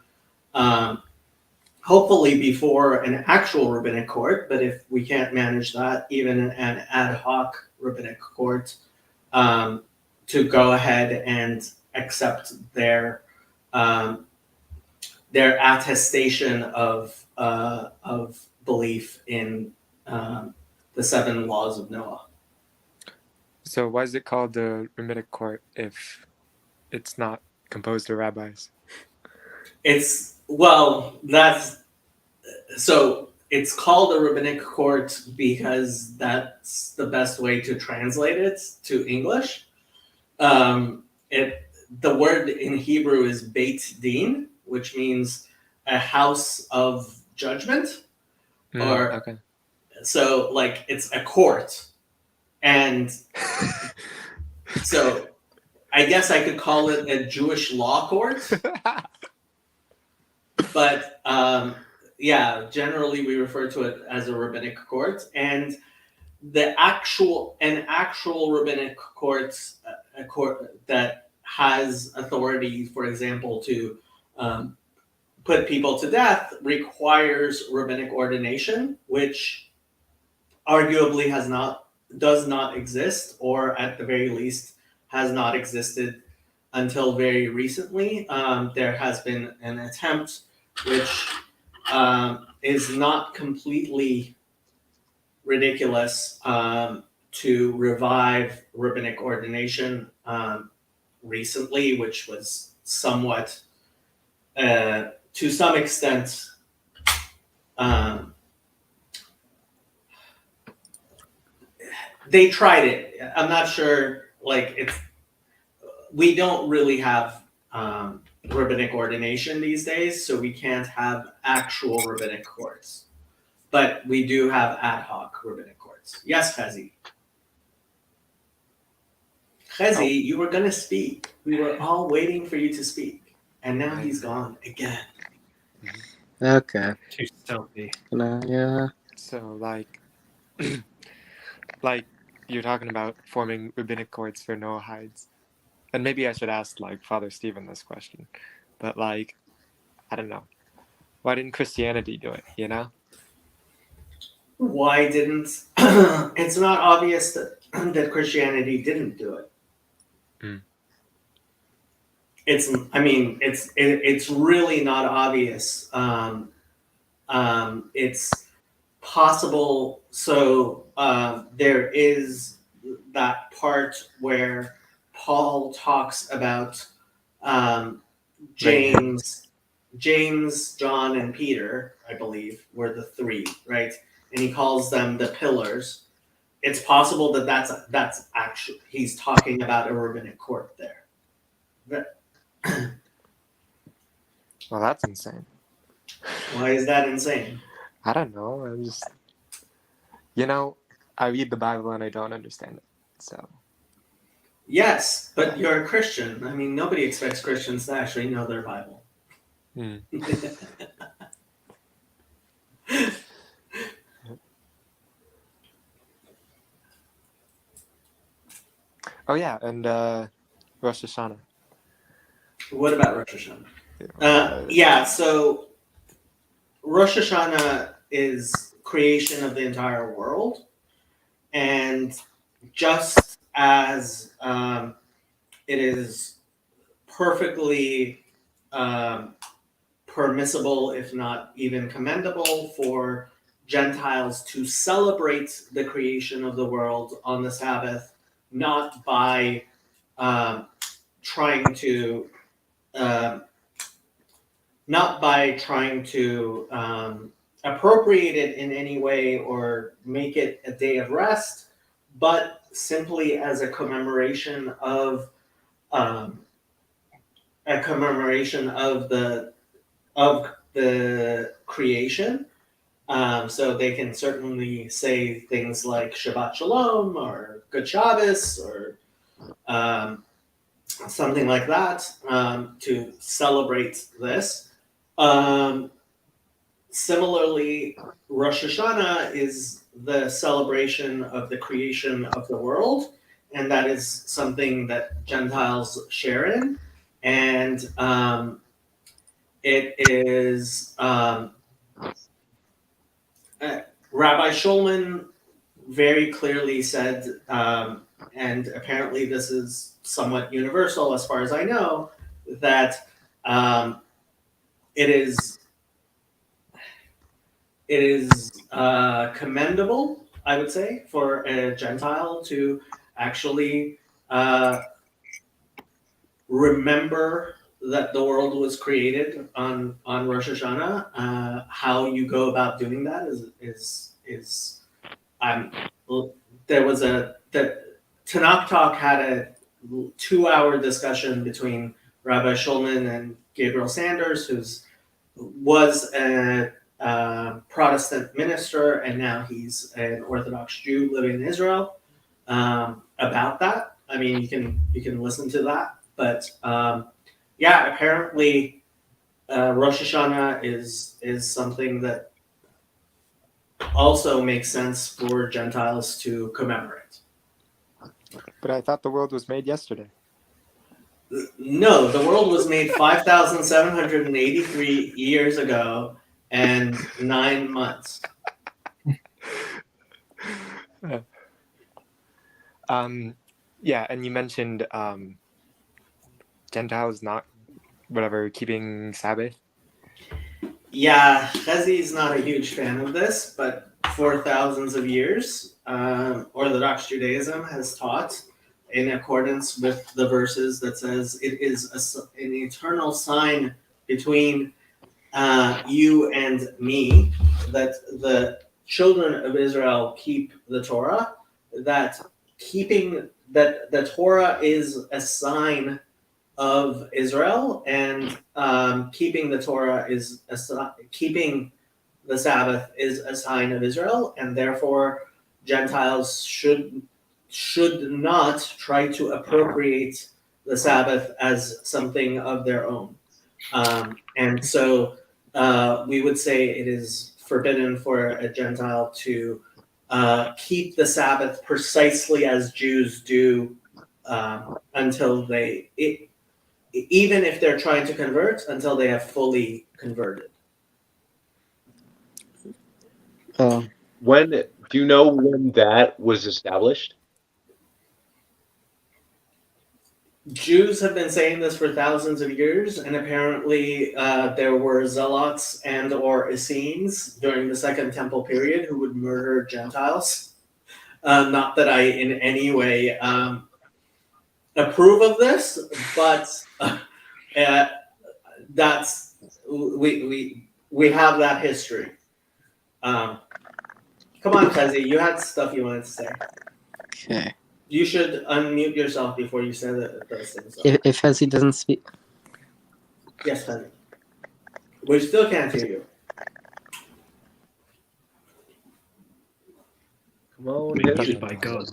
hopefully before an actual rabbinic court, but if we can't manage that, even an ad hoc rabbinic court, to go ahead and accept their attestation of belief in the 7 laws of Noah. So why is it called the rabbinic court if it's not composed of rabbis? It's called a rabbinic court because that's the best way to translate it to English. The word in Hebrew is Beit Din, which means a house of judgment, okay. So like it's a court, and so I guess I could call it a Jewish law court. But generally we refer to it as a rabbinic court, and an actual rabbinic court, a court that has authority, for example, to put people to death, requires rabbinic ordination, which arguably does not exist, or at the very least has not existed until very recently. There has been an attempt, which is not completely ridiculous, to revive rabbinic ordination recently, which was somewhat, to some extent, they tried it. I'm not sure, we don't really have rabbinic ordination these days, so we can't have actual rabbinic courts. But we do have ad hoc rabbinic courts. Yes, Chezi. Chezi, you were going to speak. We were all waiting for you to speak. And now he's gone again. Okay. Too stealthy. Yeah. So, like you're talking about forming rabbinic courts for Noahides. And maybe I should ask, Father Stephen this question. But, I don't know. Why didn't Christianity do it, you know? Why didn't... It's not obvious that Christianity didn't do it. It's really not obvious. It's possible. So there is that part where Paul talks about James, John, and Peter, I believe, were the 3, right? And he calls them the pillars. It's possible that that's actually, he's talking about a rabbinic court there. Well, that's insane. Why is that insane? I don't know. I'm just, I read the Bible and I don't understand it. So. Yes, but you're a Christian. I mean, nobody expects Christians to actually know their Bible. Oh yeah, and Rosh Hashanah. What about Rosh Hashanah? So Rosh Hashanah is creation of the entire world, and just as it is perfectly permissible, if not even commendable, for Gentiles to celebrate the creation of the world on the Sabbath, not by trying to appropriate it in any way or make it a day of rest, but simply as a commemoration of the creation. So they can certainly say things like Shabbat Shalom or Good Shabbos or something like that to celebrate this. Similarly, Rosh Hashanah is the celebration of the creation of the world, and that is something that Gentiles share in. And it is Rabbi Shulman very clearly said, and apparently this is somewhat universal as far as I know, that it is commendable, I would say, for a Gentile to actually remember that the world was created on Rosh Hashanah. How you go about doing that is there was the Tanakh Talk had a 2-hour discussion between Rabbi Shulman and Gabriel Sanders, was a Protestant minister, and now he's an Orthodox Jew living in Israel, about that. I mean, you can listen to that, but yeah, apparently Rosh Hashanah is something that also makes sense for Gentiles to commemorate. But I thought the world was made yesterday. No, the world was made 5,783 years ago and 9 months. Yeah, and you mentioned Gentiles not keeping Sabbath. Yeah, Chezi is not a huge fan of this, but for thousands of years, Orthodox Judaism has taught, in accordance with the verses that says it is an eternal sign between you and me, that the children of Israel keep the Torah, that the Torah is a sign of Israel, and keeping the Torah is keeping the Sabbath is a sign of Israel, and therefore Gentiles should not try to appropriate the Sabbath as something of their own. And so we would say it is forbidden for a Gentile to keep the Sabbath precisely as Jews do until even if they're trying to convert, until they have fully converted. When do you know when that was established? Jews have been saying this for thousands of years, and apparently there were zealots and or Essenes during the Second Temple period who would murder Gentiles. Not that I in any way approve of this, but that's we have that history. Come on, Chezi, you had stuff you wanted to say. Okay. You should unmute yourself before you say those things. If Chezi doesn't speak. Yes, Chezi. We still can't hear you. Come on, by God.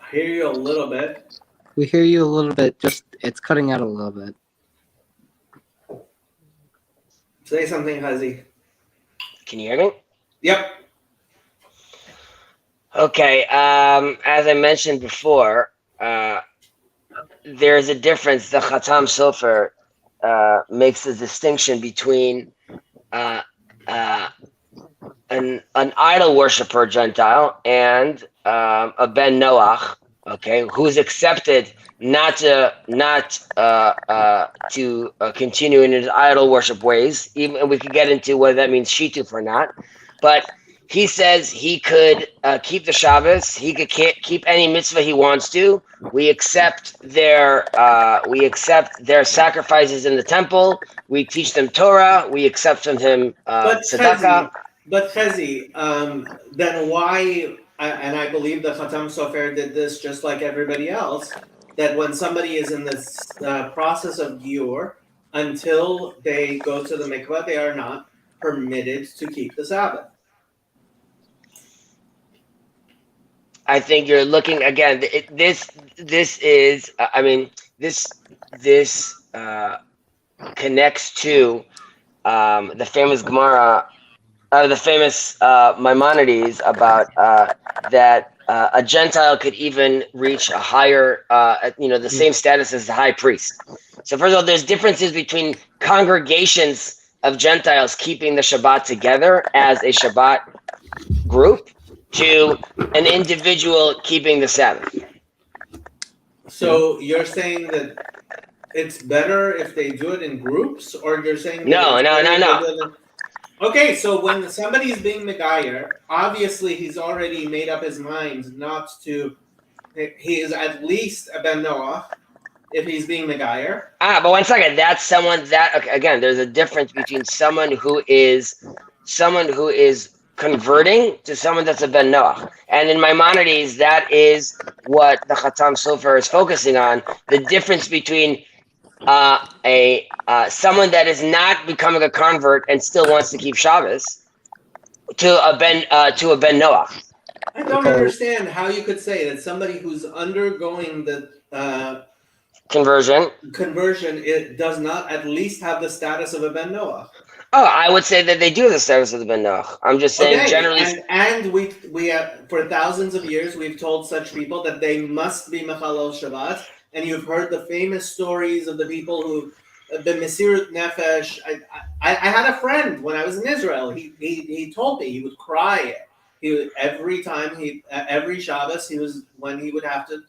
I hear you a little bit. We hear you a little bit, just it's cutting out a little bit. Say something, Chezi. Can you hear me? Yep. Okay, as I mentioned before, there's a difference. The Chatam Sofer makes a distinction between an idol worshiper Gentile and a Ben Noach, okay, who's accepted not to continue in his idol worship ways. Even we could get into whether that means shituf or not, but He says he could keep the Shabbos. He could keep any mitzvah he wants to. We accept their sacrifices in the temple. We teach them Torah. We accept from him tzedakah. But Chezi, then why? And I believe the Chatam Sofer did this just like everybody else. That when somebody is in this process of giur, until they go to the mikvah, they are not permitted to keep the Sabbath. I think you're looking again. This connects to the famous Gemara, the famous Maimonides about that a Gentile could even reach a higher, the same status as the high priest. So first of all, there's differences between congregations of Gentiles keeping the Shabbat together as a Shabbat group to an individual keeping the Sabbath. So you're saying that it's better if they do it in groups, or you're saying no. Okay, so when somebody is being Megayer, obviously he's already made up his mind not to. He is at least a Ben Noach if he's being Megayer. But 1 second, that's someone that again. There's a difference between someone who is converting to someone that's a Ben Noach. And in Maimonides, that is what the Chatam Sofer is focusing on, the difference between someone that is not becoming a convert and still wants to keep Shabbos to a Ben Noach. I don't understand how you could say that somebody who's undergoing the conversion, it does not at least have the status of a Ben Noach. Oh, I would say that they do have the status of the Ben Noach. I'm just saying generally. And we have, for thousands of years, we've told such people that they must be Mechalel Shabbat. And you've heard the famous stories of the people who have been Mesirut Nefesh. I had a friend when I was in Israel. He told me he would cry. Every Shabbos when he would have to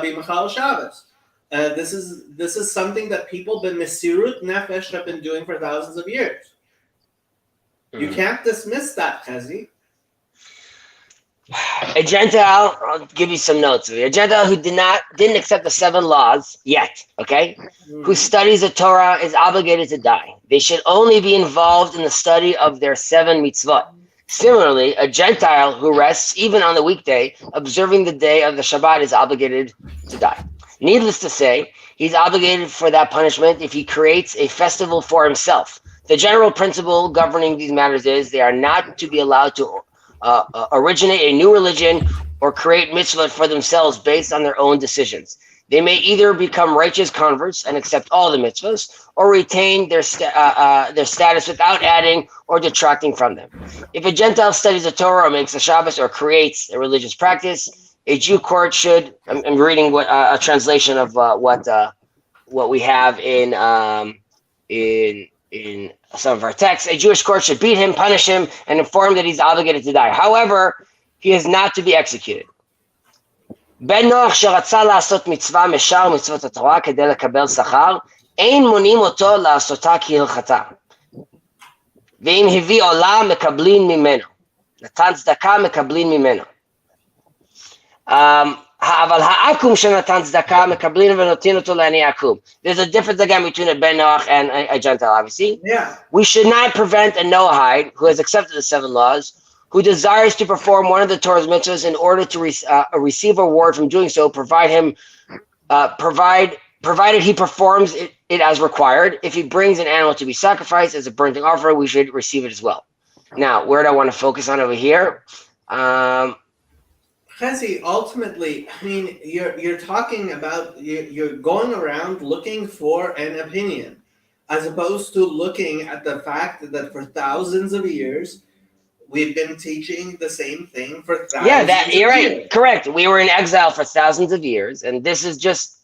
be Mechalel Shabbos. This is something that people been Mesirut Nefesh have been doing for thousands of years. You can't dismiss that, Chezi. A Gentile, I'll give you some notes. A Gentile who didn't accept the 7 laws yet, okay? Who studies the Torah is obligated to die. They should only be involved in the study of their 7 mitzvot. Similarly, a Gentile who rests even on the weekday, observing the day of the Shabbat, is obligated to die. Needless to say, he's obligated for that punishment if he creates a festival for himself. The general principle governing these matters is they are not to be allowed to originate a new religion or create mitzvot for themselves based on their own decisions. They may either become righteous converts and accept all the mitzvahs, or retain their status without adding or detracting from them. If a Gentile studies the Torah or makes a Shabbos or creates a religious practice, a Jew court should. I'm reading a translation of what we have in some of our texts. A Jewish court should beat him, punish him, and inform that he's obligated to die. However, he is not to be executed. בן נוח שרצה לעשות מצווה משאר מצוות התורה כדי לקבל שכר, אין מונעים אותו לעשותה כהלכתה. ואם הביא עולה, מקבלים ממנו. נתן צדקה, מקבלים ממנו. אבל העקום שנתן צדקה, מקבלים ונותנים אותו לעני עקום. There's a difference again between a Ben Noach and a Gentile, obviously. Yeah. We should not prevent a Noahide who has accepted the 7 laws, who desires to perform one of the Torah's mitzvahs in order to receive a reward from doing so, provided he performs it as required. If he brings an animal to be sacrificed as a burnt offering, we should receive it as well. Now, where do I want to focus on over here? Chezi, ultimately, I mean, you're talking about you're going around looking for an opinion, as opposed to looking at the fact that for thousands of years we've been teaching the same thing for thousands. Yeah, you're right. Years. Correct. We were in exile for thousands of years, and this is just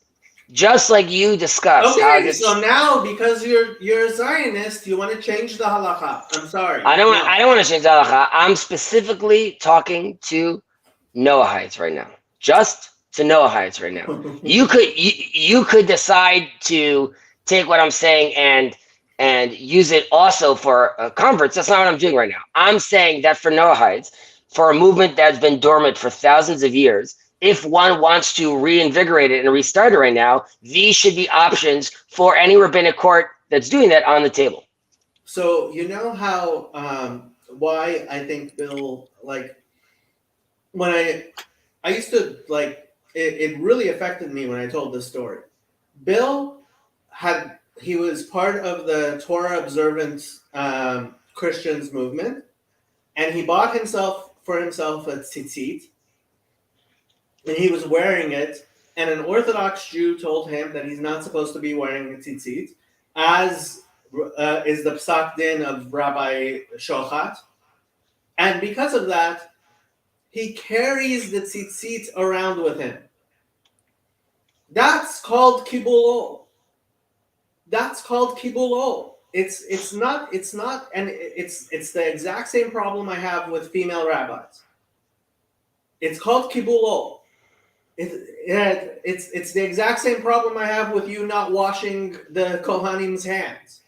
like you discussed. Okay, so now because you're a Zionist, you want to change the halacha. I'm sorry. I don't want to change the halacha. I'm specifically talking to Noahites right now. Just to Noahites right now. You could decide to take what I'm saying and and use it also for converts. That's not what I'm doing right now. I'm saying that for Noahides, for a movement that's been dormant for thousands of years, if one wants to reinvigorate it and restart it right now, these should be options for any rabbinic court that's doing that on the table. So you know how why I think Bill, like, when I used to, like, it really affected me when I told this story. Bill he was part of the Torah observant Christians movement, and he bought for himself a tzitzit, and he was wearing it, and an Orthodox Jew told him that he's not supposed to be wearing a tzitzit, as is the psak din of Rabbi Shochat, and because of that, he carries the tzitzit around with him. That's called kibulo. That's called kibulo. It's not, and it's the exact same problem I have with female rabbis. It's called kibulo. It's the exact same problem I have with you not washing the Kohanim's hands.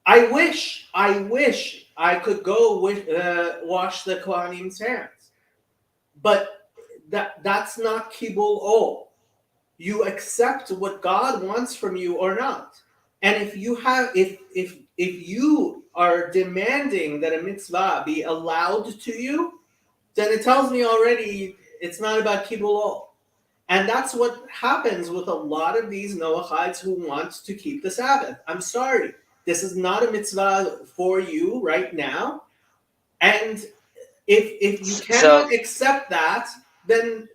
I wish I could go wash the Kohanim's hands, but that's not kibulo. You accept what God wants from you or not. And if you are demanding that a mitzvah be allowed to you, then it tells me already it's not about kibulo. And that's what happens with a lot of these Noachites who want to keep the Sabbath. I'm sorry, this is not a mitzvah for you right now. And if you cannot accept that, then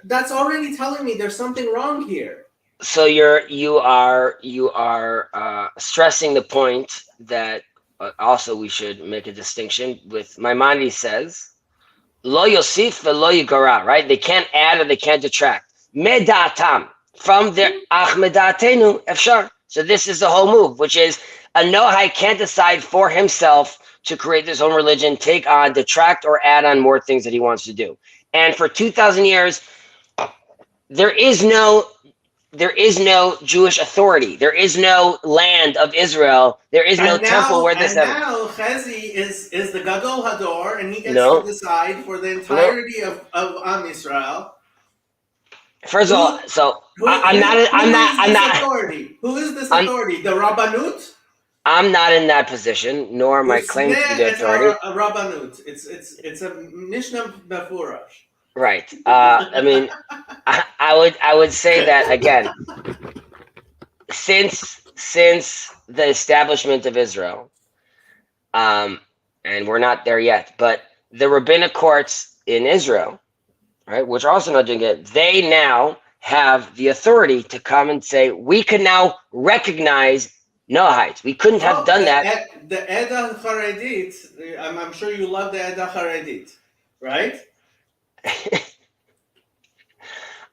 that's already telling me there's something wrong here. So you are stressing the point that also we should make a distinction with. Maimonides says, "Lo yosif velo yigara," right? They can't add or they can't detract. Medatam, from their ach medatenu efshar. So this is the whole move, which is a Noahide can't decide for himself to create his own religion, take on, detract, or add on more things that he wants to do. And for 2,000 years, there is no Jewish authority. There is no land of Israel. There is no temple where this happened. And now Chezi is the Gadol Hador, and he gets to decide for the entirety of Am Israel. First of all, so I'm not. Authority? Who is this authority? The Rabbanut? I'm not in that position, nor am I claiming to be the authority. A Rabbanut. It's a Mishnah Befurash. Right. I mean, I would say that again. Since the establishment of Israel, and we're not there yet, but the rabbinic courts in Israel, right, which are also not doing it, they now have the authority to come and say we can now recognize Noahides. We couldn't have done that. The Eda Haredit. I'm sure you love the Eda Haredit, right?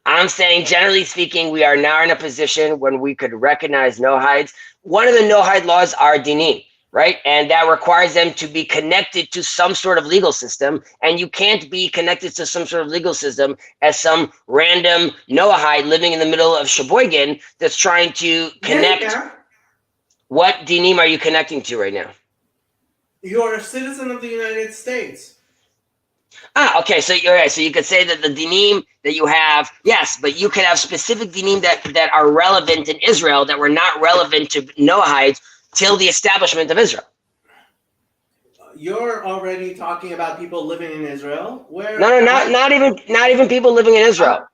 I'm saying, generally speaking, we are now in a position when we could recognize Noahides. One of the Noahide laws are dinim, right? And that requires them to be connected to some sort of legal system. And you can't be connected to some sort of legal system as some random Noahide living in the middle of Sheboygan that's trying to connect. Yeah. What dinim are you connecting to right now? You're a citizen of the United States. Okay. So you're right. So you could say that the dinim that you have, yes, but you could have specific dinim that are relevant in Israel that were not relevant to Noahides till the establishment of Israel. You're already talking about people living in Israel. Not even people living in Israel.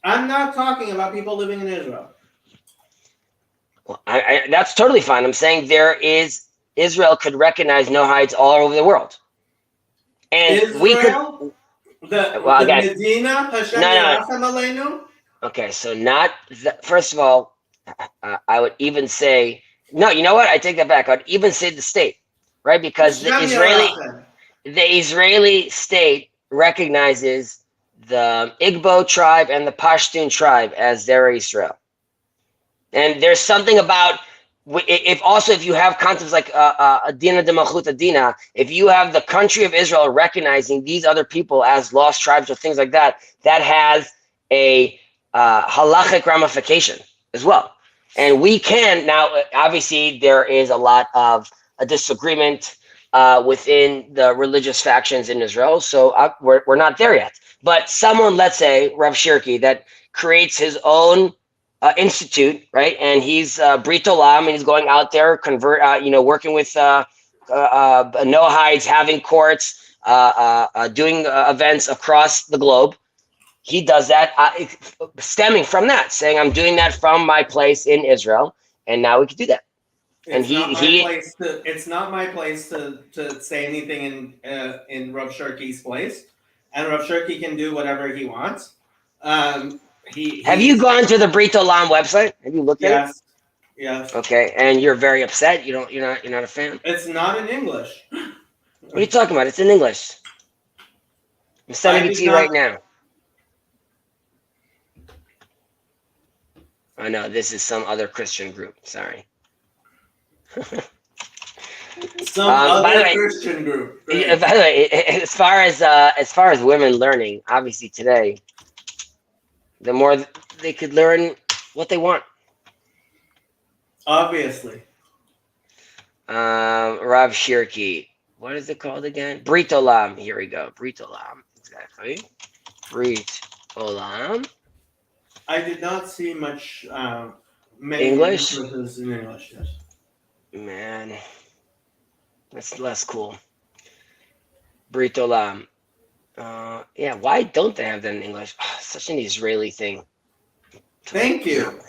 I'm not talking about people living in Israel. Well, that's totally fine. I'm saying Israel could recognize Noahides all over the world. And Israel, we could. The Medina, Hashem Yerachem Aleinu. Okay, so first of all, I would even say no. You know what? I take that back. I'd even say the state, right? Because the Israeli state recognizes the Igbo tribe and the Pashtun tribe as their Israel. And there's something about if you have concepts like Adina de Malchut Adina, if you have the country of Israel recognizing these other people as lost tribes or things like that, that has a halachic ramification as well. And we can now, obviously, there is a lot of a disagreement within the religious factions in Israel. So we're not there yet. But someone, let's say, Rav Shirky, that creates his own institute, right? And he's Brit Olam, and he's going out there, working with Noahides, having courts, doing events across the globe. He does that stemming from that, saying, I'm doing that from my place in Israel, and now we can do that. It's not my place to say anything in Rav Shirky's place, and Rav Shirky can do whatever he wants. Have you gone to the Brit Olam website? Have you looked at it? Yes. Okay, and you're very upset. You're not a fan. It's not in English. What are you talking about? It's in English. I'm sending it to you right now. Oh no, this is some other Christian group. Sorry. Some other Christian group. Right. By the way, as far as women learning, obviously today, the more they could learn what they want. Obviously. Rav Shirky. What is it called again? Brit Olam. Here we go. Brit Olam. Exactly. Brit Olam. I did not see much English? in English, yes. Man. That's less cool. Brit Olam. Yeah, why don't they have that in English? Oh, such an Israeli thing. Thank you.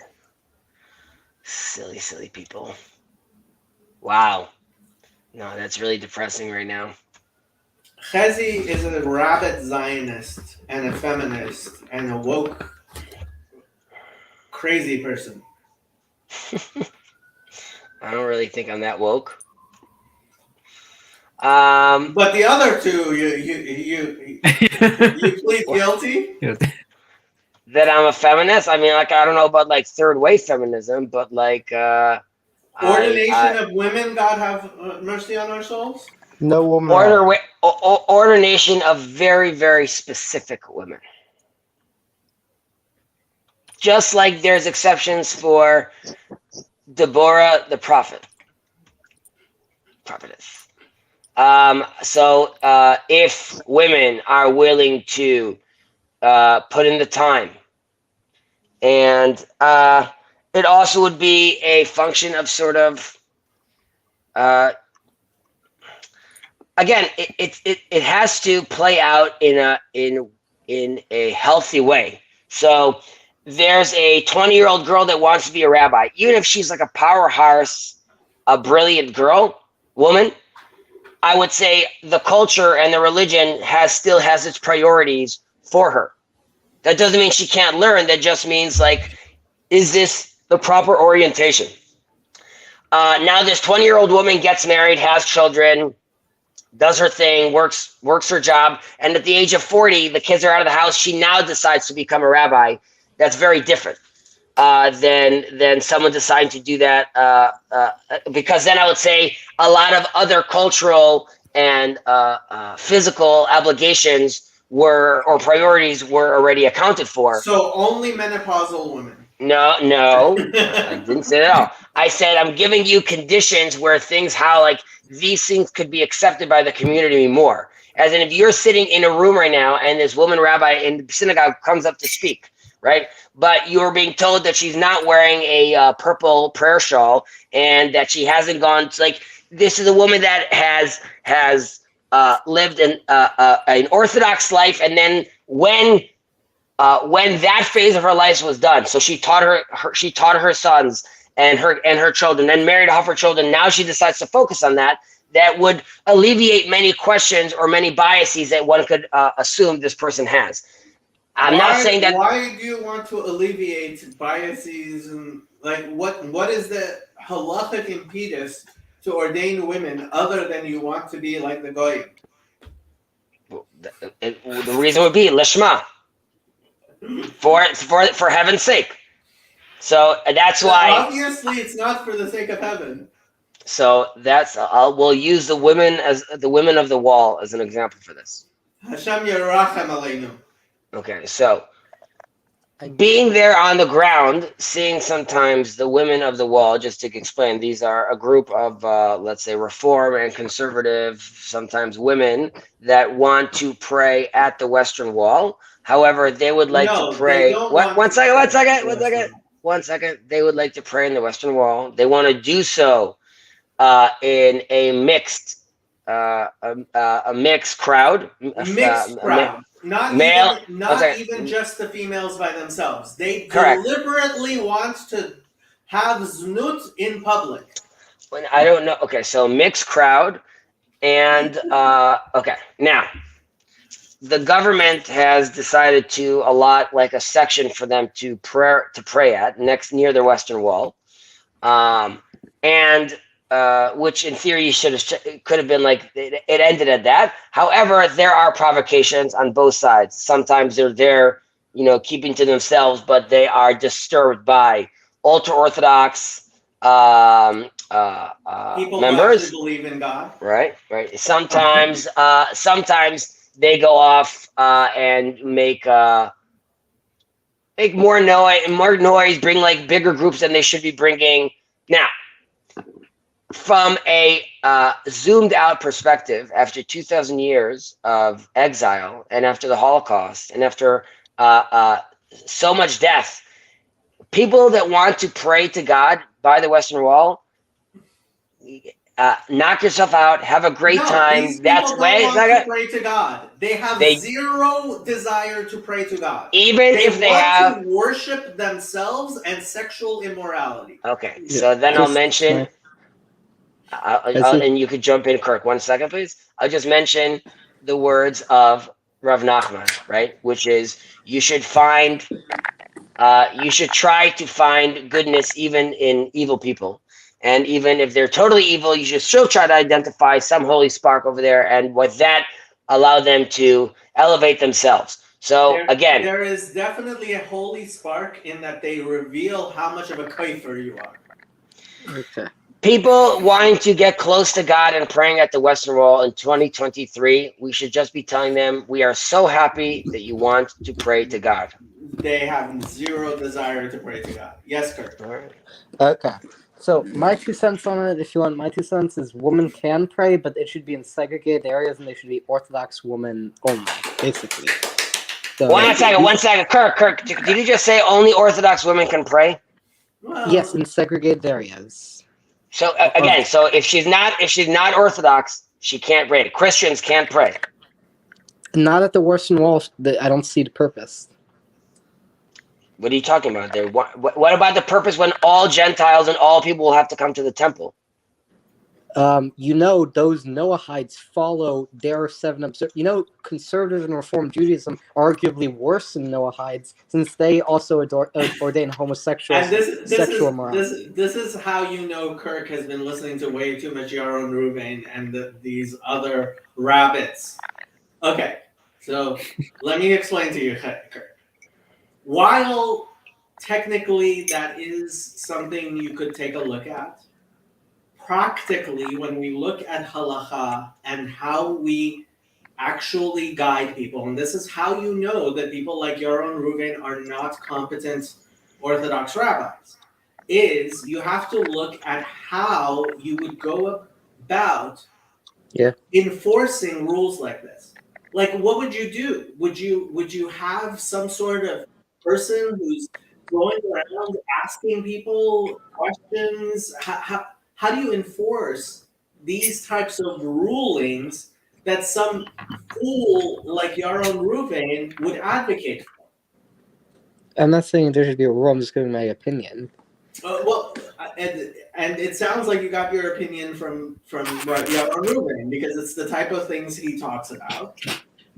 Silly, silly people. Wow. No, that's really depressing right now. Chezi is a rabid Zionist and a feminist and a woke, crazy person. I don't really think I'm that woke. But the other two, you plead guilty? That I'm a feminist? I mean, like, I don't know about like third wave feminism, but like ordination of women, God have mercy on our souls. No woman. Ordination of very, very specific women. Just like there's exceptions for Deborah the prophetess. So if women are willing to put in the time, and it also would be a function of sort of again, it has to play out in a healthy way. So there's a 20-year-old girl that wants to be a rabbi, even if she's like a powerhouse, a brilliant woman. I would say the culture and the religion still has its priorities for her. That doesn't mean she can't learn. That just means, like, is this the proper orientation? Now this 20-year-old woman gets married, has children, does her thing, works her job, and at the age of 40, the kids are out of the house. She now decides to become a rabbi. That's very different than someone deciding to do that, because then I would say a lot of other cultural and physical obligations or priorities were already accounted for. So only menopausal women. No, I didn't say that at all. I said I'm giving you conditions where these things could be accepted by the community more. As in, if you're sitting in a room right now and this woman rabbi in the synagogue comes up to speak, right? But you're being told that she's not wearing a purple prayer shawl and that she hasn't gone to, like, this is a woman that has lived an Orthodox life, and then when that phase of her life was done, so she taught her sons and her children, then married off her children. Now she decides to focus on that. That would alleviate many questions or many biases that one could assume this person has. I'm not saying that. Why do you want to alleviate biases, and like what is the halachic impetus to ordain women other than you want to be like the goyim? The reason would be lishma, for heaven's sake. So that's why. Obviously, it's not for the sake of heaven. So we'll use the women of the wall as an example for this. Hashem Yerachem Aleinu. Okay, so being there on the ground, seeing sometimes the women of the wall, just to explain, these are a group of, let's say, reform and conservative, sometimes women that want to pray at the Western Wall. However, they would like to pray. One second. They would like to pray in the Western Wall. They want to do so in a mixed crowd. Mixed crowd. Not even just the females by themselves. They deliberately want to have znut in public. I don't know. Okay, so mixed crowd, and okay. Now, the government has decided to allot like a section for them to pray at near the Western Wall, and which in theory could have been like it ended at that. However, there are provocations on both sides. Sometimes they're there, keeping to themselves, but they are disturbed by ultra-Orthodox people members who believe in God. Right. Sometimes, they go off and make more noise, bring like bigger groups than they should be bringing. Now, from a zoomed out perspective, after 2,000 years of exile and after the Holocaust and after so much death, people that want to pray to God by the Western Wall, knock yourself out, have a great time. That's way. Don't want to pray to God. They have zero desire to pray to God. Even if they want to worship themselves and sexual immorality. Okay, so then I'll mention. And you could jump in, Kirk. 1 second, please. I'll just mention the words of Rav Nachman, right? Which is you should try to find goodness even in evil people. And even if they're totally evil, you should still try to identify some holy spark over there. And with that, allow them to elevate themselves. So again, there is definitely a holy spark in that they reveal how much of a kaifer you are. Okay. People wanting to get close to God and praying at the Western Wall in 2023, we should just be telling them, we are so happy that you want to pray to God. They have zero desire to pray to God. Yes, Kurt. All right. Okay. So my 2 cents on it, if you want my 2 cents, is women can pray, but it should be in segregated areas and they should be Orthodox women only, basically. So, one second. Kirk, did you just say only Orthodox women can pray? Well, yes, in segregated areas. So again, so if she's not Orthodox, she can't pray. Christians can't pray. Not at the Western Wall. I don't see the purpose. What are you talking about there? What about the purpose when all Gentiles and all people will have to come to the temple? Those Noahites follow their 7 conservative and Reform Judaism are arguably worse than Noahites since they also ordain homosexual sexual morality. This is how Kirk has been listening to way too much Yaron Ruvain and these other rabbits. Okay, so let me explain to you, Kirk. While technically that is something you could take a look at, practically, when we look at halacha and how we actually guide people, and this is how you know that people like Yaron Ruvain are not competent Orthodox rabbis, is you have to look at how you would go about enforcing rules like this. Like, what would you do? Would you have some sort of person who's going around asking people questions? How do you enforce these types of rulings that some fool like Yaron Ruvain would advocate for? I'm not saying there should be a rule. I'm just giving my opinion. And it sounds like you got your opinion from Yaron Ruvain because it's the type of things he talks about.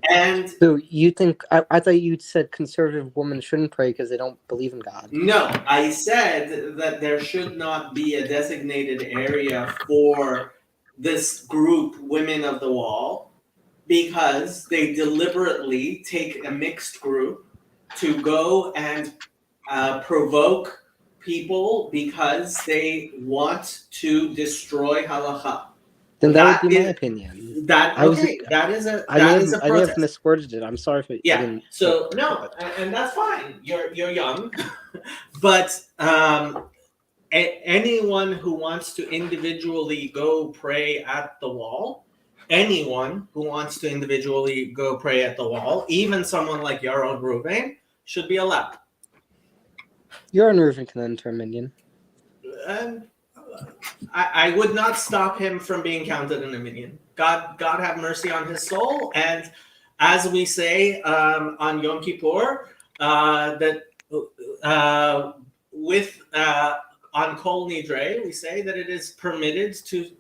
And so you think I thought you said conservative women shouldn't pray because they don't believe in God. No, I said that there should not be a designated area for this group, Women of the Wall, because they deliberately take a mixed group to go and provoke people because they want to destroy halacha. Then that would be my opinion. That is a I may have protest. misworded it. I'm sorry if I didn't. So no, and that's fine. You're young, but anyone who wants to individually go pray at the wall, even someone like Yaron Ruvain, should be allowed. Yaron Ruvain can enter a minion. I would not stop him from being counted in a minion. God have mercy on his soul. And as we say on Yom Kippur, that on Kol Nidre, we say that it is permitted to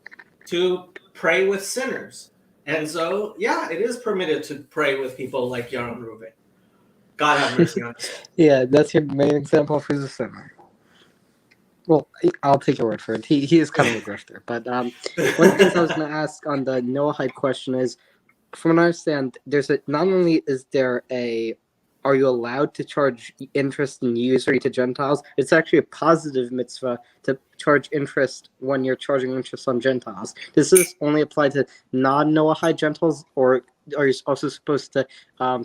pray with sinners. And so, yeah, it is permitted to pray with people like Yaron Ruvain. God have mercy on his soul. Yeah, that's your main example of who's a sinner. Well, I'll take your word for it. He is kind of a grifter. But one of the things I was going to ask on the Noahide question is, from what I understand, not only is there are you allowed to charge interest and usury to Gentiles? It's actually a positive mitzvah to charge interest when you're charging interest on Gentiles. Does this only apply to non-Noahide Gentiles, or are you also supposed to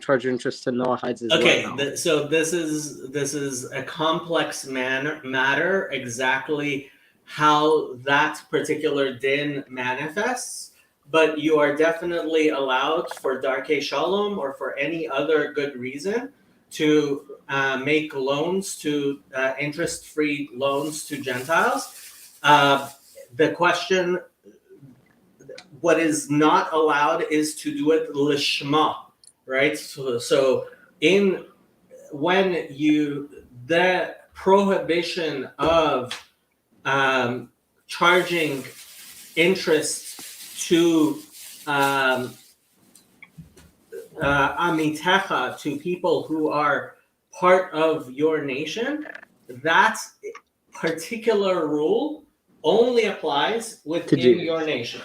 charge interest to Noahides as well? Okay, so this is a complex matter, exactly how that particular din manifests. But you are definitely allowed for Darkei Shalom or for any other good reason to make loans to interest-free loans to Gentiles. The question, what is not allowed is to do it lishma, right? So the prohibition of charging interest to amitecha, to people who are part of your nation, that particular rule only applies within your nation.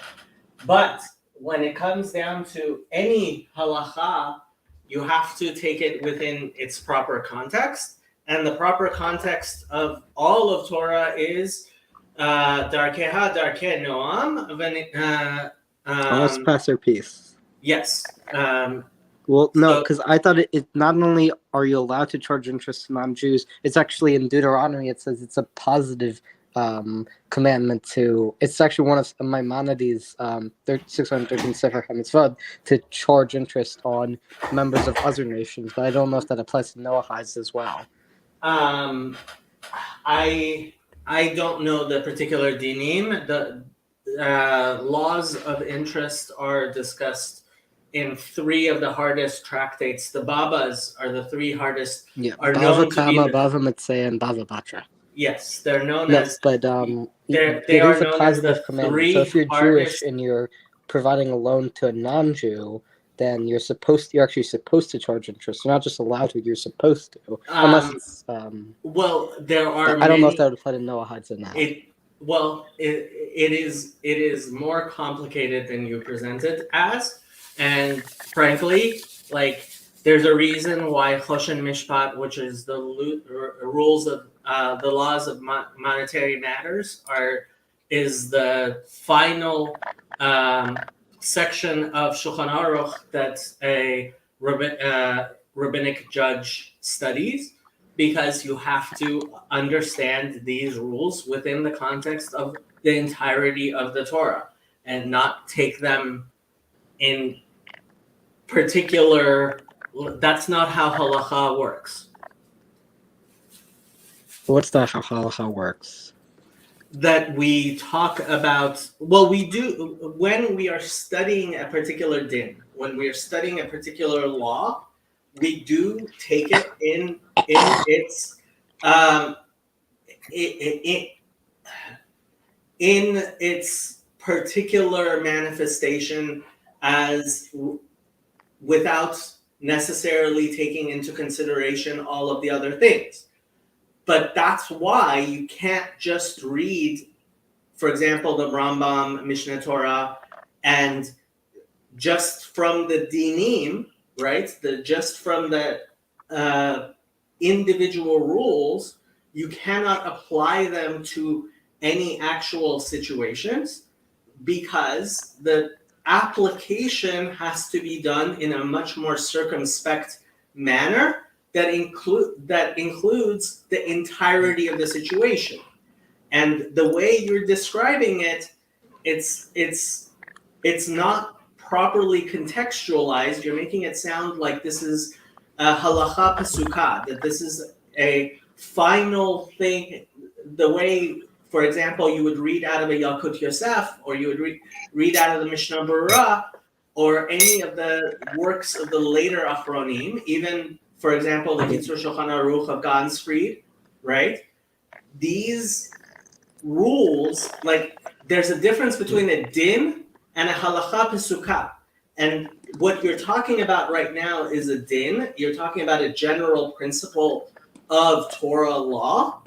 But when it comes down to any halacha, you have to take it within its proper context. And the proper context of all of Torah is Darkeha, Darkei Noam. Let's pass our peace. Yes. Well, no, because I thought it not only are you allowed to charge interest to non-Jews, it's actually in Deuteronomy, it says it's a positive commandment to, it's actually one of Maimonides' 613 Sefer HaMitzvot to charge interest on members of other nations, but I don't know if that applies to Noahides as well. I don't know the particular dinim. The laws of interest are discussed in 3 of the hardest tractates. The Babas are the 3 hardest. Yeah, are Bava known Kama, to be Bava Mitzvah, and Bava Batra. Yes, they're known Yes, as. but They it are is a known as positive the commandment. 3 So if you're hardest. Jewish and you're providing a loan to a non-Jew, then you're actually supposed to charge interest. You're not just allowed to; you're supposed to, unless it's. Well, there are. I don't know if that would apply to Noahides or not. It is more complicated than you presented as, and frankly, like there's a reason why Choshen Mishpat, which is the rules of the laws of monetary matters, is the final section of Shulchan Aruch that a rabbinic judge studies, because you have to understand these rules within the context of the entirety of the Torah and not take them in particular. That's not how halacha works. What's that? How halacha works? That we talk about, well, we do when we are studying a particular din, when we are studying a particular law, we do take it in its in its particular manifestation, as without necessarily taking into consideration all of the other things. But that's why you can't just read, for example, the Rambam, Mishneh Torah, and just from the dinim, right? Just from the individual rules, you cannot apply them to any actual situations. because the application has to be done in a much more circumspect manner that includes the entirety of the situation. And the way you're describing it, it's not properly contextualized. You're making it sound like this is a halacha pesuka, that this is a final thing. The way, for example, you would read out of a Yalkut Yosef, or you would read out of the Mishnah Berurah, or any of the works of the later Achronim, even, for example, the Kitzur Shulchan Aruch of Gansfried, right? These rules, like, there's a difference between a din and a halacha pesuka. And what you're talking about right now is a din. You're talking about a general principle of Torah law.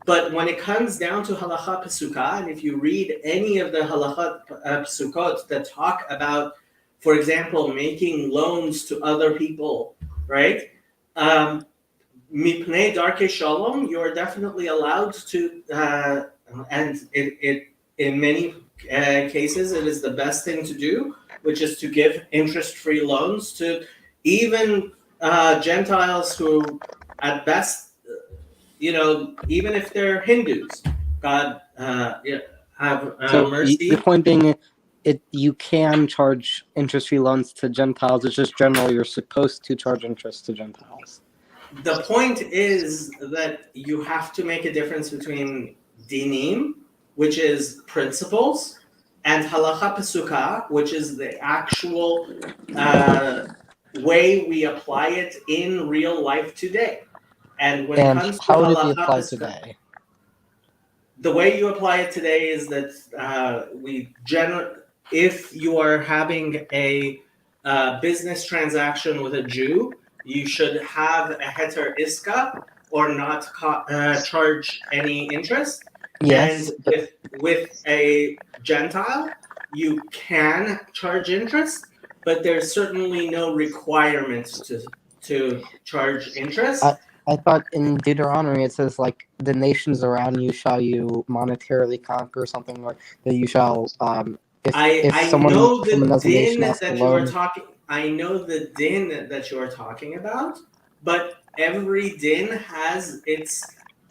But when it comes down to halacha pesuka, and if you read any of the halacha pesukot that talk about, for example, making loans to other people, right? Mipnei darkei shalom, you are definitely allowed to, and it in many cases, it is the best thing to do, which is to give interest-free loans to even Gentiles who, at best, even if they're Hindus, God have mercy. The point being, you can charge interest-free loans to Gentiles. It's just generally you're supposed to charge interest to Gentiles. The point is that you have to make a difference between dinim, which is principles, and halacha pesuka, which is the actual way we apply it in real life today. And when it comes to how do halacha we apply pesuka, today? the way you apply it today is that if you are having a business transaction with a Jew, you should have a heter iska or not charge any interest. Yes. And with a Gentile, you can charge interest, but there's certainly no requirement to charge interest. I thought in Deuteronomy it says, like, the nations around you shall you monetarily conquer, something like that. You shall I know the din that you are talking. I know the din that you are talking about, but every din has its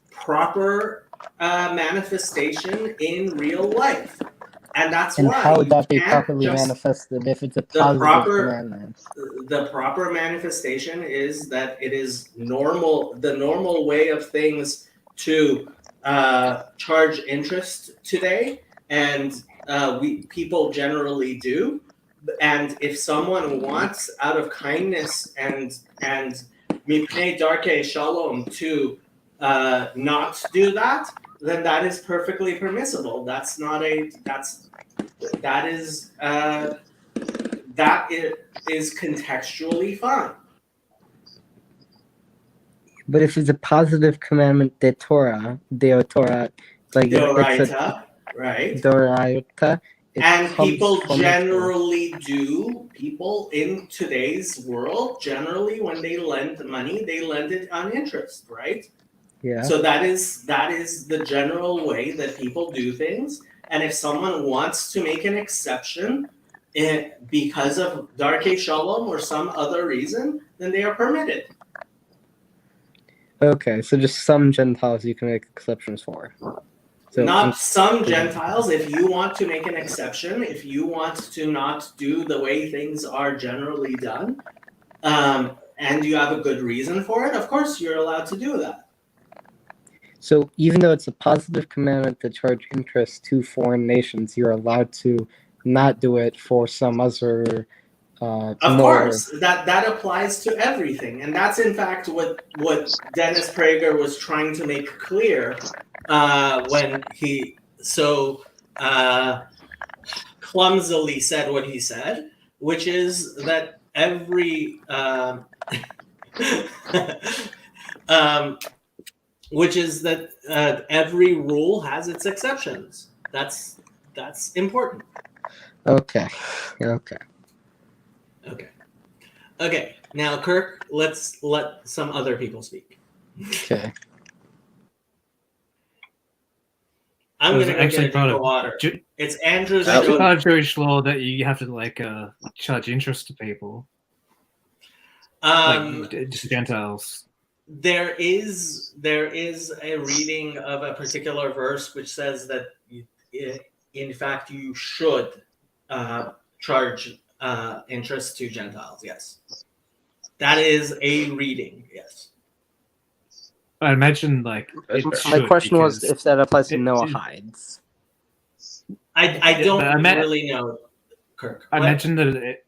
proper manifestation in real life, and that's why. And how would that be properly manifested if it's a positive commandment? The proper manifestation is that it is normal. The normal way of things to charge interest today, and people generally do. And if someone wants, out of kindness and mipnei darkei shalom, to not do that, then that is perfectly permissible. That is contextually fine. But if it's a positive commandment, the Torah, like Doraita, right? Doraita. And people in today's world, generally, when they lend money, they lend it on interest, right? Yeah. So that is the general way that people do things. And if someone wants to make an exception because of darkei shalom or some other reason, then they are permitted. Okay, so just some Gentiles you can make exceptions for. So not some Gentiles. If you want to make an exception, if you want to not do the way things are generally done, and you have a good reason for it, of course you're allowed to do that. So even though it's a positive commandment to charge interest to foreign nations, you're allowed to not do it for some other. Of course, that applies to everything, and that's in fact what Dennis Prager was trying to make clear when he so clumsily said what he said, which is that every every rule has its exceptions. That's important. Okay. Now, Kirk, let's let some other people speak. Okay. I'm going to go get a drink of water. It's Andrew's. It's part of Jewish law that you have to charge interest to people, just Gentiles. There is a reading of a particular verse which says that in fact you should charge interest to Gentiles. Yes, that is a reading. Yes. I imagine my question was if that applies to Noahides. I don't really know, Kirk. I imagine that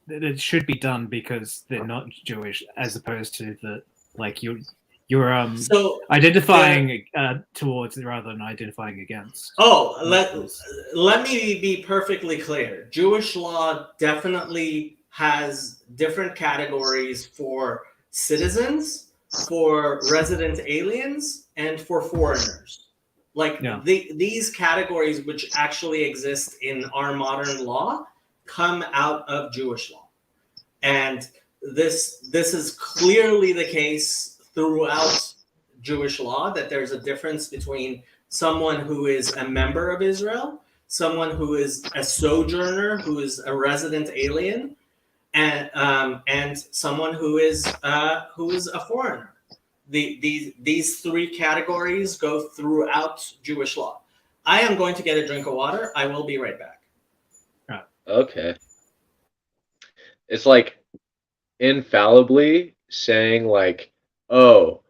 it should be done because they're not Jewish, as opposed to you're identifying towards rather than identifying against. Oh, let me be perfectly clear. Jewish law definitely has different categories for citizens, for resident aliens, and for foreigners. These categories, which actually exist in our modern law, come out of Jewish law, and this is clearly the case throughout Jewish law, that there's a difference between someone who is a member of Israel, someone who is a sojourner, who is a resident alien, and someone who is a foreigner. These three categories go throughout Jewish law. I am going to get a drink of water. I will be right back. Okay. It's like infallibly saying oh,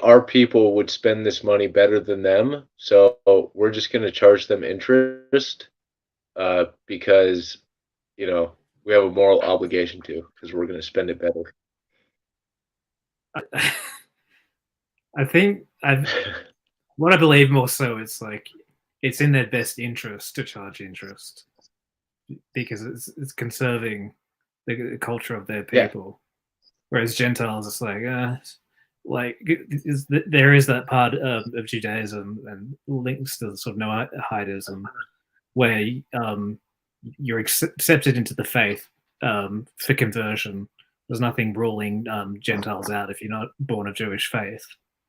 our people would spend this money better than them, so we're just going to charge them interest because we have a moral obligation to, because we're going to spend it better. I think what I believe more so is it's in their best interest to charge interest because it's conserving the culture of their people. Whereas Gentiles, it's there is that part of Judaism and links to sort of Noahidism where you're accepted into the faith for conversion. There's nothing ruling Gentiles out if you're not born of Jewish faith.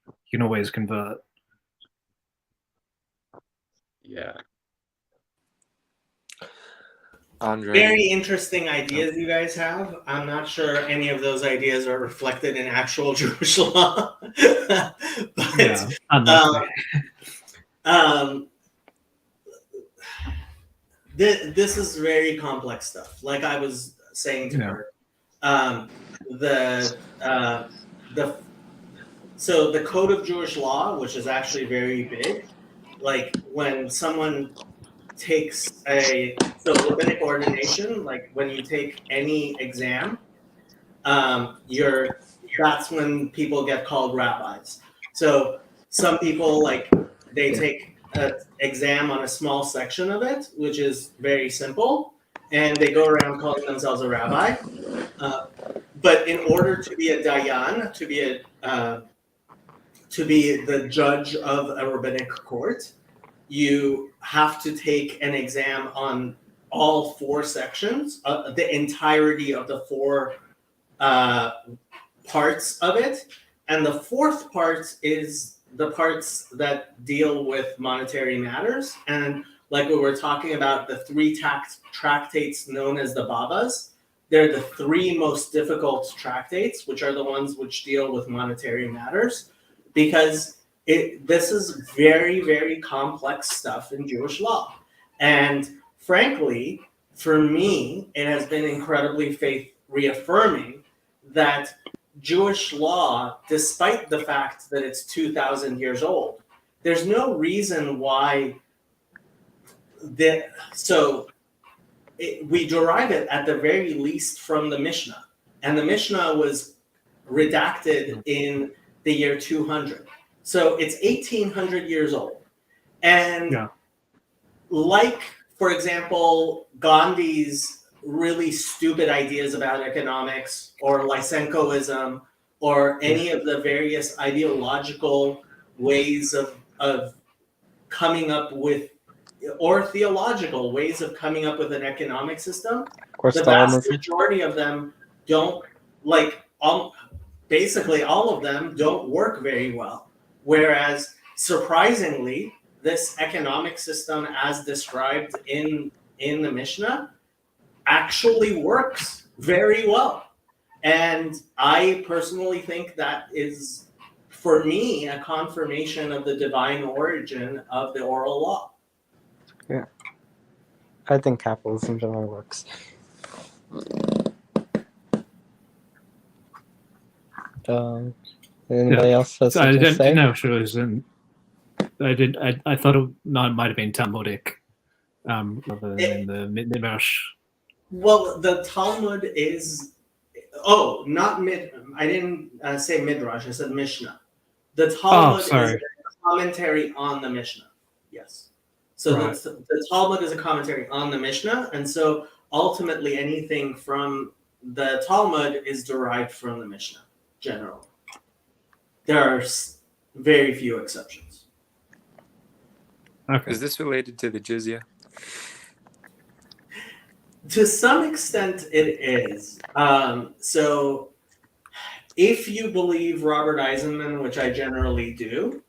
You can always convert. Yeah. Andre. Very interesting ideas you guys have. I'm not sure any of those ideas are reflected in actual Jewish law. This is very complex stuff. Like I was saying to her, so the Code of Jewish Law, which is actually very big, like when someone takes rabbinic ordination, like when you take any exam, that's when people get called rabbis. So some people they take an exam on a small section of it, which is very simple, and they go around calling themselves a rabbi. But in order to be a dayan, to be the judge of a rabbinic court, you have to take an exam on all four sections, the entirety of the four parts of it. And the fourth part is the parts that deal with monetary matters. And like we were talking about, the three tractates known as the Babas, they're the three most difficult tractates, which are the ones which deal with monetary matters, because this is very, very complex stuff in Jewish law. And frankly, for me, it has been incredibly faith reaffirming that Jewish law, despite the fact that it's 2,000 years old, there's no reason why we derive it at the very least from the Mishnah. And the Mishnah was redacted in the year 200. So it's 1,800 years old. And for example, Gandhi's really stupid ideas about economics, or Lysenkoism, or any of the various ideological ways of coming up with, or theological ways of coming up with an economic system, the vast majority of them don't, basically all of them don't work very well. Whereas surprisingly, this economic system as described in the Mishnah actually works very well. And I personally think that is, for me, a confirmation of the divine origin of the oral law. Yeah. I think capitalism generally works. Anybody else has something to say? I didn't know if it was I thought it might have been Talmudic, rather than the Midrash. Well, the Talmud is not mid. I didn't say Midrash. I said Mishnah. The Talmud is a commentary on the Mishnah. Yes. So right. the Talmud is a commentary on the Mishnah, and so ultimately anything from the Talmud is derived from the Mishnah. Generally, there are very few exceptions. Okay. Is this related to the jizya? To some extent, it is. So, if you believe Robert Eisenman, which I generally do,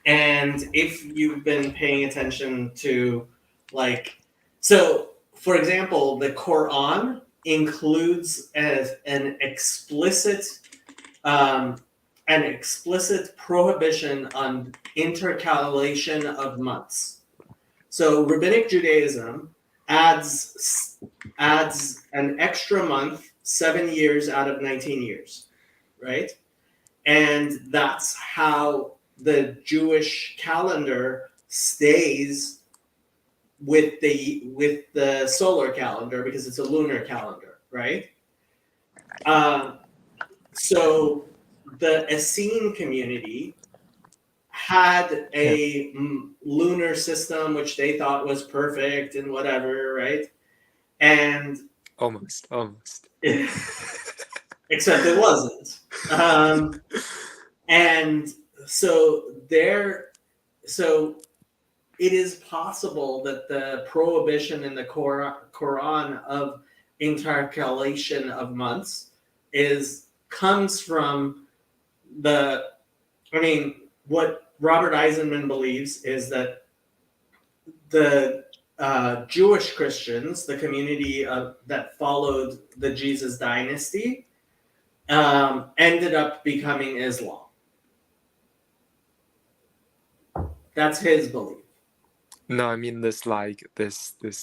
and if you've been paying attention to, for example, the Quran includes an explicit prohibition on intercalation of months. So, Rabbinic Judaism adds an extra month, 7 years out of 19 years, right? And that's how the Jewish calendar stays with the solar calendar, because it's a lunar calendar, right? So the Essene community had a lunar system which they thought was perfect and whatever, right? And almost except it wasn't. And so it is possible that the prohibition in the Quran of intercalation of months comes from what Robert Eisenman believes is that the Jewish Christians, the community that followed the Jesus dynasty, ended up becoming Islam. That's his belief. No, I mean this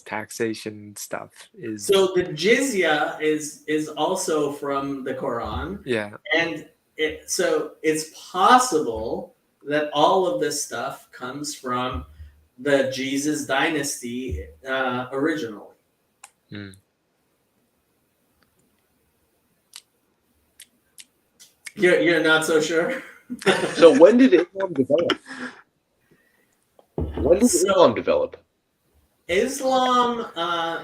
taxation stuff is. So the jizya is also from the Quran. Yeah. And so it's possible that all of this stuff comes from the Jesus dynasty originally. You're not so sure? So when did Islam develop? When did Islam develop? Islam,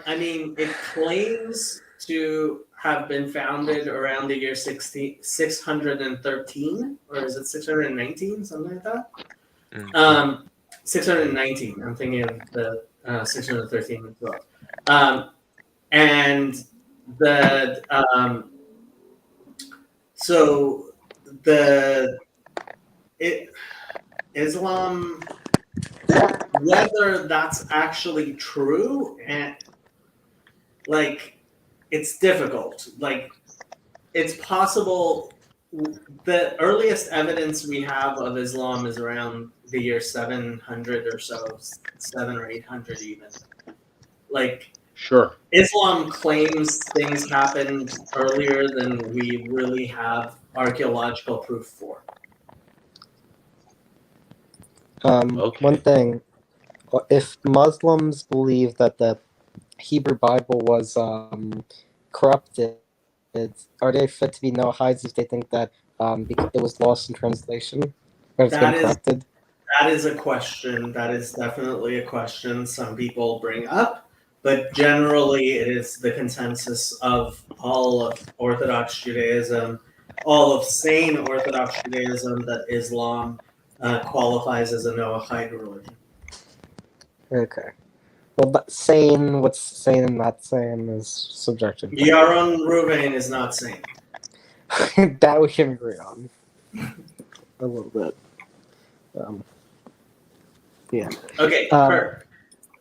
it claims to have been founded around the year 613, or is it 619, something like that? 619. I'm thinking of the 613 as well. And Islam, whether that's actually true, and it's difficult. It's possible. The earliest evidence we have of Islam is around the year 700 or so, 700 or 800 even. Sure. Islam claims things happened earlier than we really have archaeological proof for. One thing, if Muslims believe that the Hebrew Bible was corrupted, are they fit to be Noahides if they think that it was lost in translation? Or it's been corrupted? That is a question. That is definitely a question some people bring up. But generally, it is the consensus of all of Orthodox Judaism, all of sane Orthodox Judaism, that Islam qualifies as a Noahide religion. Okay. Well, but sane, what's sane and not sane is subjective. Yaron Ruvain is not sane. That we can agree on. A little bit. Yeah. Okay, Kurt.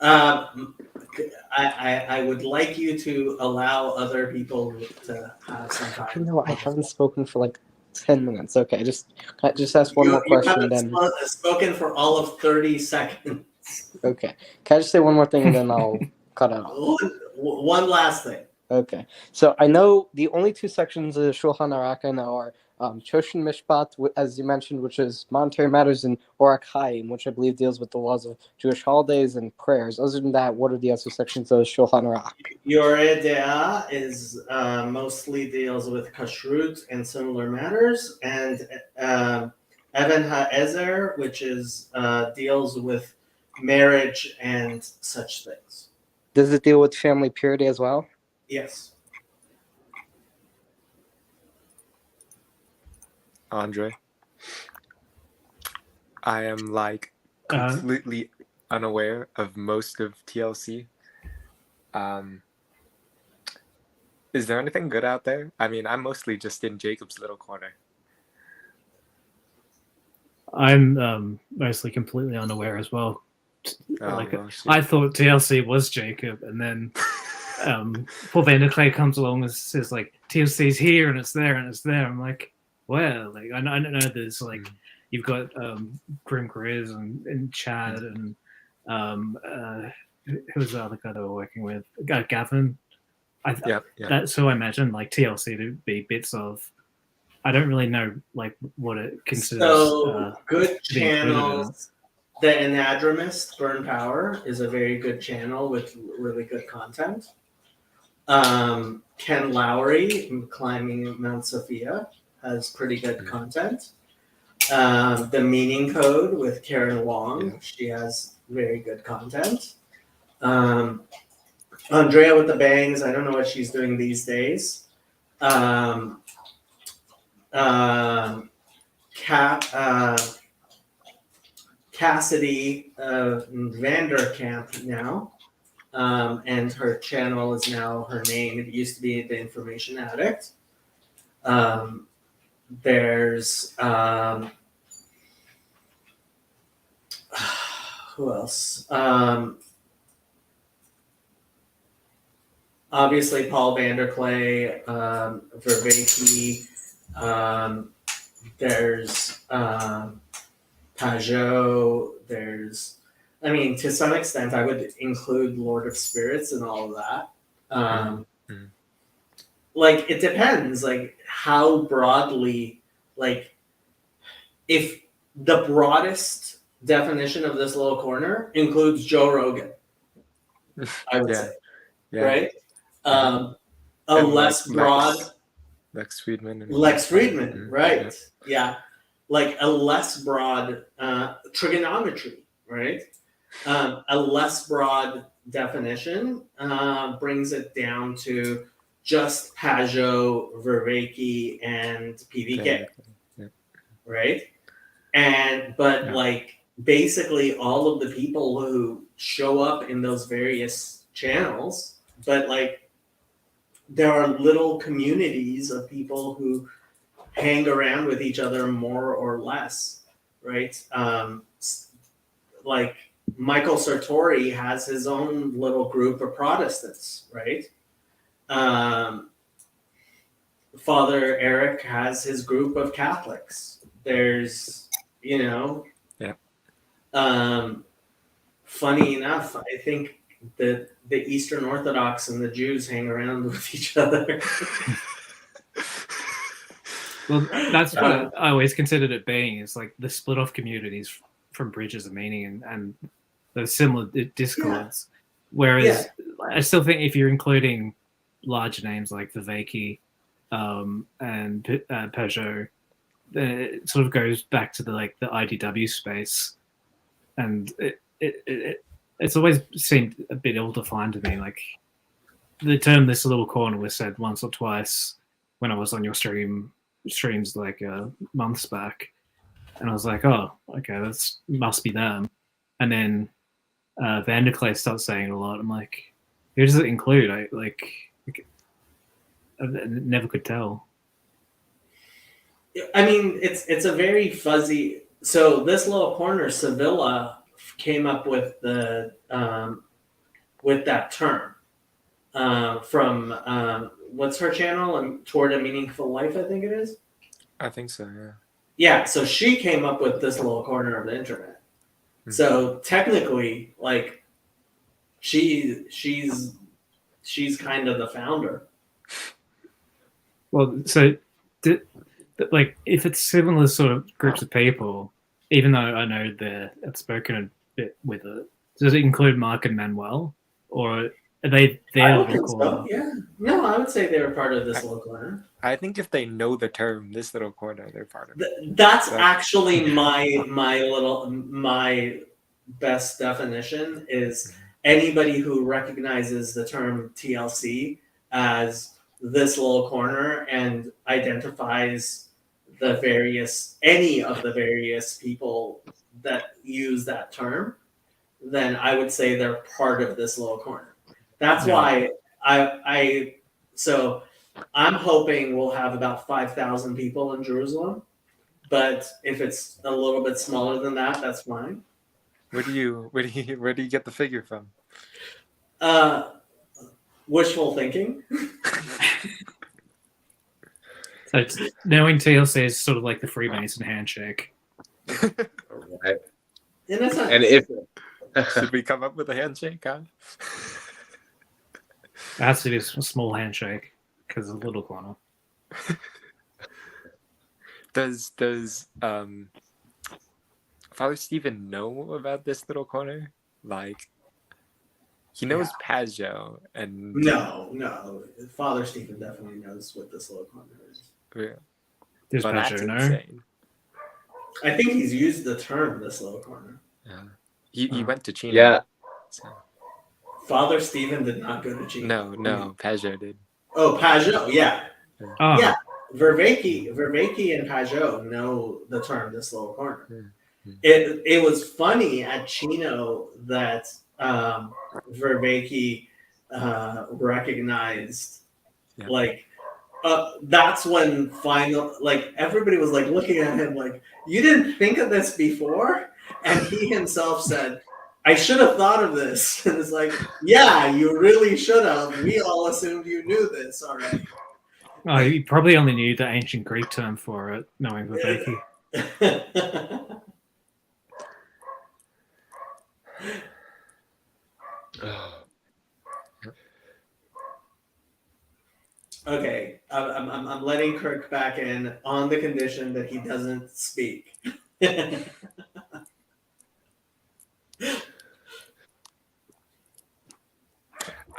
I would like you to allow other people to have some time. No, I haven't spoken for like 10 minutes. Okay, just ask one more question. You Then haven't spoken for all of 30 seconds. Okay. Can I just say one more thing and then I'll cut out? One last thing. Okay. So I know the only two sections of the Shulchan Aruch I know are Choshen Mishpat, as you mentioned, which is monetary matters, and Orach Chaim, which I believe deals with the laws of Jewish holidays and prayers. Other than that, what are the other sections of the Shulchan Aruch? Yoreh De'ah is mostly deals with kashrut and similar matters, and Even HaEzer, which is deals with marriage and such things. Does it deal with family purity as well? Yes. Andre, I am like completely unaware of most of TLC. Is there anything good out there? I mean, I'm mostly just in Jacob's little corner. I'm mostly completely unaware as well. I thought TLC was Jacob, and then Paul Vanderklay comes along and says like TLC's here and it's there and it's there. I'm like, well, like I don't know. There's like you've got Grim Grizz and Chad and who was the other guy they were working with? Gavin. So I imagine like TLC to be bits of. I don't really know like what it considers. So good channels. The Anadromist Burn Power is a very good channel with really good content. Ken Lowry, Climbing Mount Sophia, has pretty good content. The Meaning Code with Karen Wong, she has very good content. Andrea with the Bangs, I don't know what she's doing these days. Cassidy Vanderkamp now, and her channel is now her name. It used to be The Information Addict. There's who else? Obviously, Paul Vanderklay, Vervaeke. There's Pageau. There's, I mean, to some extent, I would include Lord of Spirits and all of that. Like, it depends, like, how broadly, like, if the broadest definition of this little corner includes Joe Rogan, I would say, right? A less broad... Lex Friedman. Right. Yeah. Like a less broad trigonometry, right? A less broad definition brings it down to just Pageau, Vervaeke, and PVK, right? But like basically all of the people who show up in those various channels, but like there are little communities of people who hang around with each other more or less, right? Like Michael Sartori has his own little group of Protestants, right? Father Eric has his group of Catholics. There's, funny enough, I think the Eastern Orthodox and the Jews hang around with each other. Well, that's what I always considered it being. It's like the split off communities from Bridges of Meaning and those similar discords. Whereas I still think if you're including larger names like Vervaeke and Pageau, it sort of goes back to the IDW space, and it's always seemed a bit ill-defined to me. Like the term "this little corner" was said once or twice when I was on your streams like months back, and I was like, "Oh, okay, that must be them." And then Vanderklay starts saying it a lot. I'm like, "Who does it include?" I never could tell. I mean, it's a very fuzzy. So this little corner, Sevilla, came up with the with that term from what's her channel? Toward a Meaningful Life, I think it is. I think so, yeah. Yeah, so she came up with this little corner of the internet. Mm-hmm. So technically, like, she's kind of the founder. Well, so like, if it's similar sort of groups of people, even though I know they're outspoken a bit with it, does it include Mark and Manuel, or are they their little corner? So, yeah, no, I would say they were part of this little corner. I think if they know the term "this little corner," they're part of it. That's actually my best definition is anybody who recognizes the term TLC as this little corner and identifies any of the various people that use that term, then I would say they're part of this little corner. That's why so I'm hoping we'll have about 5,000 people in Jerusalem, but if it's a little bit smaller than that, that's fine. Where do you get the figure from? Wishful thinking. So it's, knowing TLC is sort of like the Freemason handshake. Right. In a sense. And if should we come up with a handshake, huh? It has to be a small handshake because of the little corner. Does Father Stephen know about this little corner? Like, he knows Pageau and no. Father Stephen definitely knows what this little corner is. Yeah. Does Pageau know? Insane. I think he's used the term "this little corner." Yeah. He went to Chino. Yeah. So. Father Stephen did not go to Chino. No, Pageau did. Oh, Pageau, yeah. Oh. Yeah. Vervaeke and Pageau know the term "this little corner." Mm-hmm. It was funny at Chino that Vervaeke recognized, like, that's when everybody was like looking at him like, you didn't think of this before? And he himself said, I should have thought of this. And it's like, yeah, you really should have. We all assumed you knew this already. Oh, you probably only knew the ancient Greek term for it, knowing Vervaeke. Okay, I'm letting Kirk back in on the condition that he doesn't speak.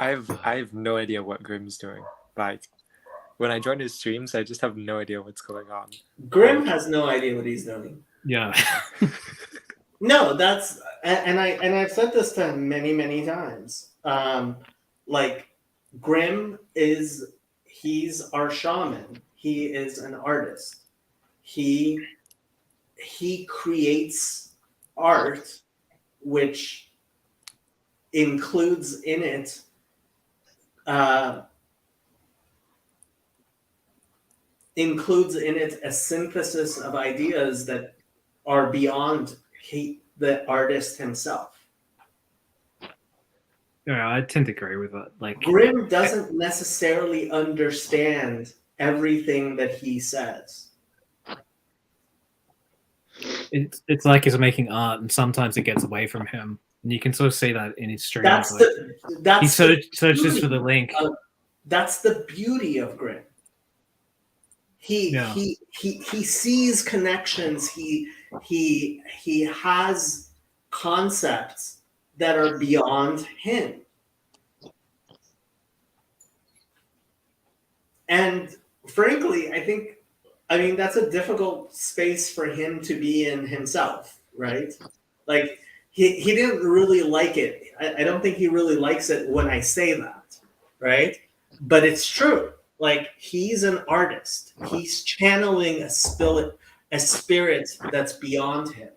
I have no idea what Grimm's doing. Like, when I join his streams, I just have no idea what's going on. Grimm has no idea what he's doing. Yeah. No, that's and I've said this to him many times. Like, Grimm he's our shaman. He is an artist. He creates art which includes in it a synthesis of ideas that are beyond the artist himself. Yeah, I tend to agree with that. Like, Grimm doesn't necessarily understand everything that he says. It's like he's making art, and sometimes it gets away from him, and you can sort of see that in his streams. He searches for the link. That's the beauty of Grimm. He sees connections. He has concepts that are beyond him. And frankly, I mean, that's a difficult space for him to be in himself, right? Like, he didn't really like it. I don't think he really likes it when I say that, right? But it's true. Like, he's an artist. He's channeling a spirit that's beyond him.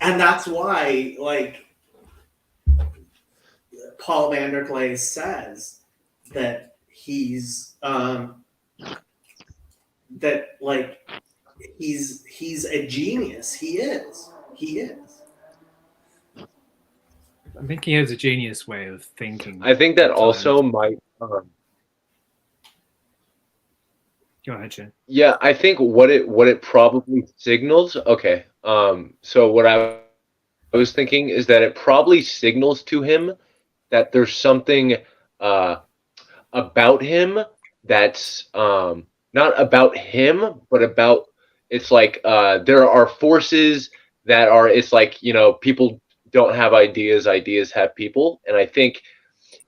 And that's why, like, Paul Vanderklay says that he's a genius. He he is. I think he has a genius way of thinking. I think that also might. Go ahead, Jen. Yeah, I think what it probably signals. Okay. So what I was thinking is that it probably signals to him that there's something about him that's not about him, but about it's like there are forces that are. It's like people don't have ideas; ideas have people, and I think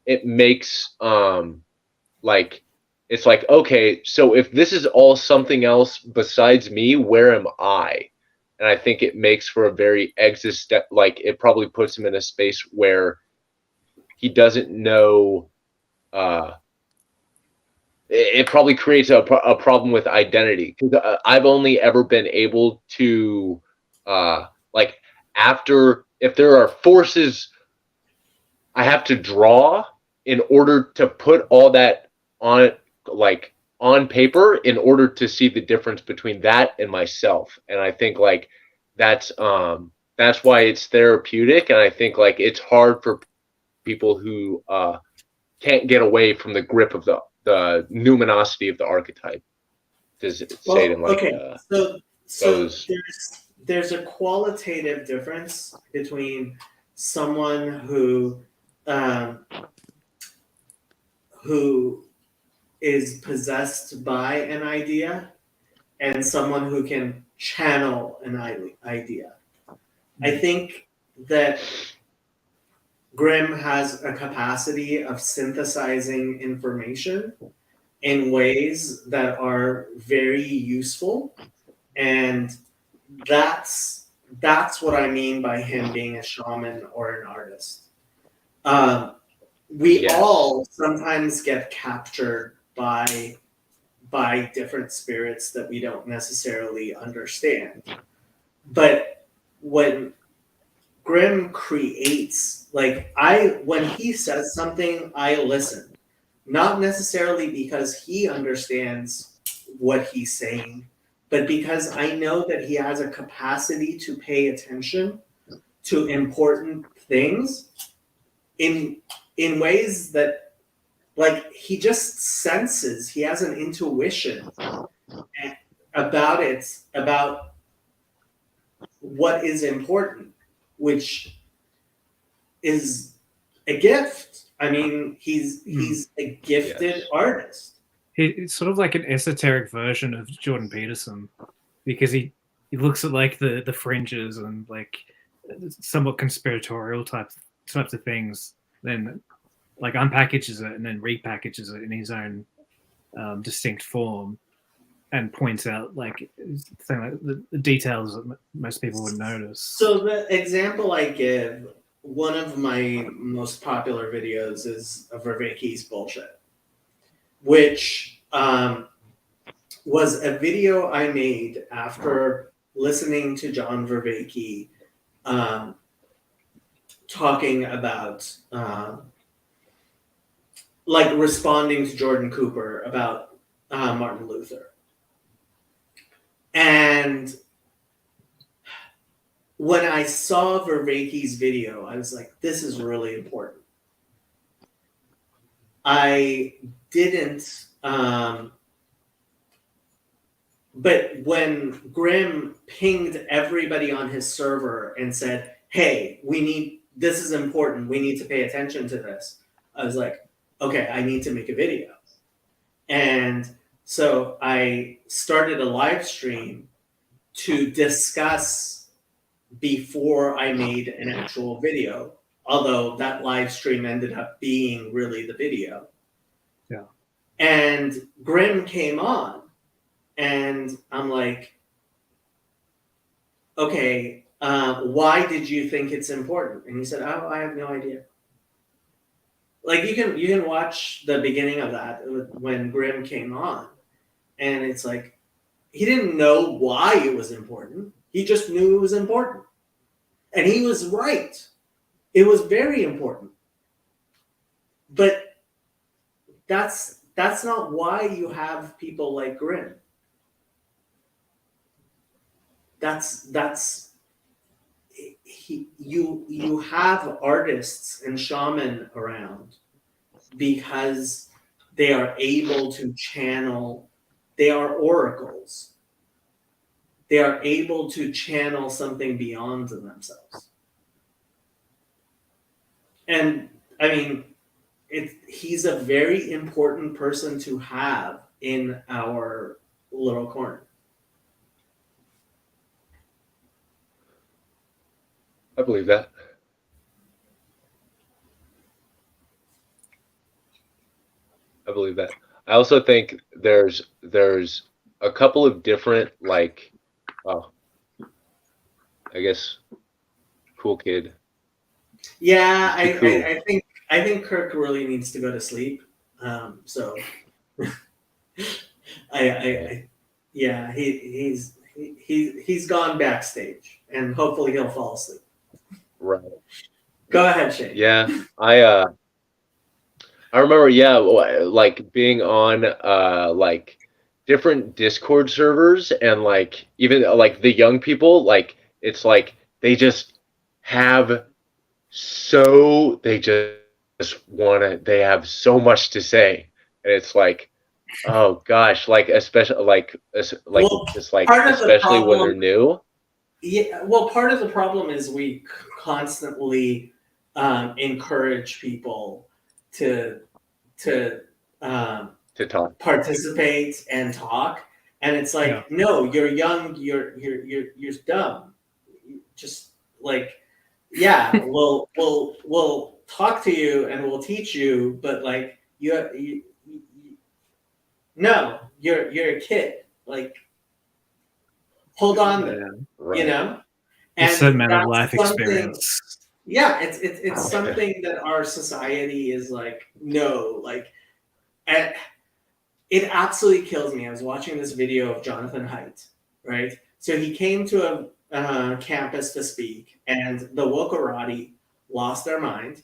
it makes like it's like, okay, so if this is all something else besides me, where am I? And I think it makes for a very like it probably puts him in a space where he doesn't know. It probably creates a problem with identity, because I've only ever been able to like after, if there are forces I have to draw in order to put all that on, like on paper, in order to see the difference between that and myself. And I think like that's why it's therapeutic. And I think like it's hard for people who can't get away from the grip of the numinosity of the archetype. Does it say it in like okay. So there's a qualitative difference between someone who is possessed by an idea and someone who can channel an idea. I think that Grimm has a capacity of synthesizing information in ways that are very useful, and that's what I mean by him being a shaman or an artist. We all sometimes get captured by different spirits that we don't necessarily understand. But when Grimm creates, when he says something, I listen. Not necessarily because he understands what he's saying, but because I know that he has a capacity to pay attention to important things in ways that, like, he just senses. He has an intuition about what is important, which is a gift. I mean, he's a gifted artist. He's sort of like an esoteric version of Jordan Peterson, because he looks at like the fringes and like somewhat conspiratorial types of things, then like unpackages it and then repackages it in his own distinct form, and points out like the details that most people would notice. So the example I give, one of my most popular videos is Vervaeke's Bullshit, which was a video I made after listening to John Vervaeke talking about like responding to Jordan Cooper about Martin Luther. And when I saw Vervaeke's video, I was like, this is really important. I didn't, but when Grimm pinged everybody on his server and said, hey, this is important, we need to pay attention to this, I was like, okay, I need to make a video. And so I started a live stream to discuss before I made an actual video, although that live stream ended up being really the video. Yeah. And Grimm came on, and I'm like, okay, why did you think it's important? And he said, oh, I have no idea. Like you can watch the beginning of that when Grimm came on, and it's like he didn't know why it was important. He just knew it was important, and he was right. It was very important, but that's not why you have people like Grimm. you have artists and shaman around because they are able to channel. They are oracles. They are able to channel something beyond themselves. And I mean, he's a very important person to have in our little corner. I believe that. I believe that. I also think there's a couple of different, like, oh, I guess, cool kid. Yeah, I think Kirk really needs to go to sleep. So yeah, he's gone backstage, and hopefully he'll fall asleep. Right. Go ahead, Shane. Yeah, I remember, yeah, like being on like different Discord servers, and like even like the young people, like it's like they just have they have so much to say, and it's like, oh gosh, like especially like Well, just like part of the especially when they're problem, new. yeah, well, part of the problem is we constantly encourage people to talk, participate, and talk, and it's like, no, you're young, you're dumb. Just like, yeah, we'll talk to you and we'll teach you, but like no, you're a kid. Like, hold on there, right. you know. And it's so many life experience. Yeah, it's something that our society is like, no, like, and it absolutely kills me. I was watching this video of Jonathan Haidt, right? So he came to a campus to speak, and the Wokarati lost their mind.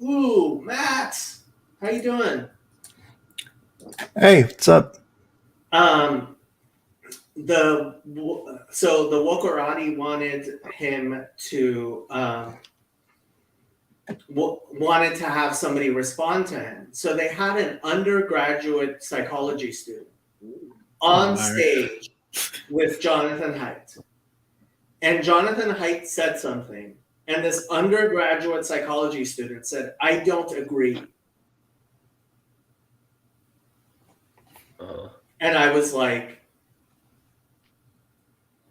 Ooh, Matt, how you doing? Hey, what's up? The Wokarati wanted him to wanted to have somebody respond to him. So they had an undergraduate psychology student on stage with Jonathan Haidt. And Jonathan Haidt said something, and this undergraduate psychology student said, I don't agree. And I was like,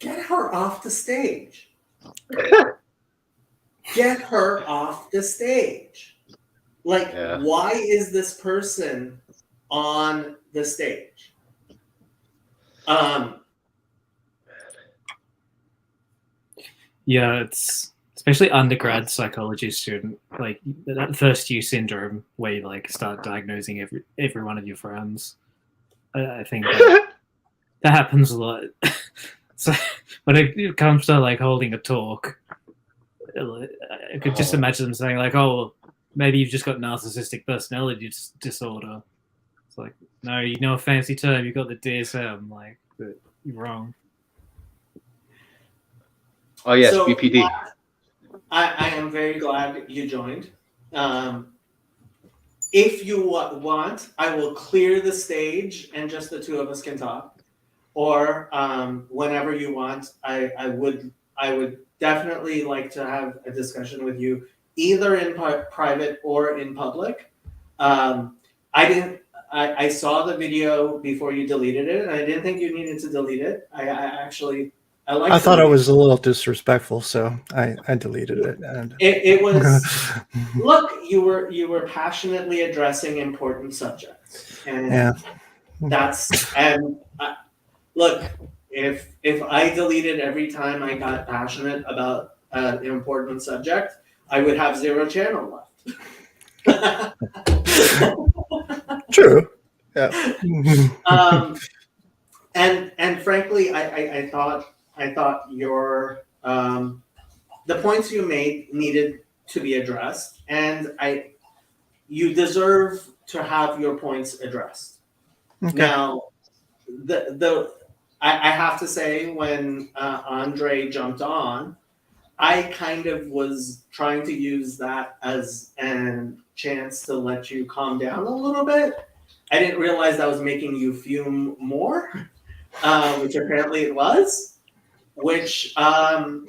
get her off the stage. Get her off the stage. Like, why is this person on the stage? Yeah, it's especially undergrad psychology student, like that first year syndrome where you like start diagnosing every one of your friends. I think that happens a lot. So when it comes to like holding a talk, I could just imagine them saying like, "Oh, maybe you've just got narcissistic personality disorder." It's like, no, you know a fancy term. You got the DSM. Like, but you're wrong. Oh yes, so, BPD. I am very glad you joined. If you want, I will clear the stage and just the two of us can talk. Or whenever you want, I would definitely like to have a discussion with you, either in private or in public. I saw the video before you deleted it, and I didn't think you needed to delete it. I thought it was a little disrespectful, so I deleted it. And it was look, you were passionately addressing important subjects, and look, if I deleted every time I got passionate about an important subject, I would have 0 channel left. True. Yeah. And frankly, I thought your the points you made needed to be addressed, and you deserve to have your points addressed. Okay. Now, I have to say, when Andre jumped on, I kind of was trying to use that as a chance to let you calm down a little bit. I didn't realize that was making you fume more, which apparently it was, which I'm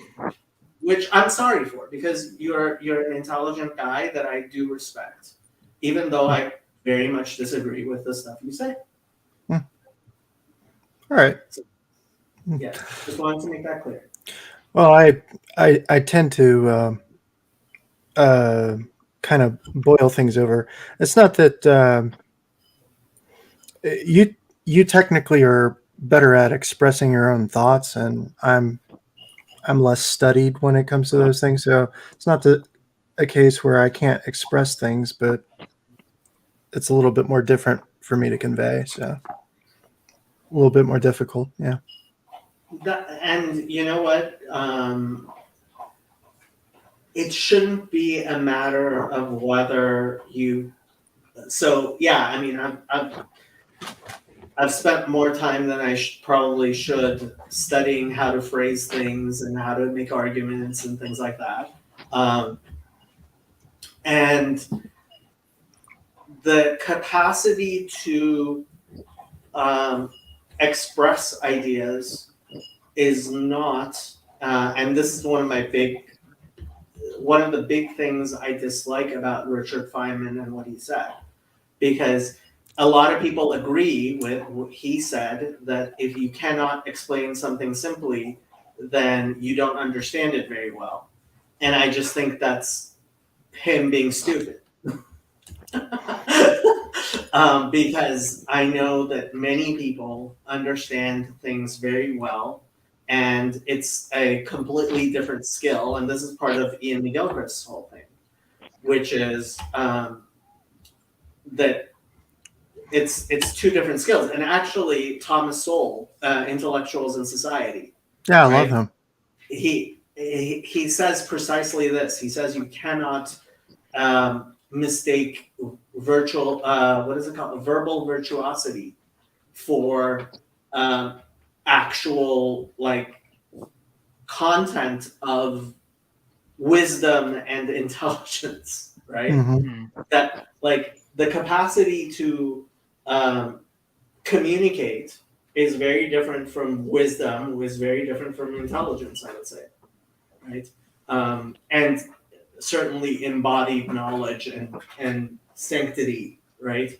sorry for, because you're an intelligent guy that I do respect, even though I very much disagree with the stuff you say. All right. So, yeah, just wanted to make that clear. Well, I tend to kind of boil things over. It's not that you technically are better at expressing your own thoughts, and I'm less studied when it comes to those things. So it's not a case where I can't express things, but it's a little bit more different for me to convey. So a little bit more difficult. Yeah. And you know what? It shouldn't be a matter of whether you. So yeah, I mean, I've spent more time than I probably should studying how to phrase things and how to make arguments and things like that. And the capacity to express ideas is not, and this is one of the big things I dislike about Richard Feynman and what he said, because a lot of people agree with what he said, that if you cannot explain something simply, then you don't understand it very well. And I just think that's him being stupid. Because I know that many people understand things very well, and it's a completely different skill. And this is part of Ian McGilchrist's whole thing, which is that it's two different skills. And actually, Thomas Sowell, Intellectuals in Society. Yeah, I love him. He says precisely this. He says you cannot mistake verbal virtuosity for actual content of wisdom and intelligence, right? Mm-hmm. That the capacity to communicate is very different from wisdom, is very different from intelligence, I would say, right? And certainly embodied knowledge and sanctity, right?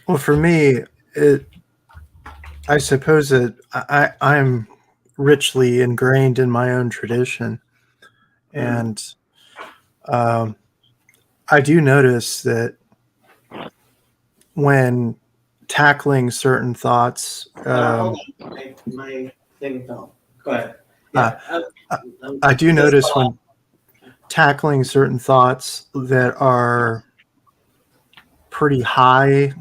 Well, for me, I suppose that I'm richly ingrained in my own tradition, and I do notice that when tackling certain thoughts, hold on. My thing fell. Go ahead. Yeah, I do notice when tackling certain thoughts that are pretty high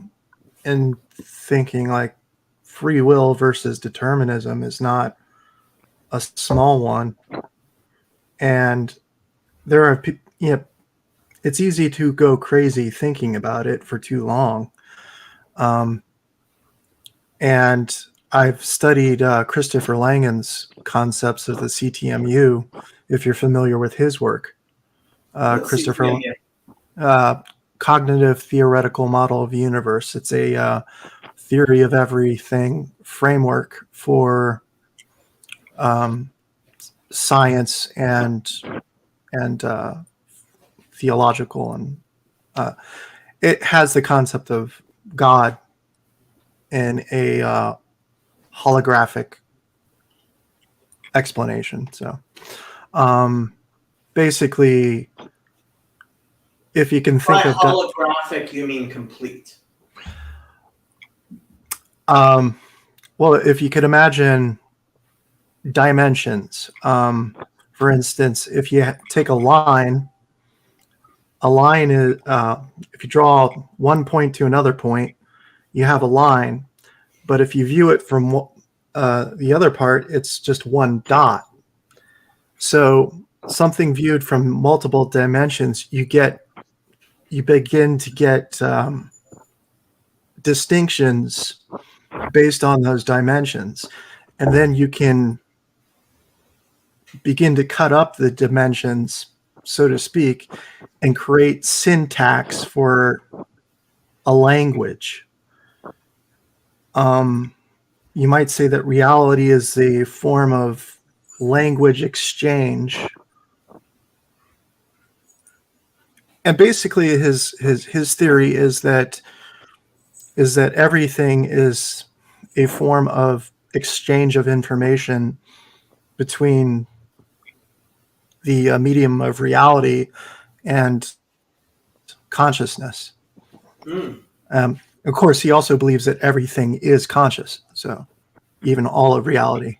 in thinking, like free will versus determinism is not a small one. And there are people, it's easy to go crazy thinking about it for too long. And I've studied Christopher Langan's concepts of the CTMU, if you're familiar with his work. Christopher, Cognitive Theoretical Model of the Universe. It's a theory of everything framework for science and theological, and it has the concept of God in a holographic explanation. So basically, if you can think of holographic, you mean complete? Well, if you could imagine dimensions, for instance, if you take a line is if you draw one point to another point, you have a line, but if you view it from the other part, it's just one dot. So something viewed from multiple dimensions, you begin to get distinctions based on those dimensions. And then you can begin to cut up the dimensions, so to speak, and create syntax for a language. You might say that reality is a form of language exchange. And basically his theory is that everything is a form of exchange of information between the medium of reality and consciousness. Of course, he also believes that everything is conscious, so even all of reality.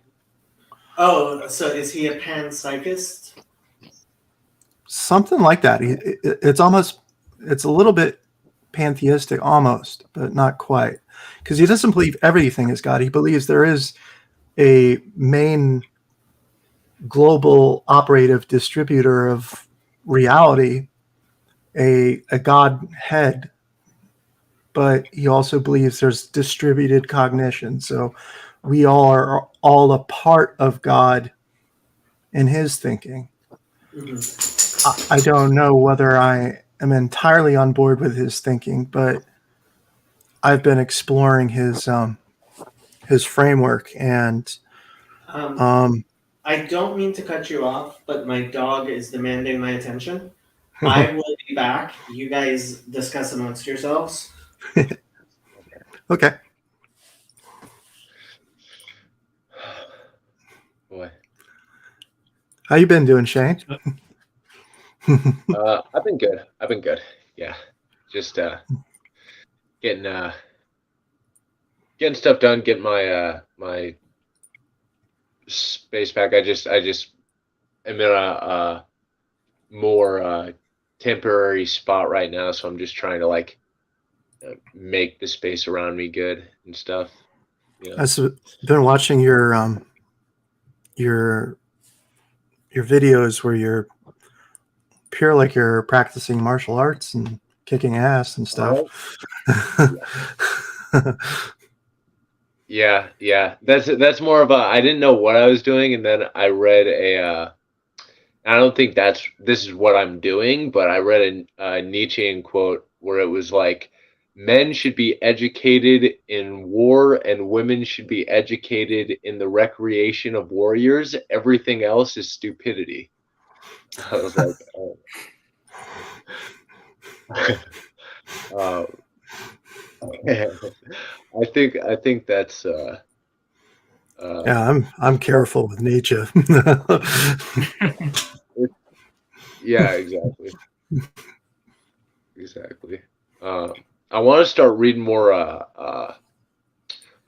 Oh, so is he a panpsychist? Something like that. It's a little bit pantheistic almost, but not quite, because he doesn't believe everything is God. He believes there is a main global operative distributor of reality, a God head, but he also believes there's distributed cognition. So we all are all a part of God in his thinking. I don't know whether I am entirely on board with his thinking, but I've been exploring his framework, and I don't mean to cut you off, but my dog is demanding my attention. I will be back. You guys discuss amongst yourselves. Okay. Boy. How you been doing, Shane? I've been good. Yeah. Just getting stuff done, getting my my space back. I just am in a more temporary spot right now, so I'm just trying to like make the space around me good and stuff. You know? I've been watching your videos where you're appear like you're practicing martial arts and kicking ass and stuff. Yeah. That's more of a, I didn't know what I was doing, and then I read I don't think this is what I'm doing, but I read a Nietzschean quote where it was like, men should be educated in war and women should be educated in the recreation of warriors. Everything else is stupidity. I was like, oh. I think that's yeah, I'm careful with Nietzsche. Yeah, exactly. I want to start reading more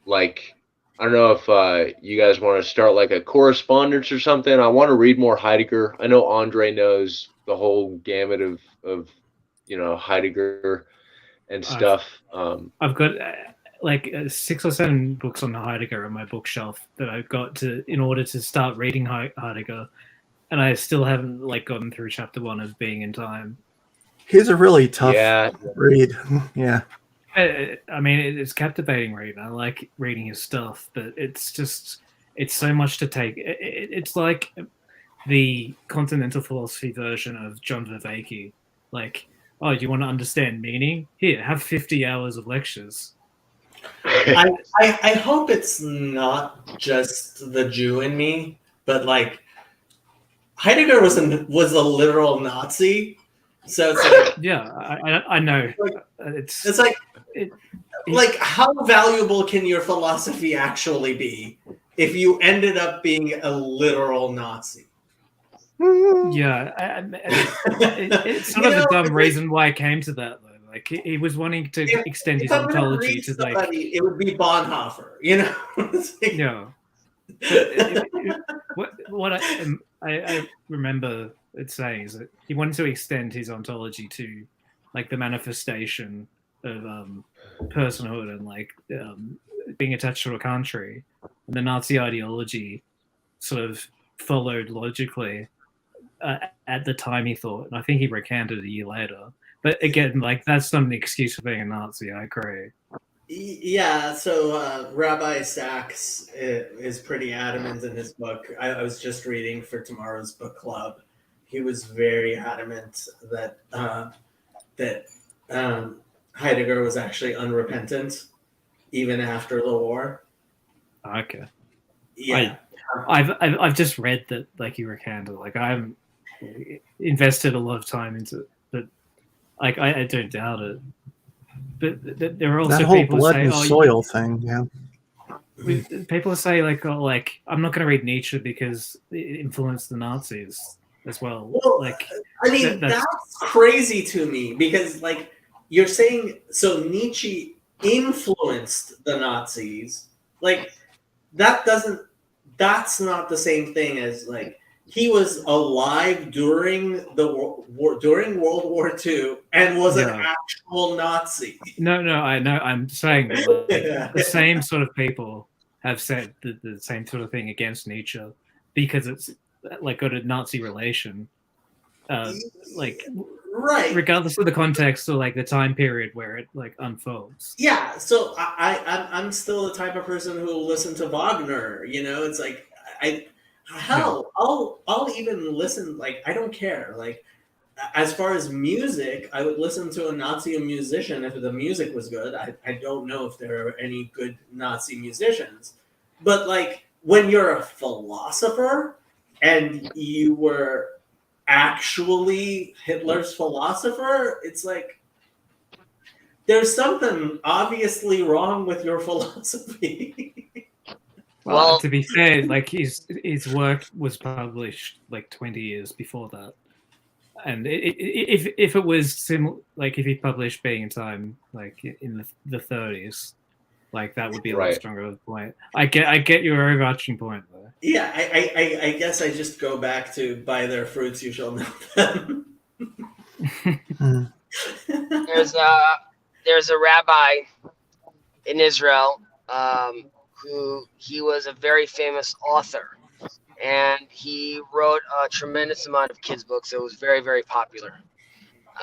like, I don't know if you guys want to start like a correspondence or something. I want to read more Heidegger. I know Andre knows the whole gamut of Heidegger and stuff. I've got like 6 or 7 books on Heidegger on my bookshelf that I've got in order to start reading Heidegger, and I still haven't like gotten through chapter 1 of Being in Time. He's a really tough read. Yeah. I mean, it's captivating reading. I like reading his stuff, but it's so much to take. It's like the continental philosophy version of John Vervaeke. Like, oh, you want to understand meaning? Here, have 50 hours of lectures. I hope it's not just the Jew in me, but like Heidegger was a literal Nazi. So it's like, yeah, I know. It's like, like how valuable can your philosophy actually be if you ended up being a literal Nazi? Yeah, it's sort of a dumb reason why I came to that though. Like he was wanting to extend his ontology to like it would be Bonhoeffer, you know? Like, yeah. What I remember it saying is that he wanted to extend his ontology to like the manifestation of personhood and like being attached to a country, and the Nazi ideology sort of followed logically at the time, he thought, and I think he recanted a year later. But again, like that's not an excuse for being a Nazi. I agree. Yeah, so Rabbi Sachs is pretty adamant in his book. I was just reading for tomorrow's book club. He was very adamant that Heidegger was actually unrepentant even after the war. Okay. Yeah. I've just read that, like, you recanted. Like, I haven't invested a lot of time into it, but like I don't doubt it. But there are also that whole people blood who say, and soil thing, yeah. People who say like, oh, like, I'm not going to read Nietzsche because it influenced the Nazis as well. Well, like, I mean, that's crazy to me because, like, you're saying so Nietzsche influenced the Nazis. Like, that's not the same thing as, like, he was alive during during World War II and was an actual Nazi. No, I know. I'm saying that, like, the same sort of people have said the same sort of thing against Nietzsche because it's like got a Nazi relation. Like, right, regardless of the context or like the time period where it like unfolds. Yeah, so I'm still the type of person who will listen to Wagner. You know, it's like I'll even listen. Like, I don't care. Like, as far as music, I would listen to a Nazi musician if the music was good. I don't know if there are any good Nazi musicians, but like when you're a philosopher and you were actually Hitler's philosopher, it's like there's something obviously wrong with your philosophy. Well, to be fair, like his work was published like 20 years before that, and if it was similar, like if he published Being in Time like in the 30s, like that would be a lot stronger of a point. I get your overarching point there. Yeah, I guess I just go back to by their fruits you shall know them. There's a rabbi in Israel who he was a very famous author, and he wrote a tremendous amount of kids' books. So it was very, very popular.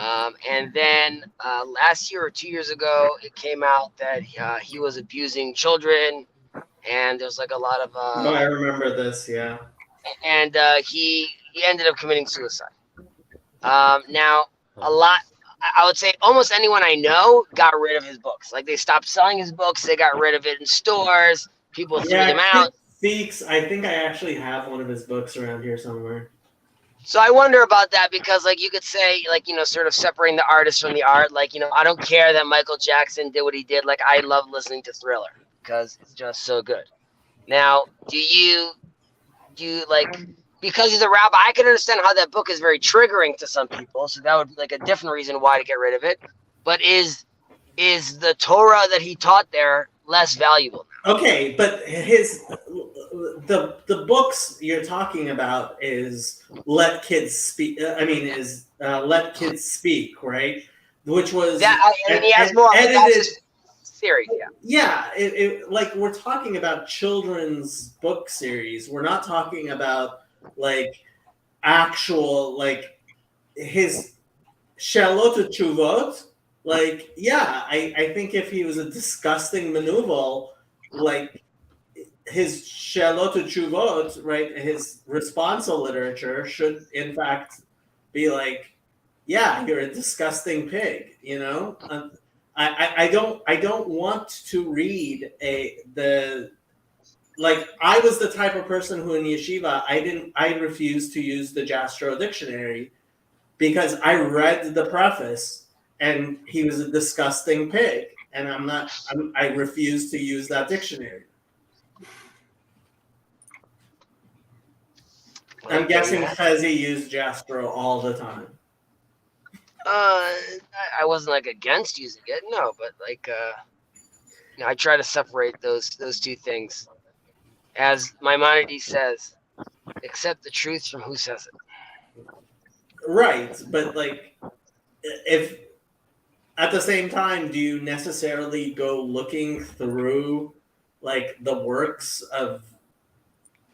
And then last year or 2 years ago, it came out that he was abusing children, and there's like a lot of. Oh, I remember this. Yeah. And he ended up committing suicide. Now, a lot. I would say almost anyone I know got rid of his books. Like, they stopped selling his books. They got rid of it in stores. People threw them out. Speaks. I think I actually have one of his books around here somewhere. So I wonder about that because, like, you could say, like, you know, sort of separating the artist from the art. Like, you know, I don't care that Michael Jackson did what he did. Like, I love listening to Thriller because it's just so good. Now, do you like, because he's a rabbi, I can understand how that book is very triggering to some people. So that would be like a different reason why to get rid of it. But is the Torah that he taught there less valuable now? Okay, but the books you're talking about is Let Kids Speak. Let Kids Speak, right? Which was he has more edited series. Yeah, like, we're talking about children's book series. We're not talking about like actual, like, his Shalot Chuvot. Like, yeah, I think if he was a disgusting manuval, like, his Shalot Chuvot, right, his responsal literature should in fact be like, yeah, you're a disgusting pig, you know? I don't want to read like, I was the type of person who in yeshiva, I refused to use the Jastrow dictionary because I read the preface and he was a disgusting pig. And I refuse to use that dictionary. I'm guessing Chezi used Jastrow all the time. I wasn't like against using it, no, but like you know, I try to separate those two things. As Maimonides says, accept the truth from who says it. Right, but like, if at the same time, do you necessarily go looking through like the works of,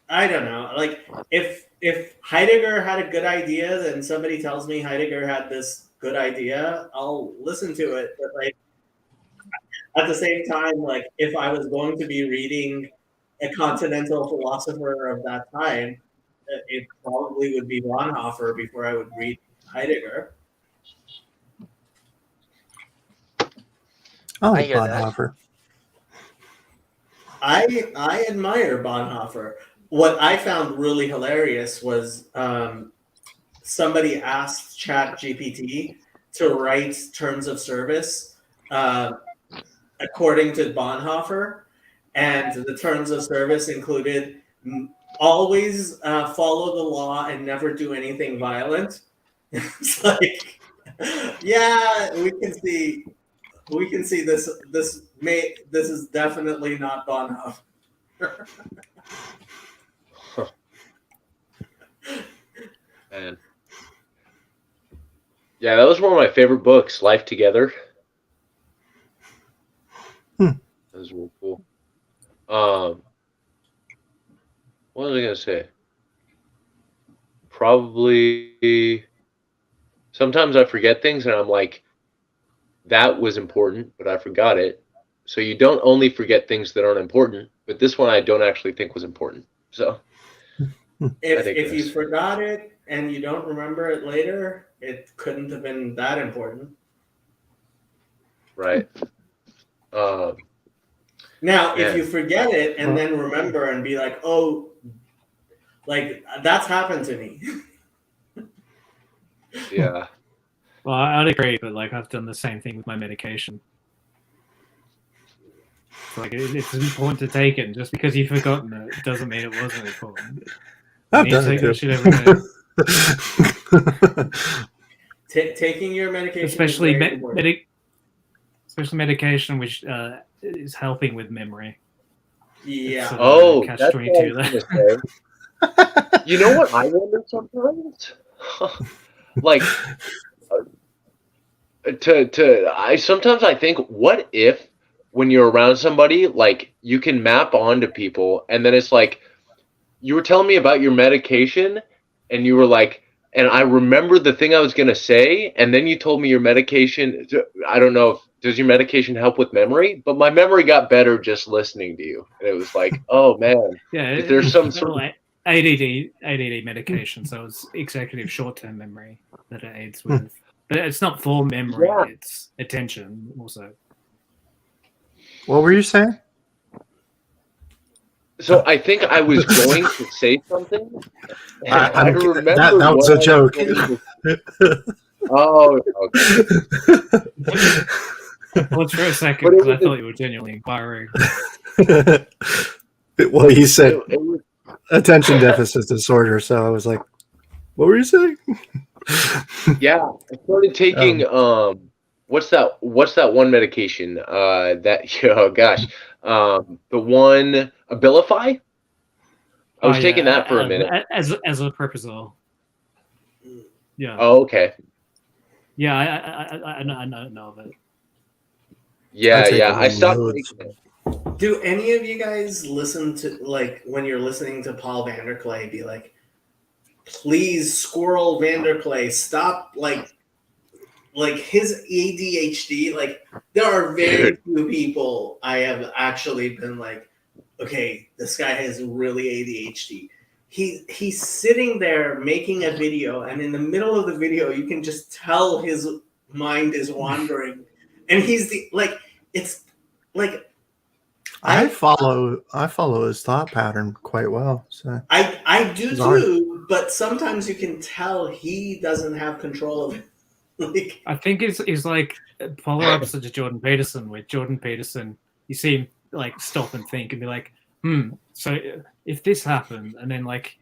I don't know, like if Heidegger had a good idea, then somebody tells me Heidegger had this good idea, I'll listen to it. But like, at the same time, like if I was going to be reading a continental philosopher of that time, it probably would be Bonhoeffer before I would read Heidegger. I like Bonhoeffer. I admire Bonhoeffer. What I found really hilarious was somebody asked ChatGPT to write terms of service according to Bonhoeffer, and the terms of service included always follow the law and never do anything violent. It's like, yeah, we can see this. This is definitely not Bonhoeffer. Man. Yeah, that was one of my favorite books, Life Together. That was really cool. What was I gonna say? Probably sometimes I forget things and I'm like, that was important, but I forgot it. So you don't only forget things that aren't important, but this one I don't actually think was important. So if you forgot it and you don't remember it later, it couldn't have been that important. Right. Now, if you forget it and then remember and be like, oh, like that's happened to me. Yeah. Well, I'd agree, but like I've done the same thing with my medication. Like it's important to take it. Just because you've forgotten it doesn't mean it wasn't important. I've done it too. Taking your medication, especially medication, which is helping with memory. Yeah. That's what I was gonna say. You know what I wonder sometimes? Like, sometimes I think, what if when you're around somebody, like you can map onto people, and then it's like you were telling me about your medication, and you were like, and I remembered the thing I was gonna say, and then you told me your medication. I don't know if does your medication help with memory, but my memory got better just listening to you, and it was like, oh man, yeah, there's some sort of ADD medication, so it's executive short-term memory that it aids with. But it's not full memory, it's attention also. What were you saying? So I think I was going to say something. I remember that was a joke. Oh, okay. Well, for a second, because I thought you were genuinely inquiring. Well, he said attention deficit disorder, so I was like, what were you saying? Yeah, I started taking what's that one medication the one Abilify. I was taking that for a minute as a Perpazole. Yeah. Oh, okay. Yeah, I know of it. Yeah, I stopped taking it. Do any of you guys listen to, like, when you're listening to Paul Vanderklay, be like, please, Squirrel Vanderklay, stop, like his ADHD, like, there are very few people I have actually been like, okay, this guy has really ADHD. He's sitting there making a video, and in the middle of the video, you can just tell his mind is wandering. And he's it's like, I follow his thought pattern quite well. So I do too, but sometimes you can tell he doesn't have control of it. I think it's like polar opposite to Jordan Peterson. With Jordan Peterson, you see him like stop and think and be like, so if this happened, and then like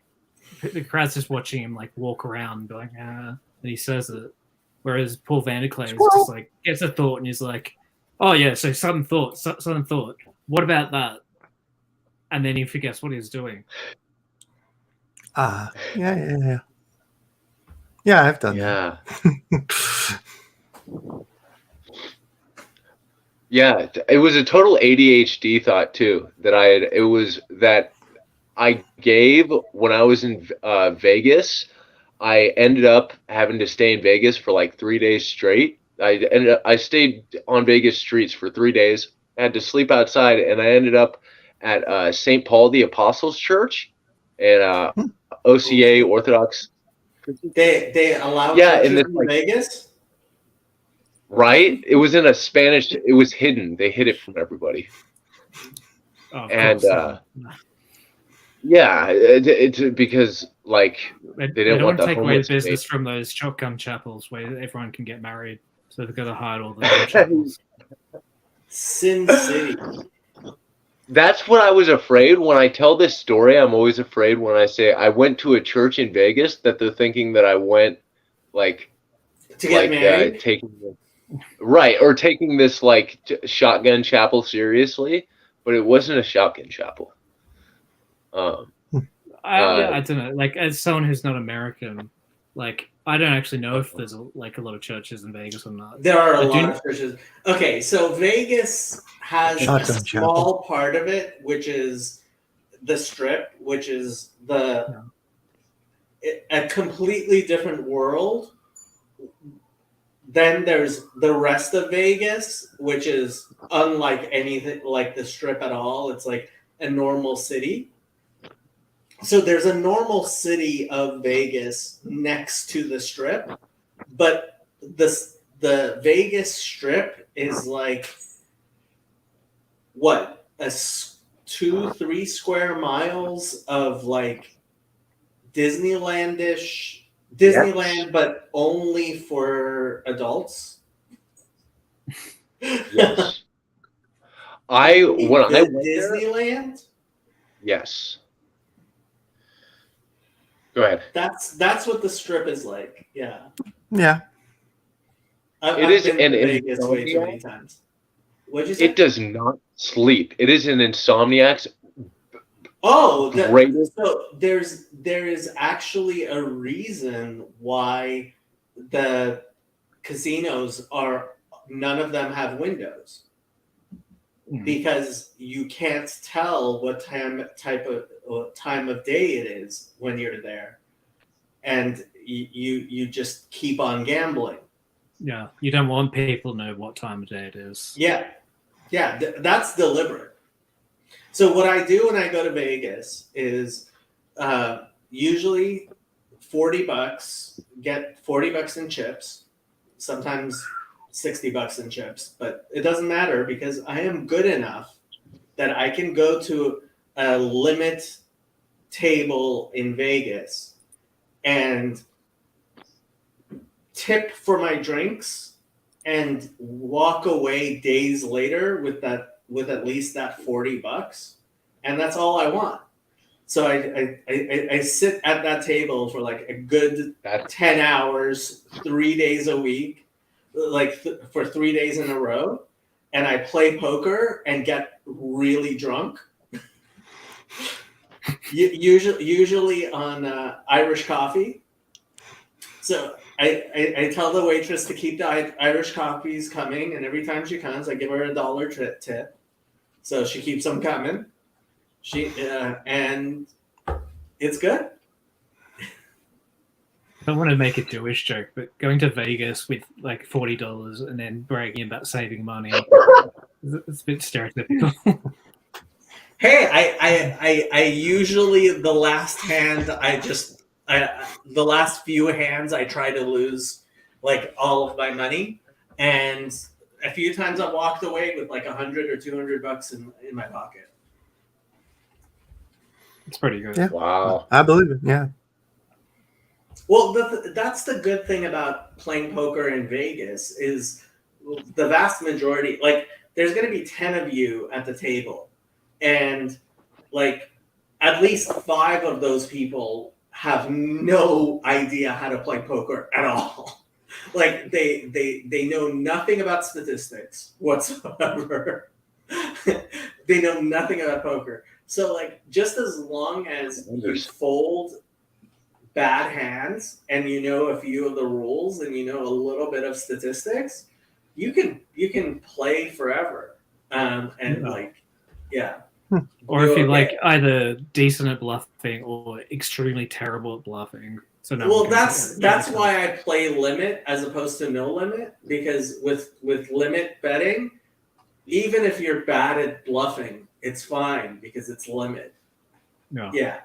the crowd's just watching him like walk around going, and he says it. Whereas Paul Vanderklay is just like gets a thought and he's like, oh yeah, so sudden thought. What about that? And then he forgets what he's doing. Yeah, I've done that. Yeah, it was a total ADHD thought too that I gave when I was in Vegas. I ended up having to stay in Vegas for like 3 days straight. I stayed on Vegas streets for 3 days, I had to sleep outside, and I ended up at St. Paul the Apostles Church and OCA Orthodox. They allow churches in Vegas? Right? It was in a Spanish. It was hidden. They hid it from everybody. Oh, and yeah, it's because like they didn't don't want the take away the homeless business from those shotgun chapels where everyone can get married, so they've got to hide all the chapels. Sin City. That's what I was afraid when I tell this story. I'm always afraid when I say I went to a church in Vegas that they're thinking that I went like to get married, taking this like shotgun chapel seriously, but it wasn't a shotgun chapel. I don't know. Like, as someone who's not American, like, I don't actually know if there's a lot of churches in Vegas or not. There are a lot of churches. Okay, so Vegas has a small part of it, which is the Strip, which is a completely different world. Then there's the rest of Vegas, which is unlike anything like the Strip at all. It's like a normal city. So there's a normal city of Vegas next to the Strip, but the Vegas Strip is like what, 2-3 square miles of like Disneyland, but only for adults. Yes. When I went Disneyland? There, yes. Go ahead. That's what the Strip is like. Yeah. Yeah. I've been to Vegas way too many times. What'd you say? It does not sleep. It is an insomniac's. So there is actually a reason why the casinos none of them have windows, because you can't tell what time of day it is when you're there, and you just keep on gambling. Yeah, you don't want people to know what time of day it is. Yeah, that's deliberate. So what I do when I go to Vegas is usually $40, get $40 in chips, sometimes $60 in chips, but it doesn't matter because I am good enough that I can go to a limit table in Vegas and tip for my drinks and walk away days later with at least that $40, and that's all I want. So I sit at that table for like a good 10 hours, 3 days a week, for 3 days in a row, and I play poker and get really drunk. Usually on Irish coffee. So I tell the waitress to keep the Irish coffees coming, and every time she comes, I give her $1 tip. So she keeps them coming. And it's good. I don't want to make a Jewish joke, but going to Vegas with like $40 and then bragging about saving money, it's a bit stereotypical. Hey, I usually the last few hands I try to lose like all of my money, and a few times I walked away with like $100 or $200 in my pocket. It's pretty good. Yeah. Wow. I believe it. Yeah. Well, that's the good thing about playing poker in Vegas is the vast majority, like there's going to be 10 of you at the table, and like at least 5 of those people have no idea how to play poker at all. Like they know nothing about statistics whatsoever. They know nothing about poker. So like just as long as you fold bad hands and you know a few of the rules and you know a little bit of statistics, you can play forever. Or if you're like either decent at bluffing or extremely terrible at bluffing. So that's why I play limit as opposed to no limit, because with limit betting, even if you're bad at bluffing, it's fine because it's limit. No. Yeah.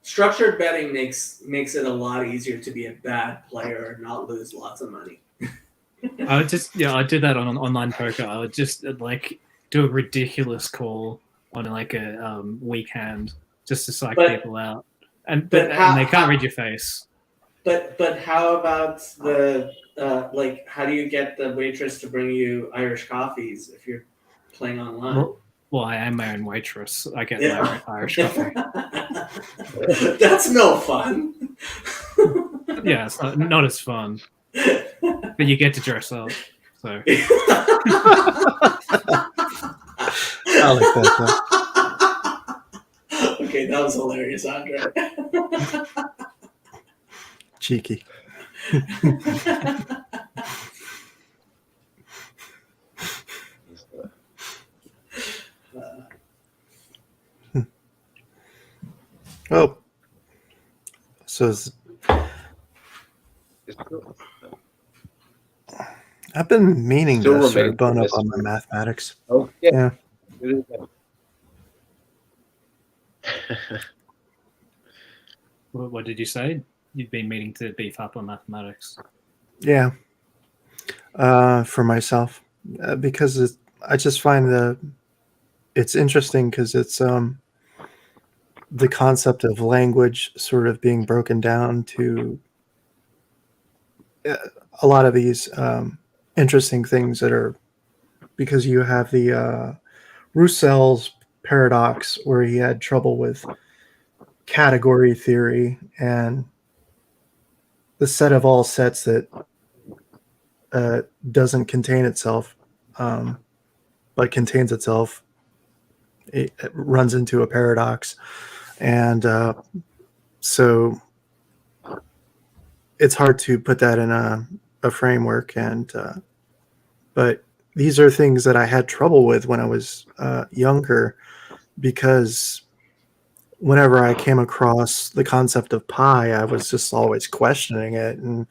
Structured betting makes it a lot easier to be a bad player and not lose lots of money. I would just I did that on online poker. I would just like do a ridiculous call on like a weak hand just to psych people out, and they can't read your face. But how about the like? How do you get the waitress to bring you Irish coffees if you're playing online? Well, I am my own waitress. I get my own Irish coffee. That's no fun. Yeah, it's not as fun. But you get to dress up. So I like that. Okay, that was hilarious, Andre. Cheeky. Oh, so I've been meaning to sort of bone up on my mathematics. Oh, yeah. What did you say? You've been meaning to beef up on mathematics. Yeah. For myself, because I just find it's interesting because it's the concept of language sort of being broken down to a lot of these interesting things that are, because you have the Roussell's paradox where he had trouble with category theory and the set of all sets that doesn't contain itself but contains itself. It runs into a paradox, and so it's hard to put that in a framework. And but these are things that I had trouble with when I was younger, because whenever I came across the concept of pi, I was just always questioning it. And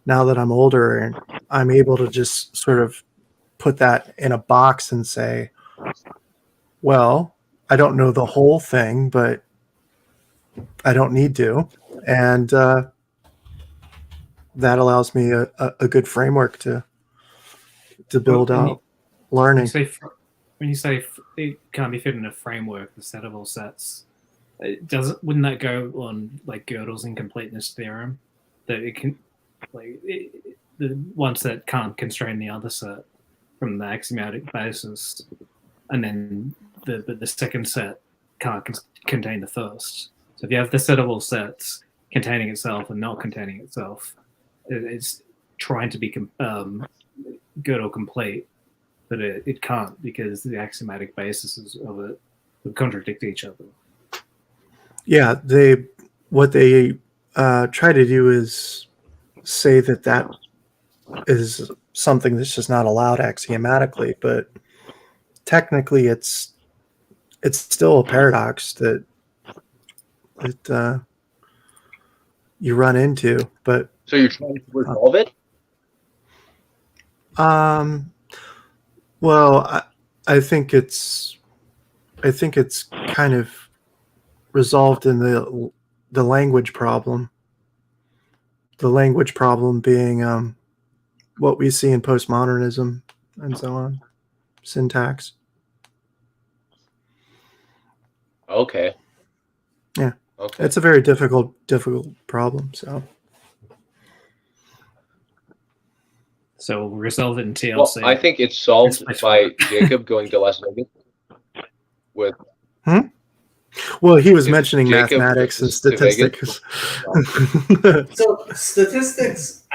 now that I'm older and I'm able to just sort of put that in a box and say, well, I don't know the whole thing, but I don't need to. And that allows me a good framework to build out learning. When you say it can't be fit in a framework, the set of all sets, wouldn't that go on like Gödel's incompleteness theorem, that it can the one set can't constrain the other set from the axiomatic basis, and then the second set can't contain the first. So if you have the set of all sets containing itself and not containing itself, it's trying to be Gödel complete, but it can't, because the axiomatic bases of it would contradict each other. Yeah, what they try to do is say that is something that's just not allowed axiomatically, but technically it's still a paradox that you run into. But so you're trying to resolve it? Well, I think it's kind of resolved in the language problem. The language problem being what we see in postmodernism and so on, syntax. Okay. Yeah. Okay. It's a very difficult problem. So we'll resolve it in TLC. Well, I think it's solved by Jacob going to Las Vegas with. Well, he was mentioning Jacob mathematics and statistics. So statistics,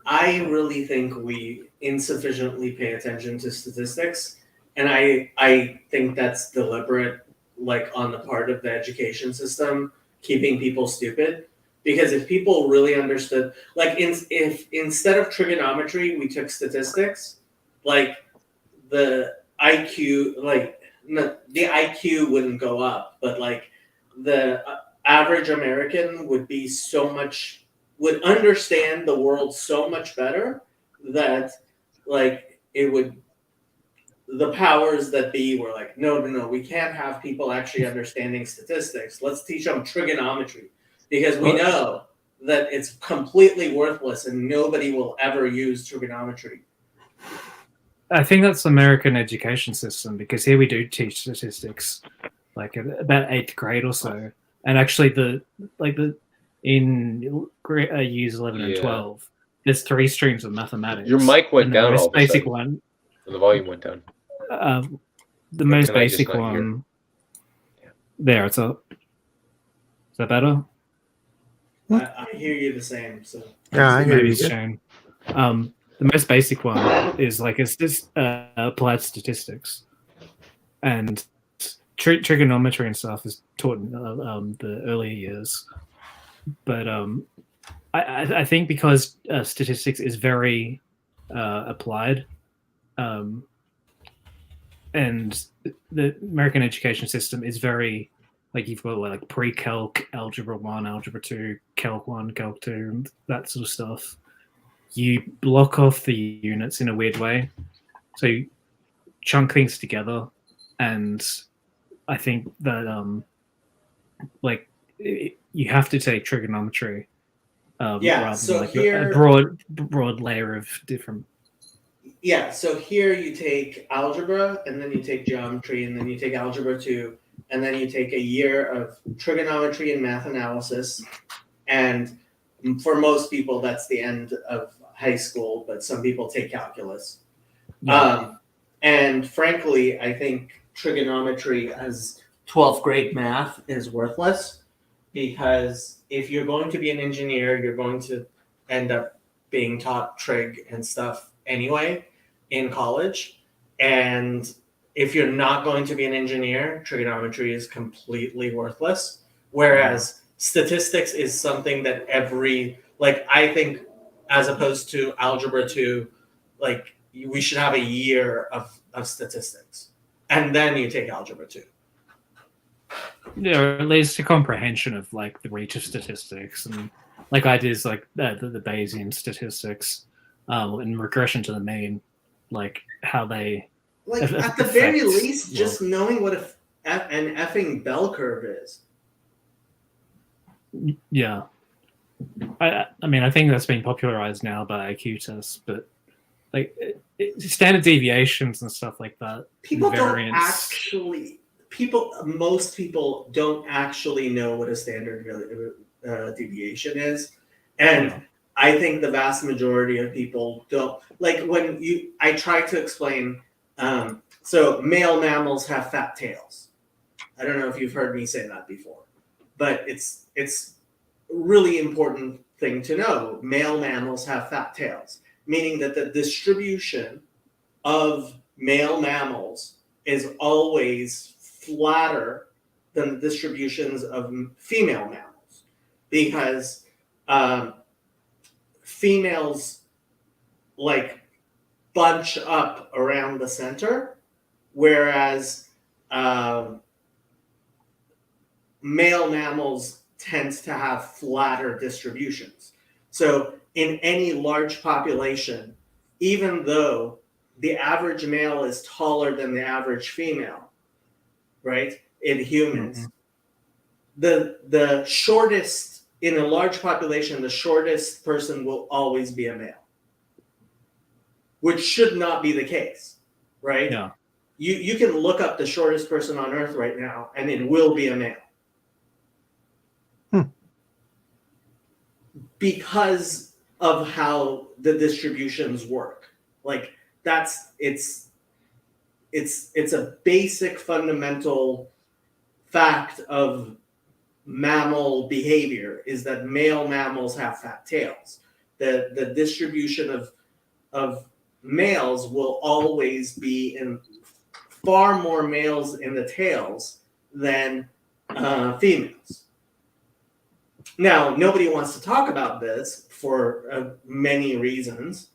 I really think we insufficiently pay attention to statistics, and I think that's deliberate, like on the part of the education system, keeping people stupid. Because if people really understood, like if instead of trigonometry we took statistics, like the IQ, the IQ wouldn't go up, but like the average American would understand the world so much better that like it would, the powers that be were like, no, we can't have people actually understanding statistics. Let's teach them trigonometry, because we know that it's completely worthless and nobody will ever use trigonometry. I think that's the American education system, because here we do teach statistics, like about 8th grade or so, and actually in years 11 and 12, there's 3 streams of mathematics. Your mic went down. The most all of a basic sudden. one. The volume went down. The most basic one. There, it's up. Is that better? I hear you the same. So Yeah, I hear maybe you. it's shown. The most basic one is like it's this applied statistics, and trigonometry and stuff is taught in the earlier years. But I think because statistics is very applied, and the American education system is very, like, you've got like pre-calc, algebra 1, algebra 2, calc 1, calc 2, that sort of stuff. You block off the units in a weird way, so you chunk things together, and I think that you have to take trigonometry rather so than like here, a broad layer of different. Yeah, so here you take algebra, and then you take geometry, and then you take algebra 2, and then you take a year of trigonometry and math analysis, and for most people that's the end of high school, but some people take calculus. Yeah. And frankly, I think trigonometry as 12th grade math is worthless, because if you're going to be an engineer, you're going to end up being taught trig and stuff anyway in college. And if you're not going to be an engineer, trigonometry is completely worthless. Whereas statistics is something that I think, as opposed to algebra 2, like, we should have a year of statistics, and then you take algebra 2. Yeah, or at least a comprehension of like the reach of statistics and like ideas like the Bayesian statistics, and regression to the mean, like how they at the very least, just knowing what an effing bell curve is. Yeah, I mean, I think that's been popularized now by IQ tests, but like standard deviations and stuff like that. Most people don't actually know what a standard deviation is, and I think the vast majority of people don't. Like, I try to explain. So male mammals have fat tails. I don't know if you've heard me say that before, but it's a really important thing to know. Male mammals have fat tails, meaning that the distribution of male mammals is always flatter than the distributions of female mammals, because females like bunch up around the center, whereas male mammals tend to have flatter distributions. So in any large population, even though the average male is taller than the average female, right, in humans, the shortest, in a large population, the shortest person will always be a male, which should not be the case, right? Yeah. You can look up the shortest person on Earth right now, and it will be a male. Because of how the distributions work. Like, it's a basic fundamental fact of mammal behavior, is that male mammals have fat tails. The distribution of males will always be in far more males in the tails than females. Now, nobody wants to talk about this for many reasons,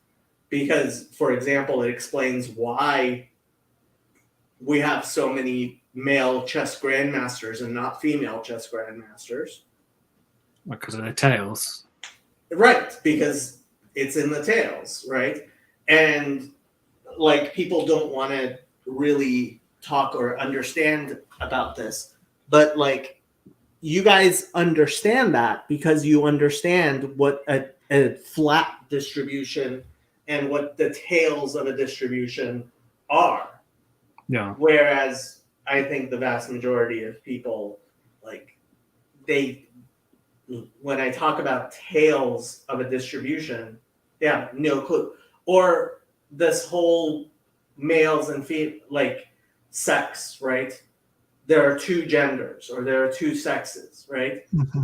because, for example, it explains why we have so many male chess grandmasters and not female chess grandmasters. Because of their tails. Right, because it's in the tails, right? And like, people don't want to really talk or understand about this, but like you guys understand that because you understand what a flat distribution and what the tails of a distribution are. Yeah. Whereas I think the vast majority of people, like, when I talk about tails of a distribution, they have no clue. Or this whole males and females, like sex, right? There are two genders or there are two sexes, right? Mm-hmm.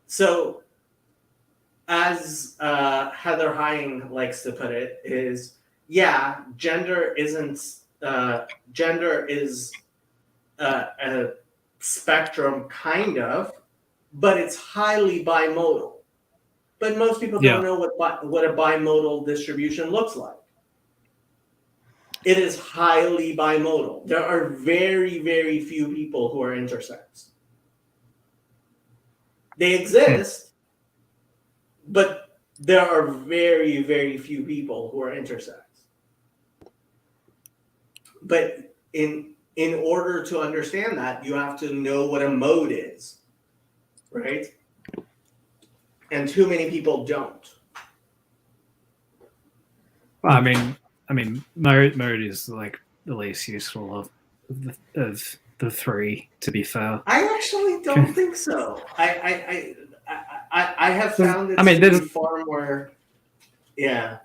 So, as Heather Heying likes to put it, is gender is a spectrum, kind of, but it's highly bimodal. But most people don't know what a bimodal distribution looks like. It is highly bimodal. There are very, very few people who are intersex. They exist, but there are very, very few people who are intersex. But in order to understand that, you have to know what a mode is, right? And too many people don't. I mean, mode is like the least useful of the three. To be fair, I actually don't think so. I have found it to be far more,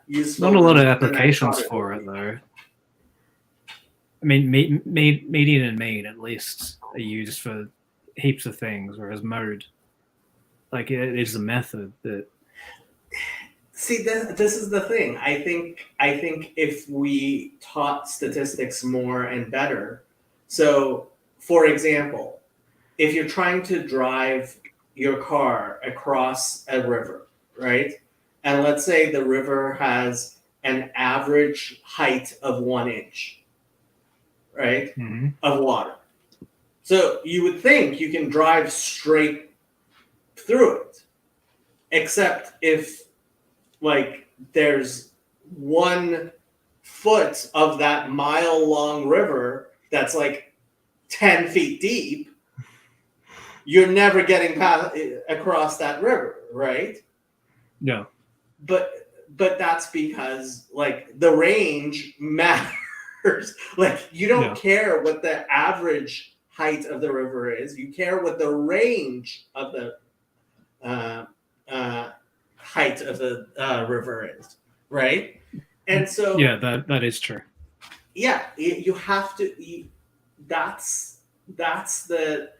useful. Not a lot of applications for it though. I mean, median and mean at least are used for heaps of things, whereas mode, like, it is a method that. See, this is the thing. I think if we taught statistics more and better. So, for example, if you're trying to drive your car across a river, right? And let's say the river has an average height of 1 inch, right? Mm-hmm. Of water. So you would think you can drive straight through it, except if, like, there's 1 foot of that mile-long river that's like 10 feet deep, you're never getting across that river, right? Yeah. But that's because, like, the range matters. Like, you don't care what the average height of the river is. You care what the range of the height of the river is, right? And so that is true. Yeah, you have to. That's the.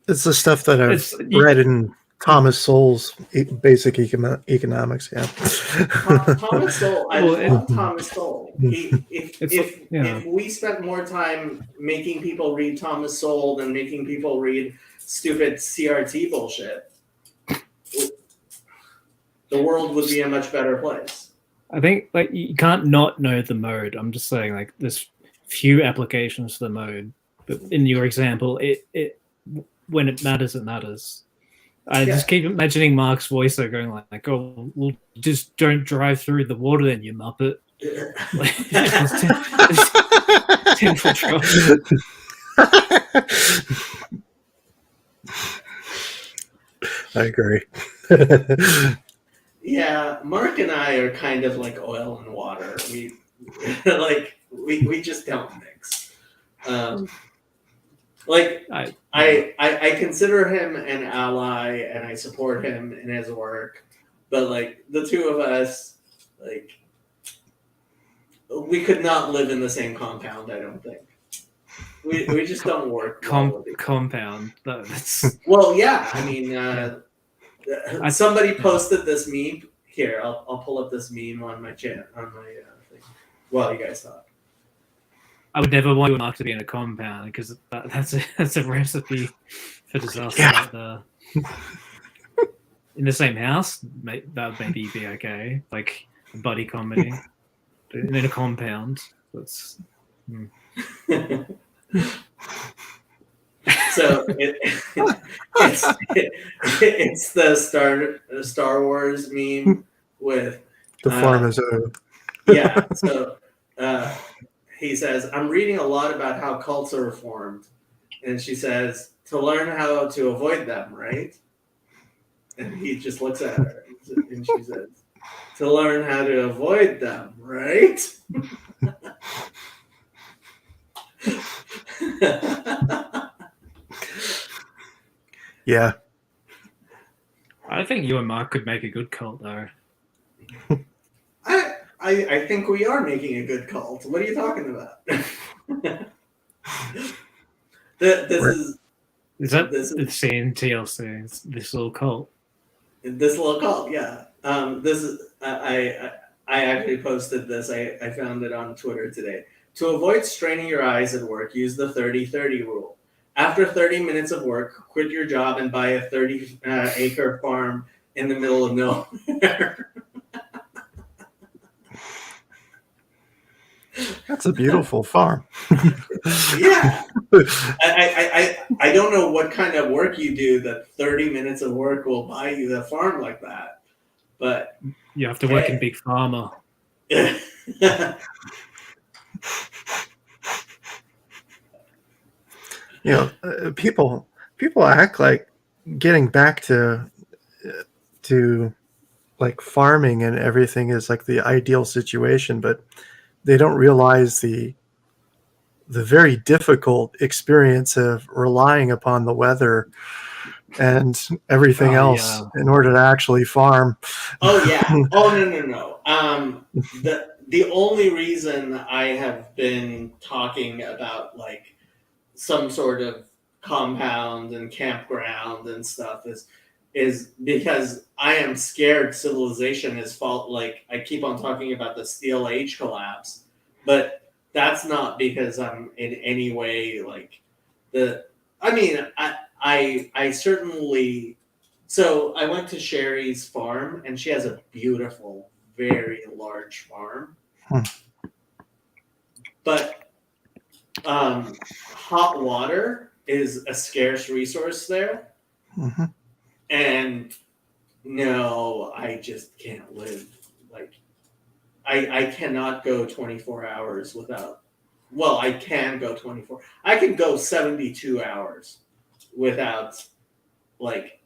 It's the stuff that I've read in Thomas Sowell's Basic Economics. Yeah. Thomas Sowell. I love Thomas Sowell. If we spent more time making people read Thomas Sowell than making people read stupid CRT bullshit, the world would be a much better place. I think, like, you can't not know the mode. I'm just saying, like, there's few applications for the mode, but in your example, it when it matters, it matters. I just keep imagining Mark's voice there going like, "Oh, well, just don't drive through the water, then, you muppet." I agree. Yeah, Mark and I are kind of like oil and water. We just don't mix. I consider him an ally and I support him in his work, but like the two of us, like, we could not live in the same compound. I don't think we just don't work. Compound. That's... Well, yeah. I mean, somebody posted this meme. Here, I'll pull up this meme on my channel thing. While you guys talk. I would never want Mark to be in a compound because that's a recipe for disaster. Yeah. In the same house, that would maybe be okay, like a buddy comedy. But in a compound, that's. So it's the Star Wars meme with the farm is over. Yeah, so he says, I'm reading a lot about how cults are formed. And she says, to learn how to avoid them, right? And he just looks at her and she says, to learn how to avoid them, right? Yeah. I think you and Mark could make a good cult, though. I think we are making a good cult. What are you talking about? This is seeing TLC? This little cult. This little cult, yeah. This is I actually posted this. I found it on Twitter today. To avoid straining your eyes at work, use the 30-30 rule. After 30 minutes of work, quit your job and buy a 30-acre farm in the middle of nowhere. That's a beautiful farm. Yeah. I don't know what kind of work you do that 30 minutes of work will buy you the farm like that. But you have to work in Big Pharma. People act like getting back to like farming and everything is like the ideal situation, but they don't realize the very difficult experience of relying upon the weather and everything else in order to actually farm. Oh yeah. Oh no. The only reason I have been talking about like some sort of compound and campground and stuff is because I am scared civilization is like I keep on talking about the steel age collapse, but that's not because I'm in any way like I certainly. So I went to Sherry's farm, and she has a beautiful, very large farm. But hot water is a scarce resource there. Mm-hmm. And no, I just can't live. Like, I cannot go 24 hours without. Well, I can go 24. I can go 72 hours without, like,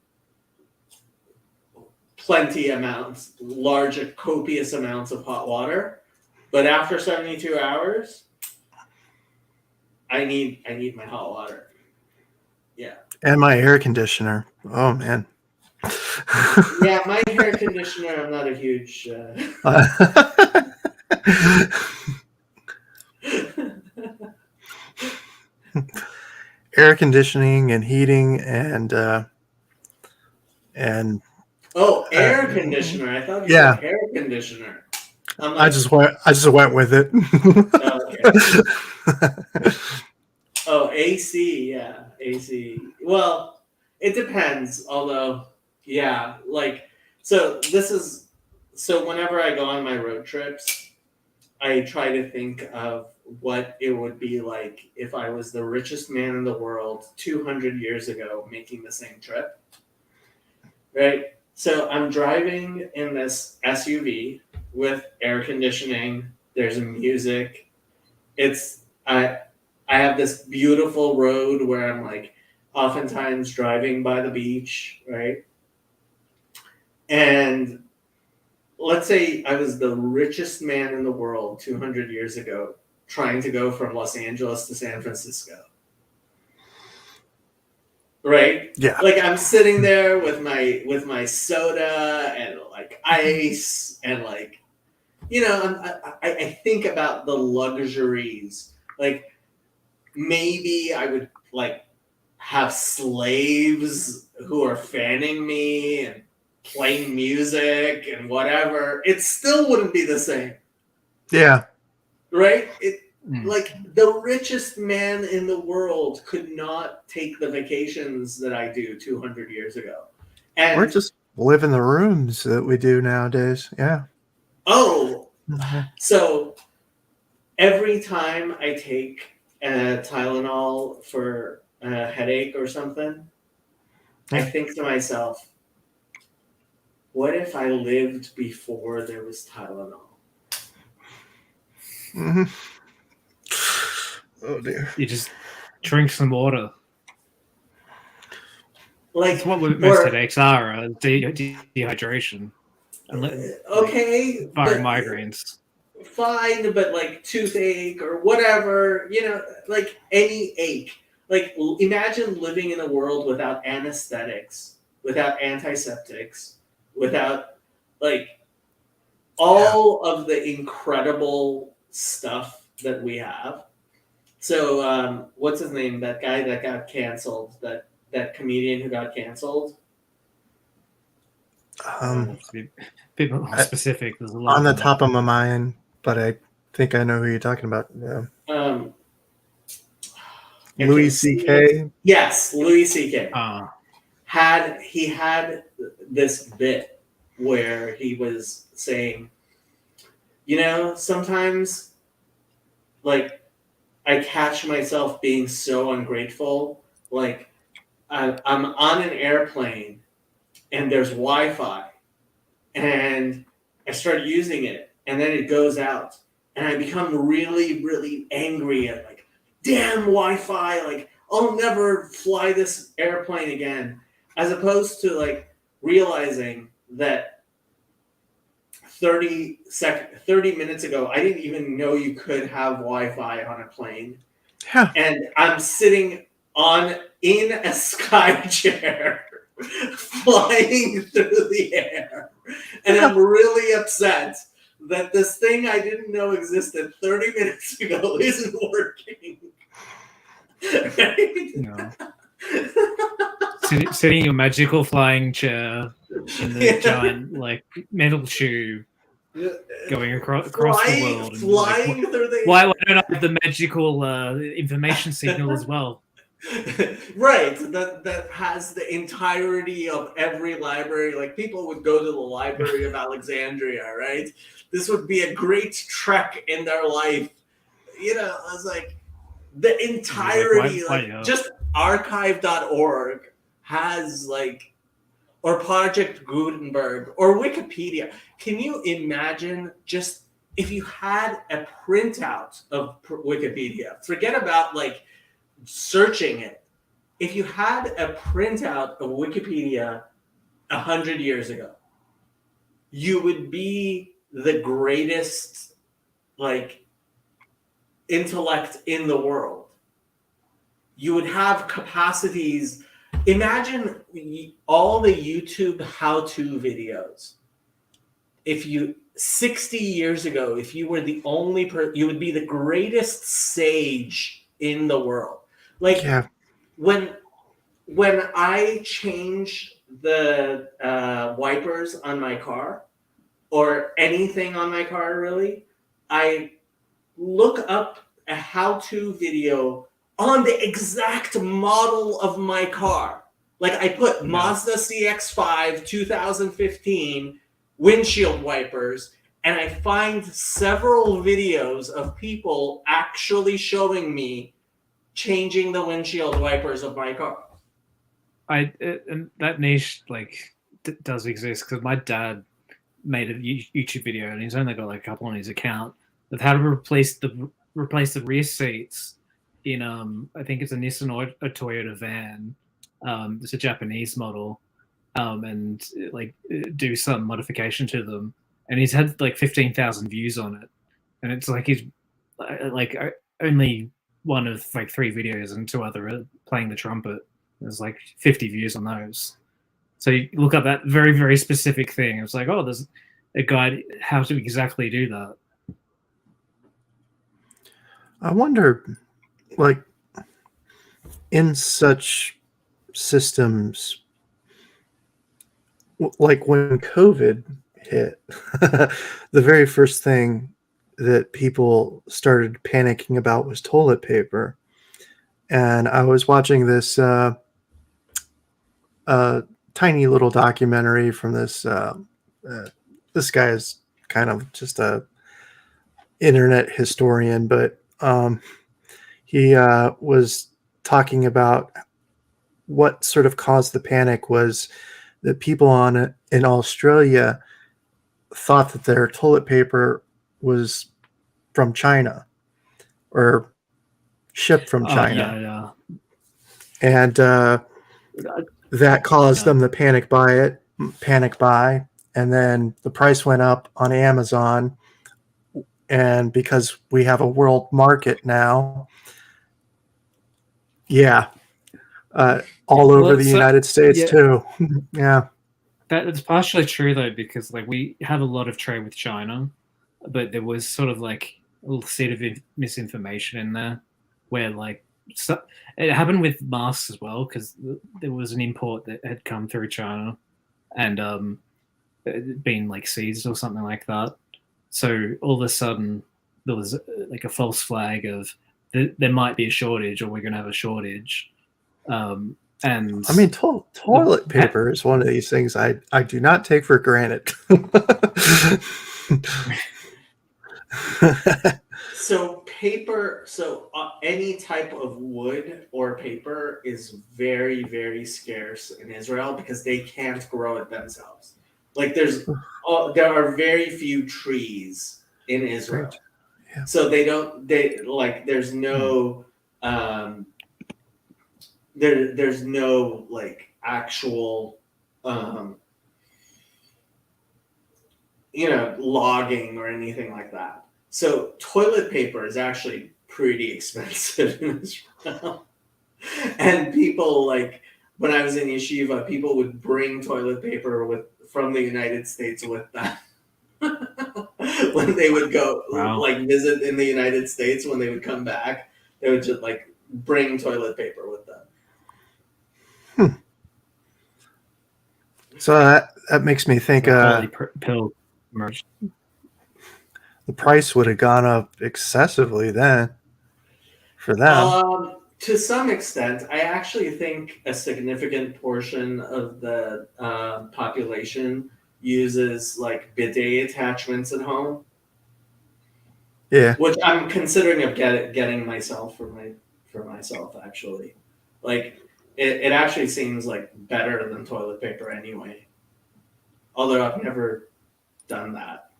copious amounts of hot water. But after 72 hours, I need my hot water. Yeah. And my air conditioner. Oh man. Yeah, my air conditioner, I'm not a huge air conditioning and heating and air conditioner. I thought you said air conditioner. I'm like, I just went with it. Okay. Oh, AC, yeah, AC. Well, it depends. Although, yeah, like so whenever I go on my road trips, I try to think of what it would be like if I was the richest man in the world 200 years ago making the same trip. Right? So I'm driving in this SUV with air conditioning. There's music. I have this beautiful road where I'm like oftentimes driving by the beach, right? And let's say I was the richest man in the world 200 years ago trying to go from Los Angeles to San Francisco. Right? Yeah. Like I'm sitting there with my soda and like ice and like, I think about the luxuries. Like maybe I would like have slaves who are fanning me and playing music and whatever. It still wouldn't be the same. Yeah. Right? Like the richest man in the world could not take the vacations that I do 200 years ago. And we're just live in the rooms that we do nowadays. Yeah. Oh, so every time I take Tylenol for a headache or something, I think to myself, what if I lived before there was Tylenol? Mm-hmm. Oh dear. You just drink some water. Like that's what most headaches are, dehydration. Okay, barring migraines. Fine, but like toothache or whatever, like any ache. Like imagine living in a world without anesthetics, without antiseptics, without like all of the incredible stuff that we have. So what's his name? That guy that got canceled, that comedian who got canceled? To be a bit more specific, there's a lot on the top of my mind, but I think I know who you're talking about. Yeah. Louis C.K. Yes, Louis C.K. Had this bit where he was saying, sometimes like I catch myself being so ungrateful. Like I'm on an airplane and there's Wi-Fi and I start using it and then it goes out and I become really, really angry at like, damn Wi-Fi, like I'll never fly this airplane again. As opposed to like realizing that 30 minutes ago, I didn't even know you could have Wi-Fi on a plane. Yeah. And I'm sitting in a sky chair flying through the air. And I'm really upset that this thing I didn't know existed 30 minutes ago isn't working. No. Sitting in your magical flying chair in the giant like metal shoe going across the world. Flying through the why don't I have the magical information signal as well? Right, that has the entirety of every library. Like people would go to the Library of Alexandria, right? This would be a great trek in their life. I was like, the entirety, just archive.org has like, or Project Gutenberg or Wikipedia. Can you imagine just if you had a printout of Wikipedia? Forget about like searching it. If you had a printout of Wikipedia 100 years ago, you would be the greatest like intellect in the world. You would have capacities. Imagine all the YouTube how-to videos. 60 years ago, if you were the only you would be the greatest sage in the world. Like when I change the wipers on my car or anything on my car, really, I look up a how-to video on the exact model of my car. Like I put Mazda CX-5 2015 windshield wipers, and I find several videos of people actually showing me changing the windshield wipers of my car. And that niche like does exist because my dad made a YouTube video and he's only got like a couple on his account of how to replace the rear seats in I think it's a Nissan or a Toyota van. It's a Japanese model, and like do some modification to them. And he's had like 15,000 views on it, and it's like he's like only one of like 3 videos and 2 other playing the trumpet. There's like 50 views on those. So you look up that very, very specific thing. It's like, oh, there's a guide how to exactly do that. I wonder, like, in such systems, like when COVID hit, the very first thing that people started panicking about was toilet paper. And I was watching this tiny little documentary from this this guy is kind of just a internet historian, but he was talking about what sort of caused the panic was that people in Australia thought that their toilet paper was from China or shipped from China. And that caused them to panic buy, and then the price went up on Amazon. And because we have a world market now, all over the United States too. Yeah. That's partially true though, because like we have a lot of trade with China, but there was sort of like a little seed of misinformation in there, where like it happened with masks as well, because there was an import that had come through China, and been like seized or something like that. So all of a sudden there was like a false flag of there might be a shortage, or we're going to have a shortage. And I mean, toilet paper is one of these things I do not take for granted. So any type of wood or paper is very, very scarce in Israel because they can't grow it themselves. Like there are very few trees in Israel. Yeah. So there's no there's no like actual logging or anything like that. So toilet paper is actually pretty expensive in Israel. And people, like when I was in yeshiva, people would bring toilet paper from the United States with them. When they would go like visit in the United States, when they would come back, they would just like bring toilet paper with them. So that makes me think pill merch. The price would have gone up excessively then for them. To some extent, I actually think a significant portion of the population uses like bidet attachments at home. Yeah, which I'm considering of getting myself for myself actually. Like it actually seems like better than toilet paper anyway. Although I've never done that.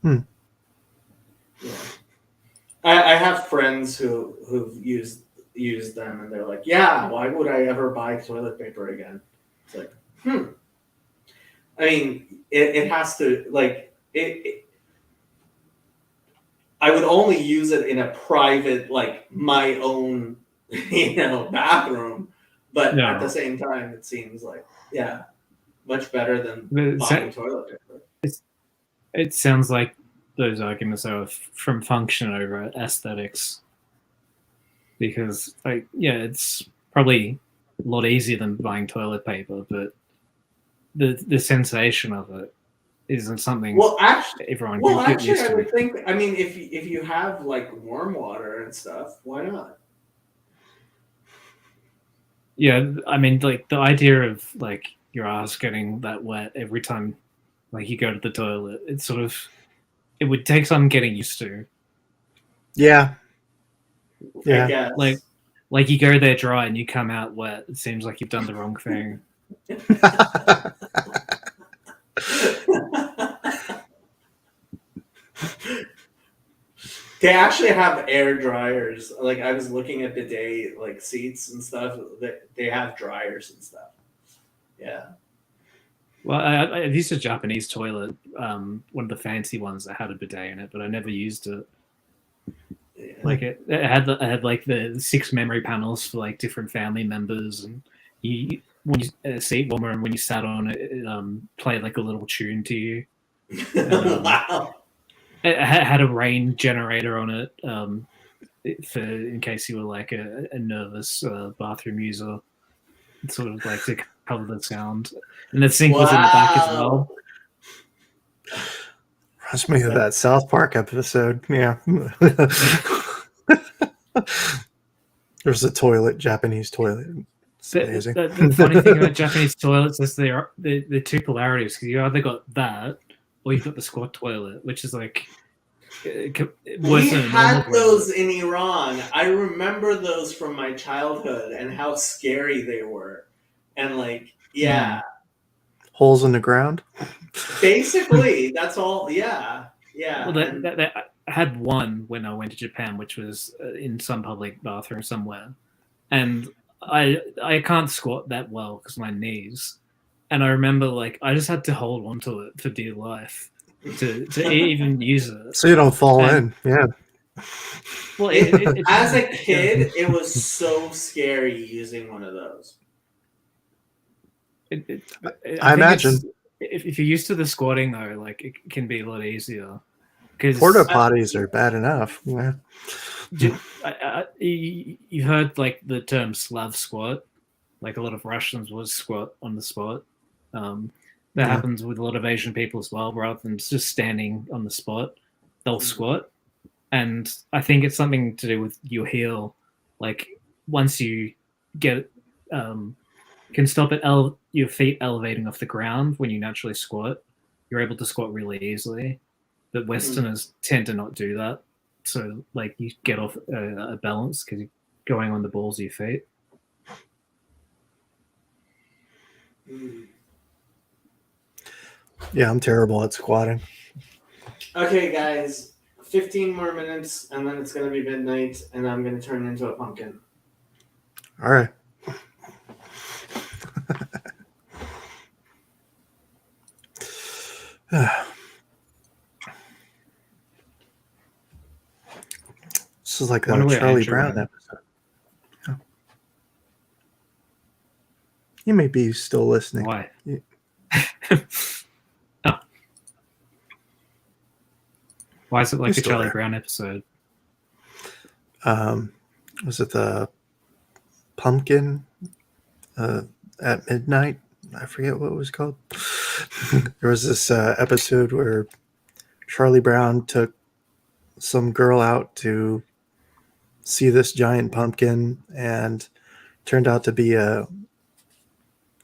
Yeah. I have friends who've used them and they're like, yeah, why would I ever buy toilet paper again? It's like, I mean, it has to like it. I would only use it in a private, like my own, bathroom. But at the same time, it seems like, much better than buying toilet paper. It sounds like those arguments are from function over aesthetics. Because, it's probably a lot easier than buying toilet paper, but the sensation of it isn't something everyone can get used to. I would think, I mean, if you have like warm water and stuff, why not? Yeah, I mean, like the idea of like your ass getting that wet every time like you go to the toilet, it would take some getting used to. Yeah. Like you go there dry and you come out wet. It seems like you've done the wrong thing. They actually have air dryers. Like I was looking at bidet like seats and stuff. They have dryers and stuff. Yeah. Well, I've used a Japanese toilet, one of the fancy ones that had a bidet in it, but I never used it. Yeah. Like it had like the 6 memory panels for like different family members, and when you seat warmer, and when you sat on it, played like a little tune to you. And, wow. It had a rain generator on it, in case you were like a nervous bathroom user, sort of like to cover the sound. And the sink was in the back as well. Reminds me of that South Park episode. Yeah. There's a toilet, Japanese toilet. It's amazing. The funny thing about Japanese toilets is they're two polarities, because you either got that or you've got the squat toilet, which is like we had those in Iran. I remember those from my childhood and how scary they were. And like, holes in the ground. Basically, that's all. Yeah. Yeah. Well, I had one when I went to Japan, which was in some public bathroom somewhere, and I can't squat that well because of my knees, and I remember like I just had to hold onto it for dear life to even use it. So you don't fall in. Yeah. Well, as a kid, it was so scary using one of those. I imagine. If you're used to the squatting though, like it can be a lot easier. Porta potties are bad enough. Yeah. You heard like the term Slav squat, like a lot of Russians would squat on the spot. That happens with a lot of Asian people as well. Rather than just standing on the spot, they'll squat, and I think it's something to do with your heel. Like once you get can stop it your feet elevating off the ground when you naturally squat, you're able to squat really easily. But Westerners tend to not do that. So, like, you get off a balance because you're going on the balls of your feet. Yeah, I'm terrible at squatting. Okay, guys, 15 more minutes, and then it's going to be midnight, and I'm going to turn into a pumpkin. All right. This is like a Charlie Brown episode. Yeah. You may be still listening. Why? Why is it like a Charlie Brown episode? Was it the pumpkin at midnight? I forget what it was called. There was this episode where Charlie Brown took some girl out to see this giant pumpkin, and turned out to be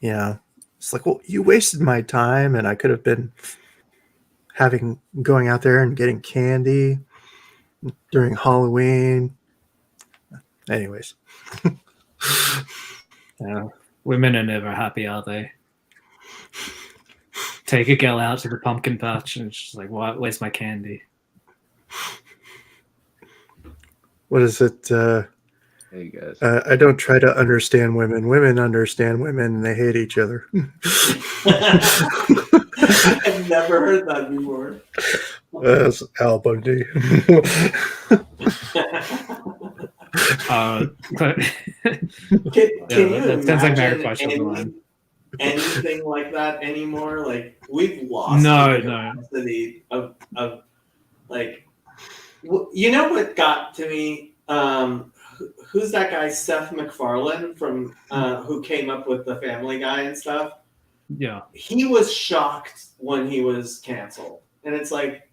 it's like, well, you wasted my time, and I could have been going out there and getting candy during Halloween. Anyways. Women are never happy, are they? Take a girl out to the pumpkin patch and she's like, where's my candy? What is it? Hey guys. I don't try to understand women. Women understand women, and they hate each other. I've never heard that before. That's Al Bundy. Can you imagine anything like that anymore? Like, we've lost the capacity of like, you know what got to me? Who's that guy, Seth MacFarlane from who came up with the Family Guy and stuff? Yeah, he was shocked when he was canceled, and it's like,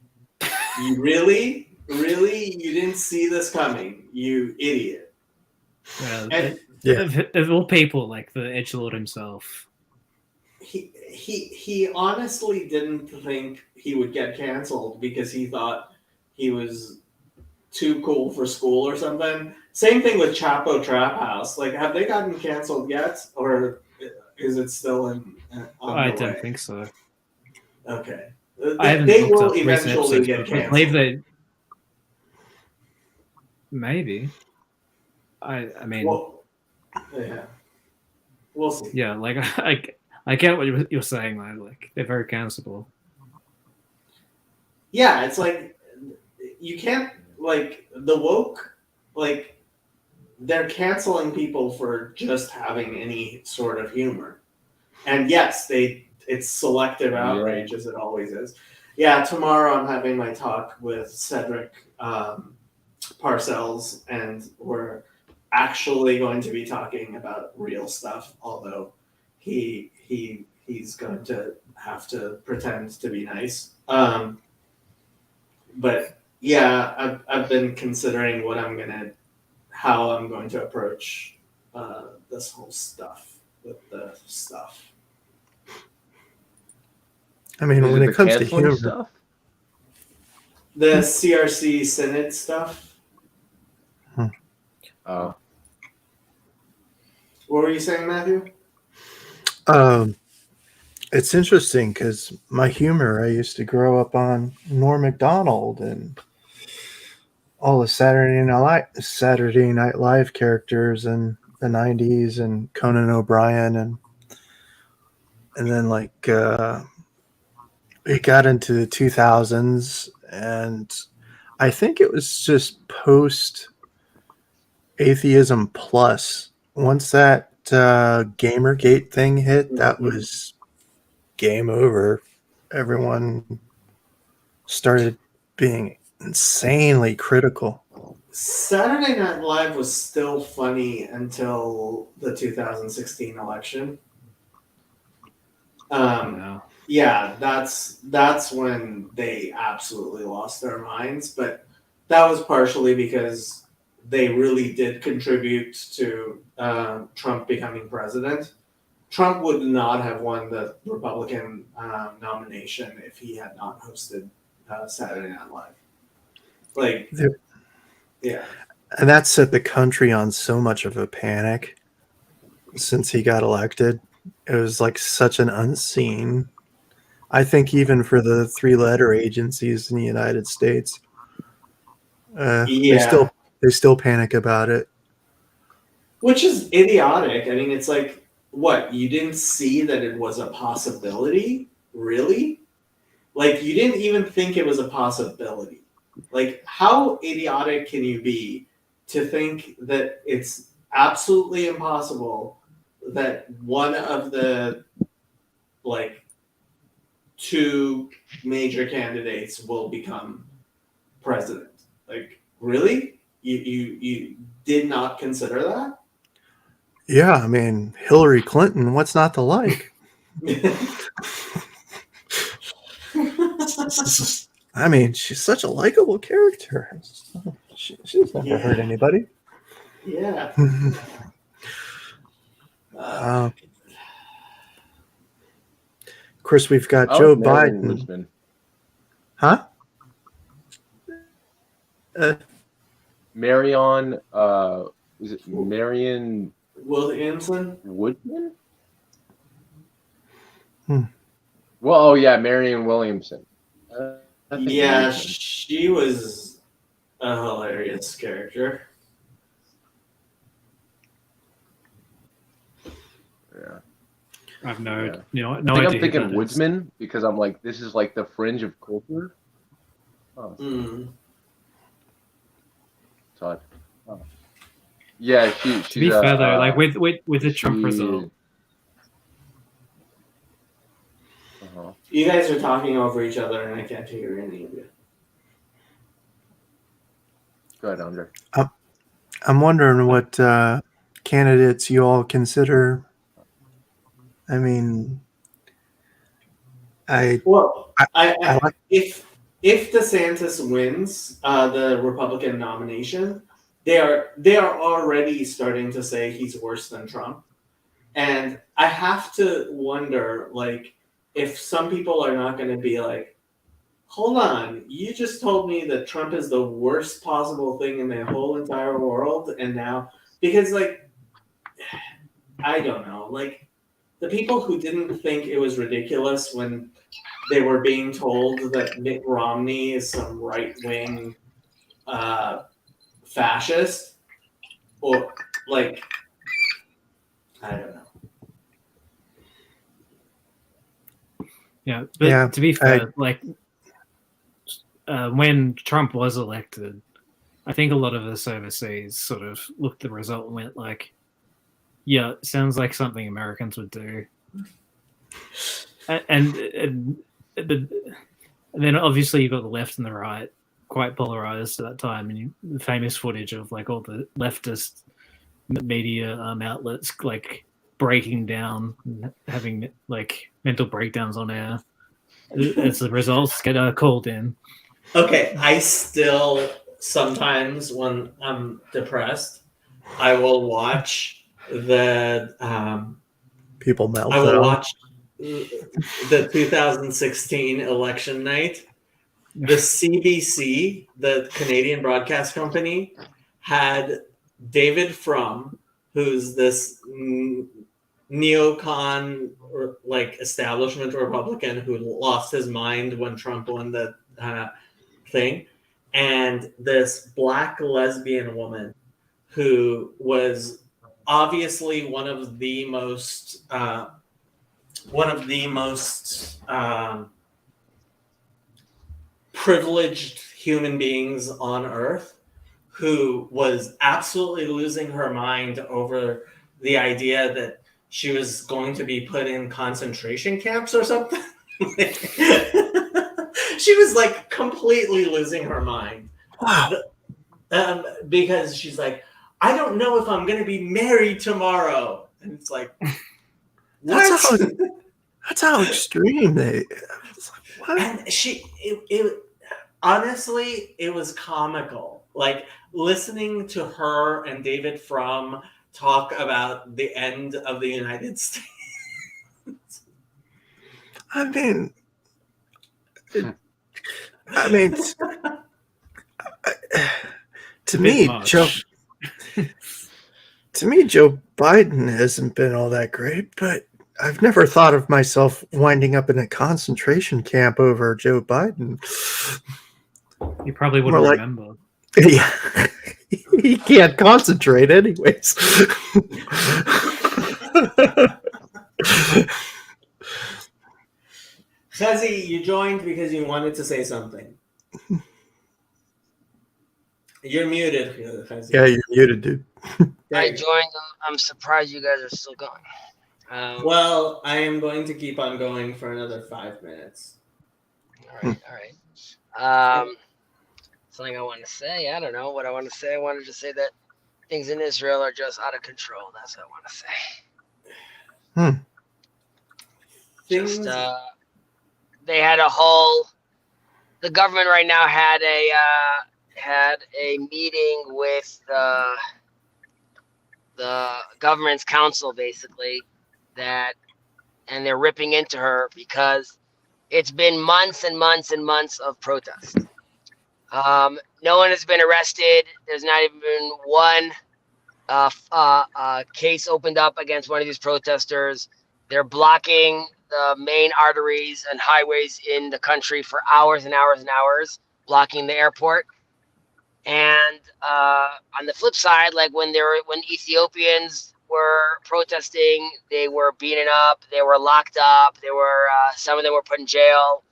you really, you didn't see this coming, you idiot. Of all people, like the edgelord himself. He honestly didn't think he would get canceled because he thought he was too cool for school or something. Same thing with Chapo Trap House. Like, have they gotten canceled yet, or is it still I don't think so. Okay, they will eventually get canceled. I believe they. Maybe. I mean. Well, yeah. We'll see. Yeah, like I get what you're saying, though. Like, they're very cancelable. Yeah, it's like you can't, like, the woke, like, they're canceling people for just having any sort of humor. And yes, it's selective outrage, as it always is. Yeah, tomorrow I'm having my talk with Cedric Parcells, and we're actually going to be talking about real stuff, although he's going to have to pretend to be nice. But yeah, I've been considering how I'm going to approach this whole stuff with the stuff. I mean, when it comes to humor, stuff? The CRC Synod stuff. Oh. What were you saying, Matthew? It's interesting because my humor, I used to grow up on Norm Macdonald and all the Saturday Night Live characters in the 90s and Conan O'Brien and then it got into the 2000s and I think it was just post Atheism Plus. Once that Gamergate thing hit, that was game over. Everyone started being insanely critical. Saturday Night Live was still funny until the 2016 election. Yeah, that's when they absolutely lost their minds. But that was partially because they really did contribute to Trump becoming president. Trump would not have won the Republican nomination if he had not hosted Saturday Night Live. Yeah. And that set the country on so much of a panic since he got elected. It was like such an unseen. I think even for the 3-letter agencies in the United States, they still panic about it. Which is idiotic. I mean, it's like, what? You didn't see that it was a possibility? Really? Like, you didn't even think it was a possibility. Like, how idiotic can you be to think that it's absolutely impossible that one of the, like, 2 major candidates will become president? Like, really? You did not consider that? Yeah, I mean, Hillary Clinton, what's not to like? I mean, she's such a likable character. She's never hurt anybody. Yeah. Of course, we've got Joe Biden. Huh? Marion, is it Marion Williamson? Woodman? Well, oh yeah, Marion Williamson. Yeah, she was a hilarious character. Yeah. I've no I think idea. I'm thinking Woodsman because I'm like, this is like the fringe of culture. Oh. So yeah, she's to be fair though, like with the Trump result. You guys are talking over each other and I can't hear any of you. Go ahead, Andre. I'm wondering what candidates you all consider. I mean, if DeSantis wins the Republican nomination, they are already starting to say he's worse than Trump, and I have to wonder, like, if some people are not going to be like, hold on, you just told me that Trump is the worst possible thing in the whole entire world, and now, because, like, I don't know, like, the people who didn't think it was ridiculous when they were being told that Mitt Romney is some right-wing fascist, or, like, I don't know. Yeah, but to be fair, when Trump was elected, I think a lot of us overseas sort of looked at the result and went like, yeah, it sounds like something Americans would do. And then obviously you've got the left and the right quite polarized at that time, and the famous footage of like all the leftist media outlets like breaking down, having like mental breakdowns on air as the results get called in. Okay, I still sometimes when I'm depressed, I will watch the people melt. I will watch the 2016 election night. The CBC, the Canadian Broadcast Company, had David Frum, who's this neocon or like establishment Republican who lost his mind when Trump won the thing, and this Black lesbian woman who was obviously one of the most privileged human beings on earth, who was absolutely losing her mind over the idea that she was going to be put in concentration camps or something. She was like completely losing her mind. Wow. Because she's like, I don't know if I'm going to be married tomorrow. And it's like, what? That's how extreme they. What? And it honestly, it was comical. Like listening to her and David Frum talk about the end of the United States. I mean, to me, Joe Biden hasn't been all that great, but I've never thought of myself winding up in a concentration camp over Joe Biden. You probably wouldn't remember. Yeah. He can't concentrate anyways. Chazi, you joined because you wanted to say something. You're muted, Chazi. Yeah, you're muted, dude. I joined. I'm surprised you guys are still going. Well, I am going to keep on going for another 5 minutes. All right. Something I want to say. I don't know what I want to say. I wanted to say that things in Israel are just out of control. That's what I want to say. They had a whole. The government right now had a meeting with the government's council, basically, and they're ripping into her because it's been months and months and months of protest. No one has been arrested. There's not even been one case opened up against one of these protesters. They're blocking the main arteries and highways in the country for hours and hours and hours, blocking the airport. And on the flip side, like when Ethiopians were protesting, they were beaten up, they were locked up, some of them were put in jail.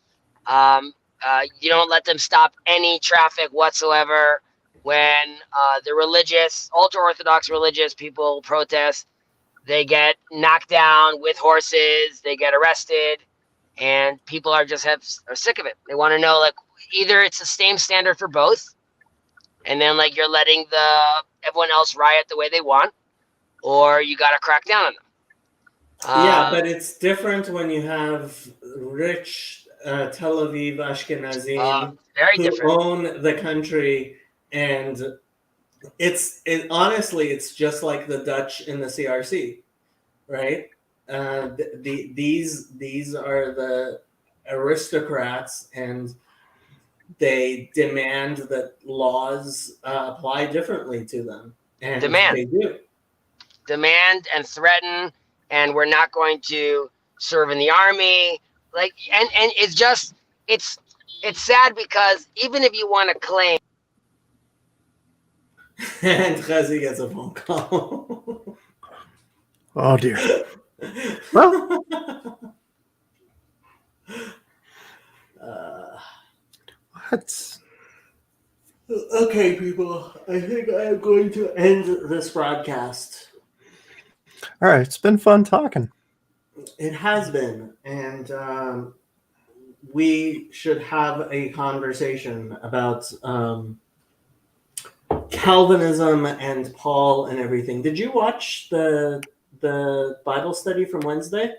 You don't let them stop any traffic whatsoever. When the religious, ultra-Orthodox religious people protest, they get knocked down with horses, they get arrested, and people are sick of it. They want to know, like, either it's the same standard for both, and then like you're letting everyone else riot the way they want, or you got to crack down on them. Yeah, but it's different when you have rich Tel Aviv Ashkenazim who own the country, and honestly, it's just like the Dutch in the CRC, right? These are the aristocrats, and they demand that laws apply differently to them, and they do. Demand and threaten, and we're not going to serve in the army. Like, and it's just it's sad because even if you want to claim. And Chazi gets a phone call. Oh dear. Well, that's okay, people. I think I am going to end this broadcast. All right, it's been fun talking. It has been, and we should have a conversation about Calvinism and Paul and everything. Did you watch the Bible study from Wednesday?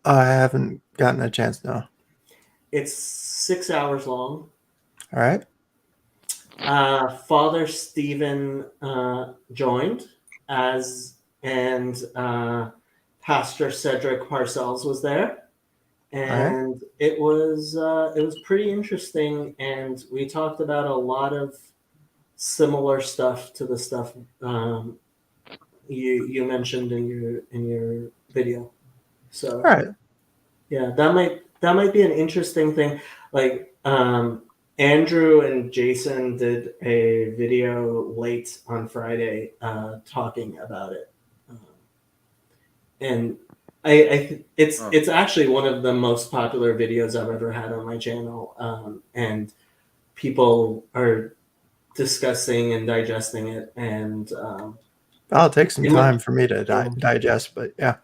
I haven't gotten a chance now. It's 6 hours long. All right. Father Stephen joined and Pastor Cedric Parcells was there, and right. It was pretty interesting, and we talked about a lot of similar stuff to the stuff you mentioned in your video. So All right. yeah, that might be an interesting thing. Like Andrew and Jason did a video late on Friday talking about it, and it's actually one of the most popular videos I've ever had on my channel, and people are discussing and digesting it, and I'll take some time for me to digest, but yeah,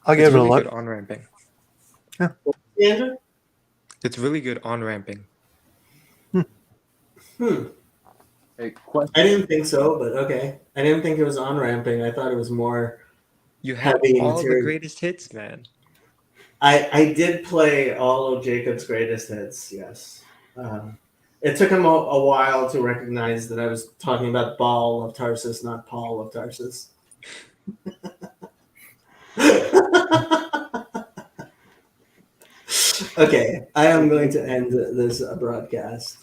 I'll give it a look. Good on ramping. Yeah. Andrew? It's really good on ramping. I didn't think so, but okay. I didn't think it was on ramping. I thought it was more. You have heavy all material. the greatest hits, man. I did play all of Jacob's greatest hits. Yes. It took him a while to recognize that I was talking about Baal of Tarsus, not Paul of Tarsus. Okay, I am going to end this broadcast.